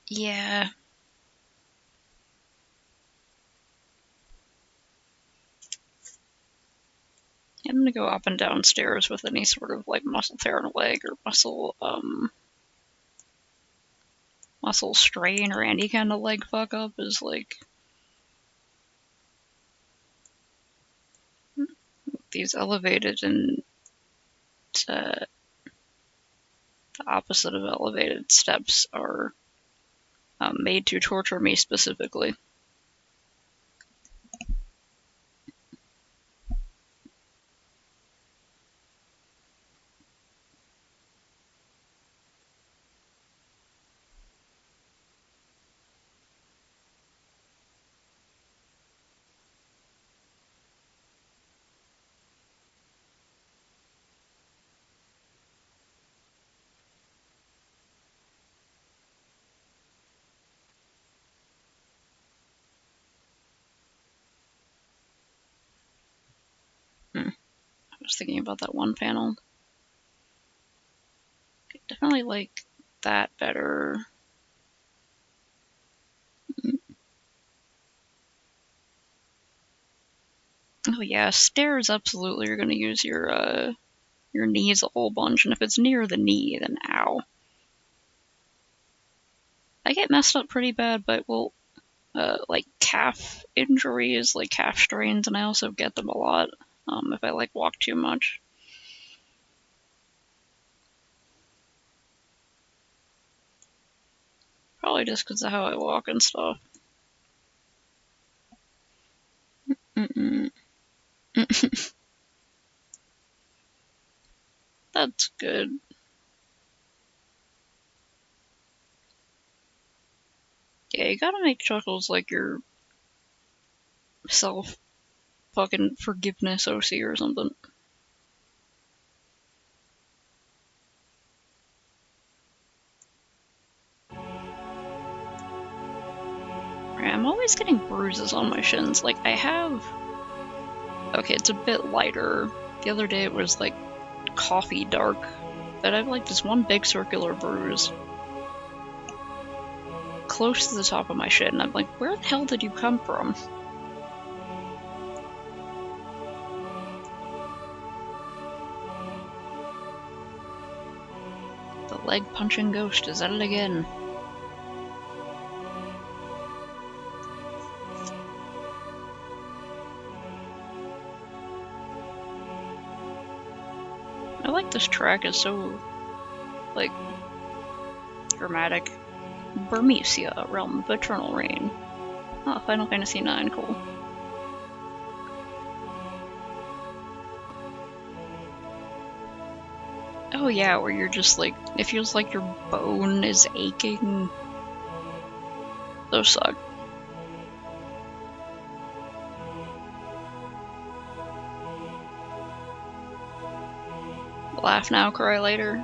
Yeah. I'm gonna go up and down stairs with any sort of like muscle tear in a leg or muscle strain or any kind of leg fuck up is like these elevated and the opposite of elevated steps are made to torture me specifically. I was thinking about that one panel. Definitely like that better. Oh yeah, stairs absolutely you're gonna use your knees a whole bunch, and if it's near the knee, then ow. I get messed up pretty bad, but well, like calf injuries, like calf strains, and I also get them a lot if I like walk too much. Probably just because of how I walk and stuff. That's good. Yeah, you gotta make Chuckles like your self fucking forgiveness OC or something. I'm always getting bruises on my shins. Like, I have... Okay, it's a bit lighter. The other day it was, like, coffee dark. But I have, like, this one big circular bruise close to the top of my shin. And I'm like, where the hell did you come from? The leg-punching ghost is at it again. I like this track, is so, like, dramatic. Burmecia, Realm of Eternal Rain. Oh, Final Fantasy IX, cool. Oh yeah, where you're just like, it feels like your bone is aching. Those suck. Laugh now, cry later.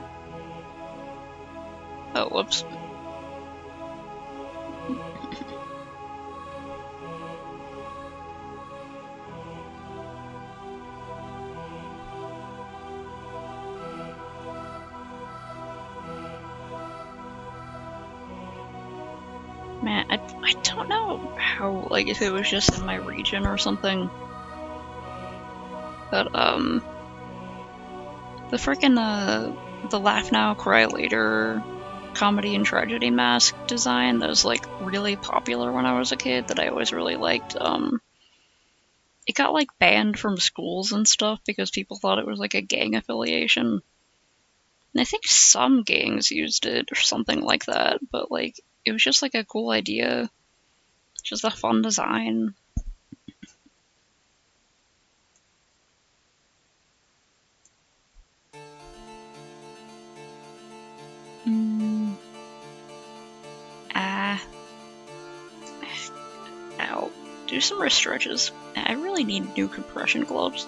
Oh, whoops. Man, I don't know how, like, if it was just in my region or something. But, the frickin', the Laugh Now, Cry Later comedy and tragedy mask design that was, like, really popular when I was a kid that I always really liked, it got, like, banned from schools and stuff because people thought it was, like, a gang affiliation. And I think some gangs used it or something like that, but, like, it was just, like, a cool idea. Just a fun design. Ow. Do some wrist stretches. I really need new compression gloves.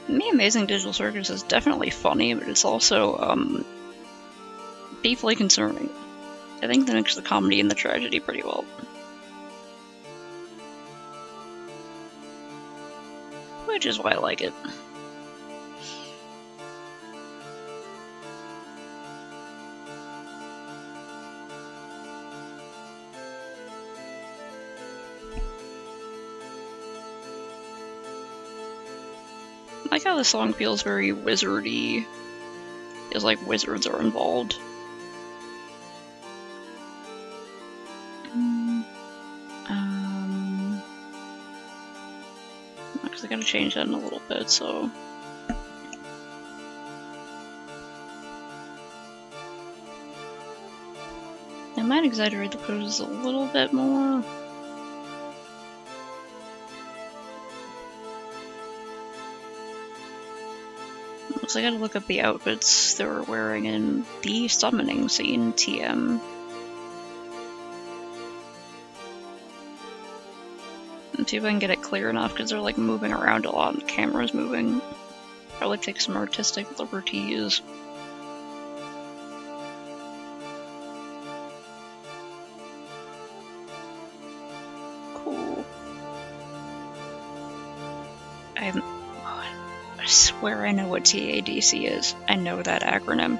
The Amazing Digital Circus is definitely funny, but it's also, deeply concerning. I think they mix the comedy and the tragedy pretty well. Which is why I like it. I like how the song feels very wizardy. Feels like wizards are involved. Because I gotta change that in a little bit, so. I might exaggerate the poses a little bit more. So I gotta look up the outfits they were wearing in the summoning scene, TM. And see if I can get it clear enough, because they're like moving around a lot and the camera's moving. Probably take some artistic liberties. Cool. I swear I know what TADC is. I know that acronym.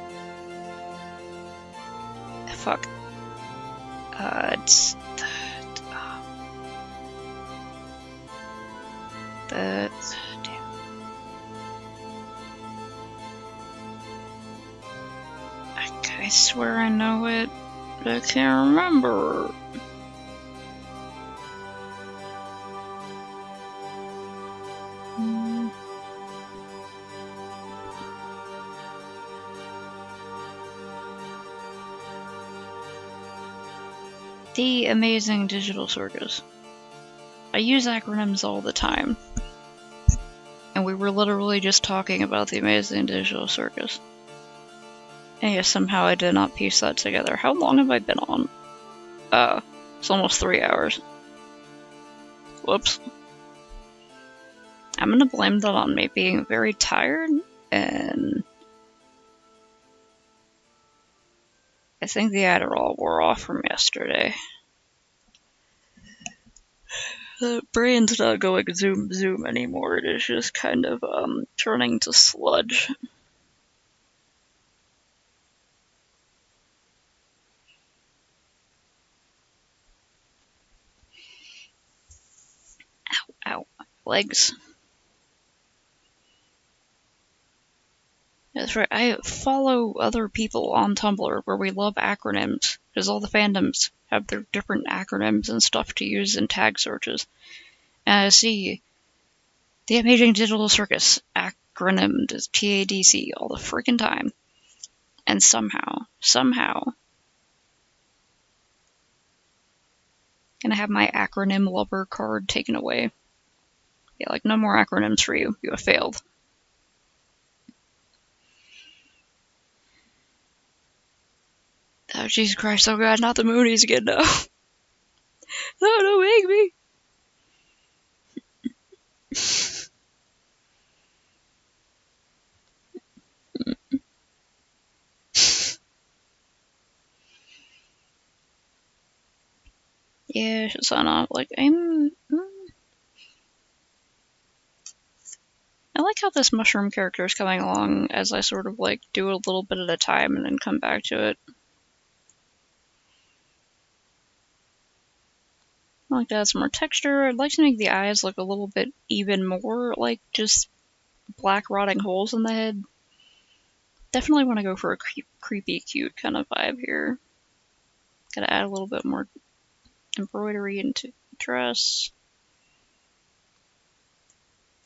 Fuck. It's damn. I swear I know it, but I can't remember. The Amazing Digital Circus. I use acronyms all the time. And we were literally just talking about the Amazing Digital Circus. And yet somehow I did not piece that together. How long have I been on? It's almost 3 hours. Whoops. I'm gonna blame that on me being very tired, and I think the Adderall wore off from yesterday. The brain's not going zoom zoom anymore, it is just kind of turning to sludge. Ow, ow, legs. That's right, I follow other people on Tumblr where we love acronyms, because all the fandoms have their different acronyms and stuff to use in tag searches. And I see the Amazing Digital Circus acronymed as TADC all the freaking time. And somehow, gonna have my acronym lover card taken away. Yeah, like, no more acronyms for you. You have failed. Oh, Jesus Christ, oh God, not the Moonies again, no. No, don't make me. Yeah, should sign off. Like, I like like how this mushroom character is coming along as I sort of like do a little bit at a time and then come back to it. I like to add some more texture. I'd like to make the eyes look a little bit even more like just black rotting holes in the head. Definitely want to go for a creepy, cute kind of vibe here. Gotta add a little bit more embroidery into the dress.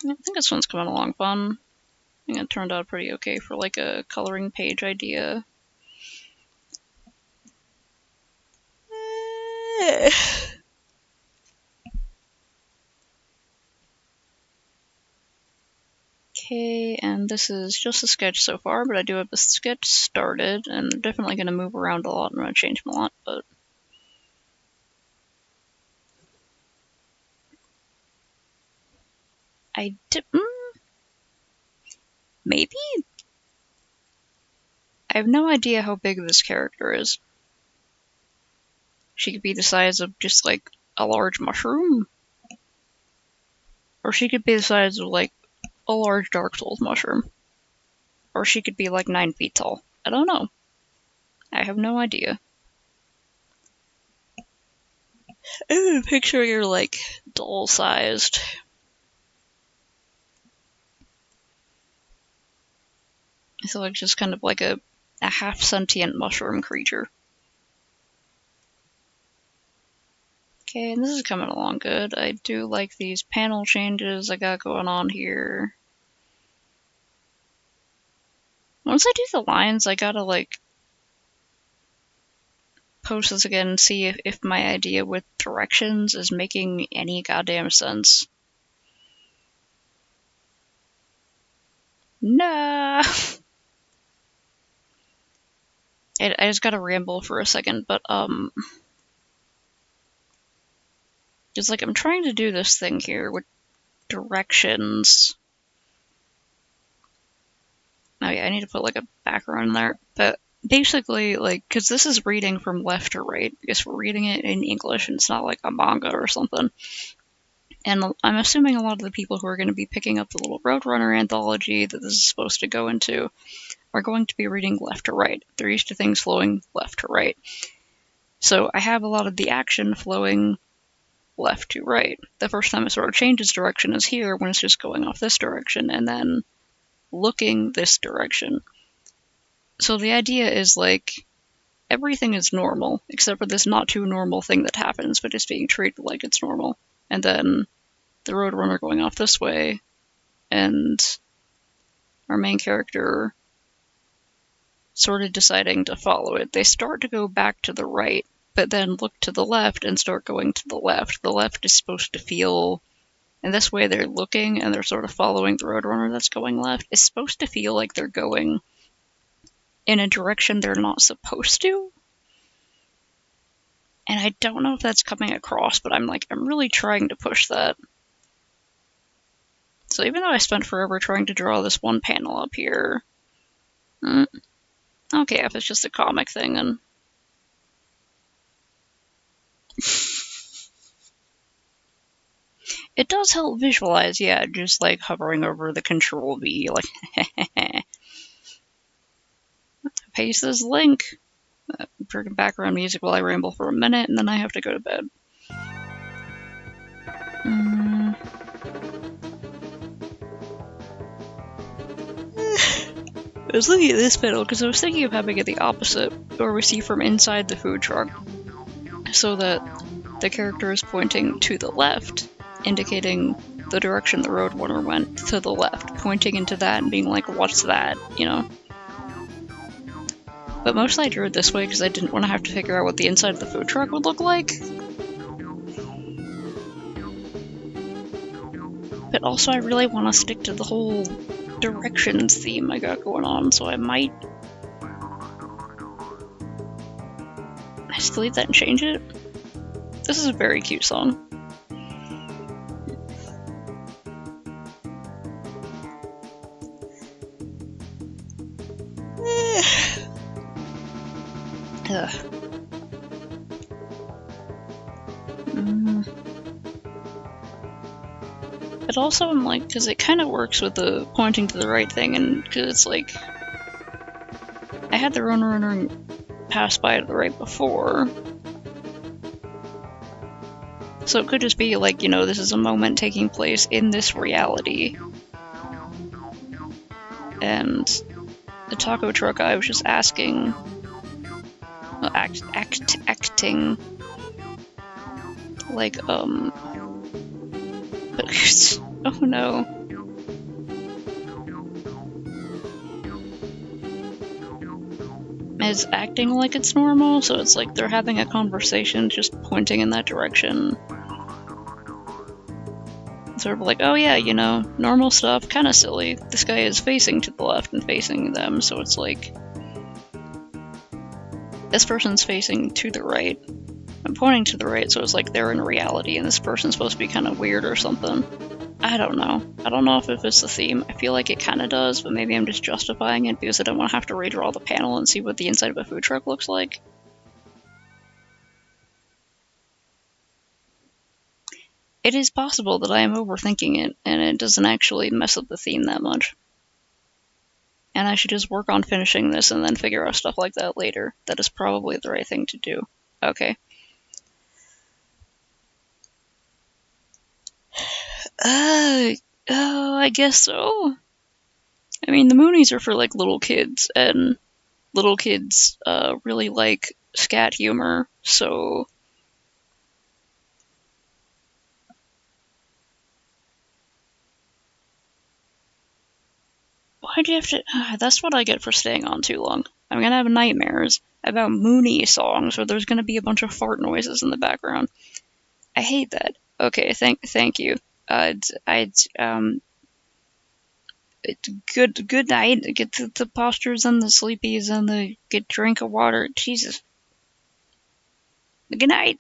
I think this one's coming along fun. I think it turned out pretty okay for like a coloring page idea. Okay, and this is just a sketch so far, but I do have the sketch started, and I'm definitely going to move around a lot and I'm going to change them a lot, but... I did... maybe? I have no idea how big this character is. She could be the size of just, like, a large mushroom. Or she could be the size of, like, a large Dark Souls mushroom. Or she could be, like, 9 feet tall. I don't know. I have no idea. Picture you're, like, doll-sized. I feel like just kind of like a half-sentient mushroom creature. Okay, and this is coming along good. I do like these panel changes I got going on here. Once I do the lines, I gotta, like, post this again and see if my idea with directions is making any goddamn sense. Nah! I just gotta ramble for a second, but, it's like I'm trying to do this thing here with directions. Oh yeah, I need to put, like, a background in there, but basically, like, because this is reading from left to right, because we're reading it in English, and it's not like a manga or something. And I'm assuming a lot of the people who are going to be picking up the little Roadrunner anthology that this is supposed to go into are going to be reading left to right. They're used to things flowing left to right. So I have a lot of the action flowing left to right. The first time it sort of changes direction is here, when it's just going off this direction, and then looking this direction. So the idea is, like, everything is normal, except for this not too normal thing that happens, but it's being treated like it's normal. And then the Roadrunner going off this way, and our main character sort of deciding to follow it. They start to go back to the right, but then look to the left and start going to the left. The left is supposed to feel, and this way they're looking and they're sort of following the Roadrunner that's going left. It's supposed to feel like they're going in a direction they're not supposed to. And I don't know if that's coming across, but I'm really trying to push that. So even though I spent forever trying to draw this one panel up here, okay, if it's just a comic thing, then... It does help visualize, yeah, just like hovering over the Control V, like, paste this link. Freaking background music while I ramble for a minute, and then I have to go to bed. I was looking at this panel because I was thinking of having it the opposite, where we see from inside the food truck, so that the character is pointing to the left, indicating the direction the Roadrunner went to the left, pointing into that and being like, what's that, you know? But mostly I drew it this way because I didn't want to have to figure out what the inside of the food truck would look like. But also I really want to stick to the whole directions theme I got going on, so I might just delete that and change it. This is a very cute song. But But also I'm like, because it kind of works with the pointing to the right thing, and because it's like, I had the Roninroner pass by to the right before. So it could just be like, you know, this is a moment taking place in this reality. And the taco truck guy was just asking, acting like, oh no. Is acting like it's normal, so it's like they're having a conversation just pointing in that direction. Sort of like, oh yeah, you know, normal stuff, kinda silly. This guy is facing to the left and facing them, so it's like, this person's facing to the right. I'm pointing to the right, so it's like they're in reality and this person's supposed to be kind of weird or something. I don't know. I don't know if it fits the theme. I feel like it kind of does, but maybe I'm just justifying it because I don't want to have to redraw the panel and see what the inside of a food truck looks like. It is possible that I am overthinking it, and it doesn't actually mess up the theme that much. And I should just work on finishing this and then figure out stuff like that later. That is probably the right thing to do. Okay. Oh, I guess so. I mean, the Moonies are for, like, little kids, and little kids, really like scat humor, so... Why'd you have to... that's what I get for staying on too long. I'm gonna have nightmares about Mooney songs where there's gonna be a bunch of fart noises in the background. I hate that. Okay, thank you. Good night. Get the postures and the sleepies and the drink of water. Jesus. Good night.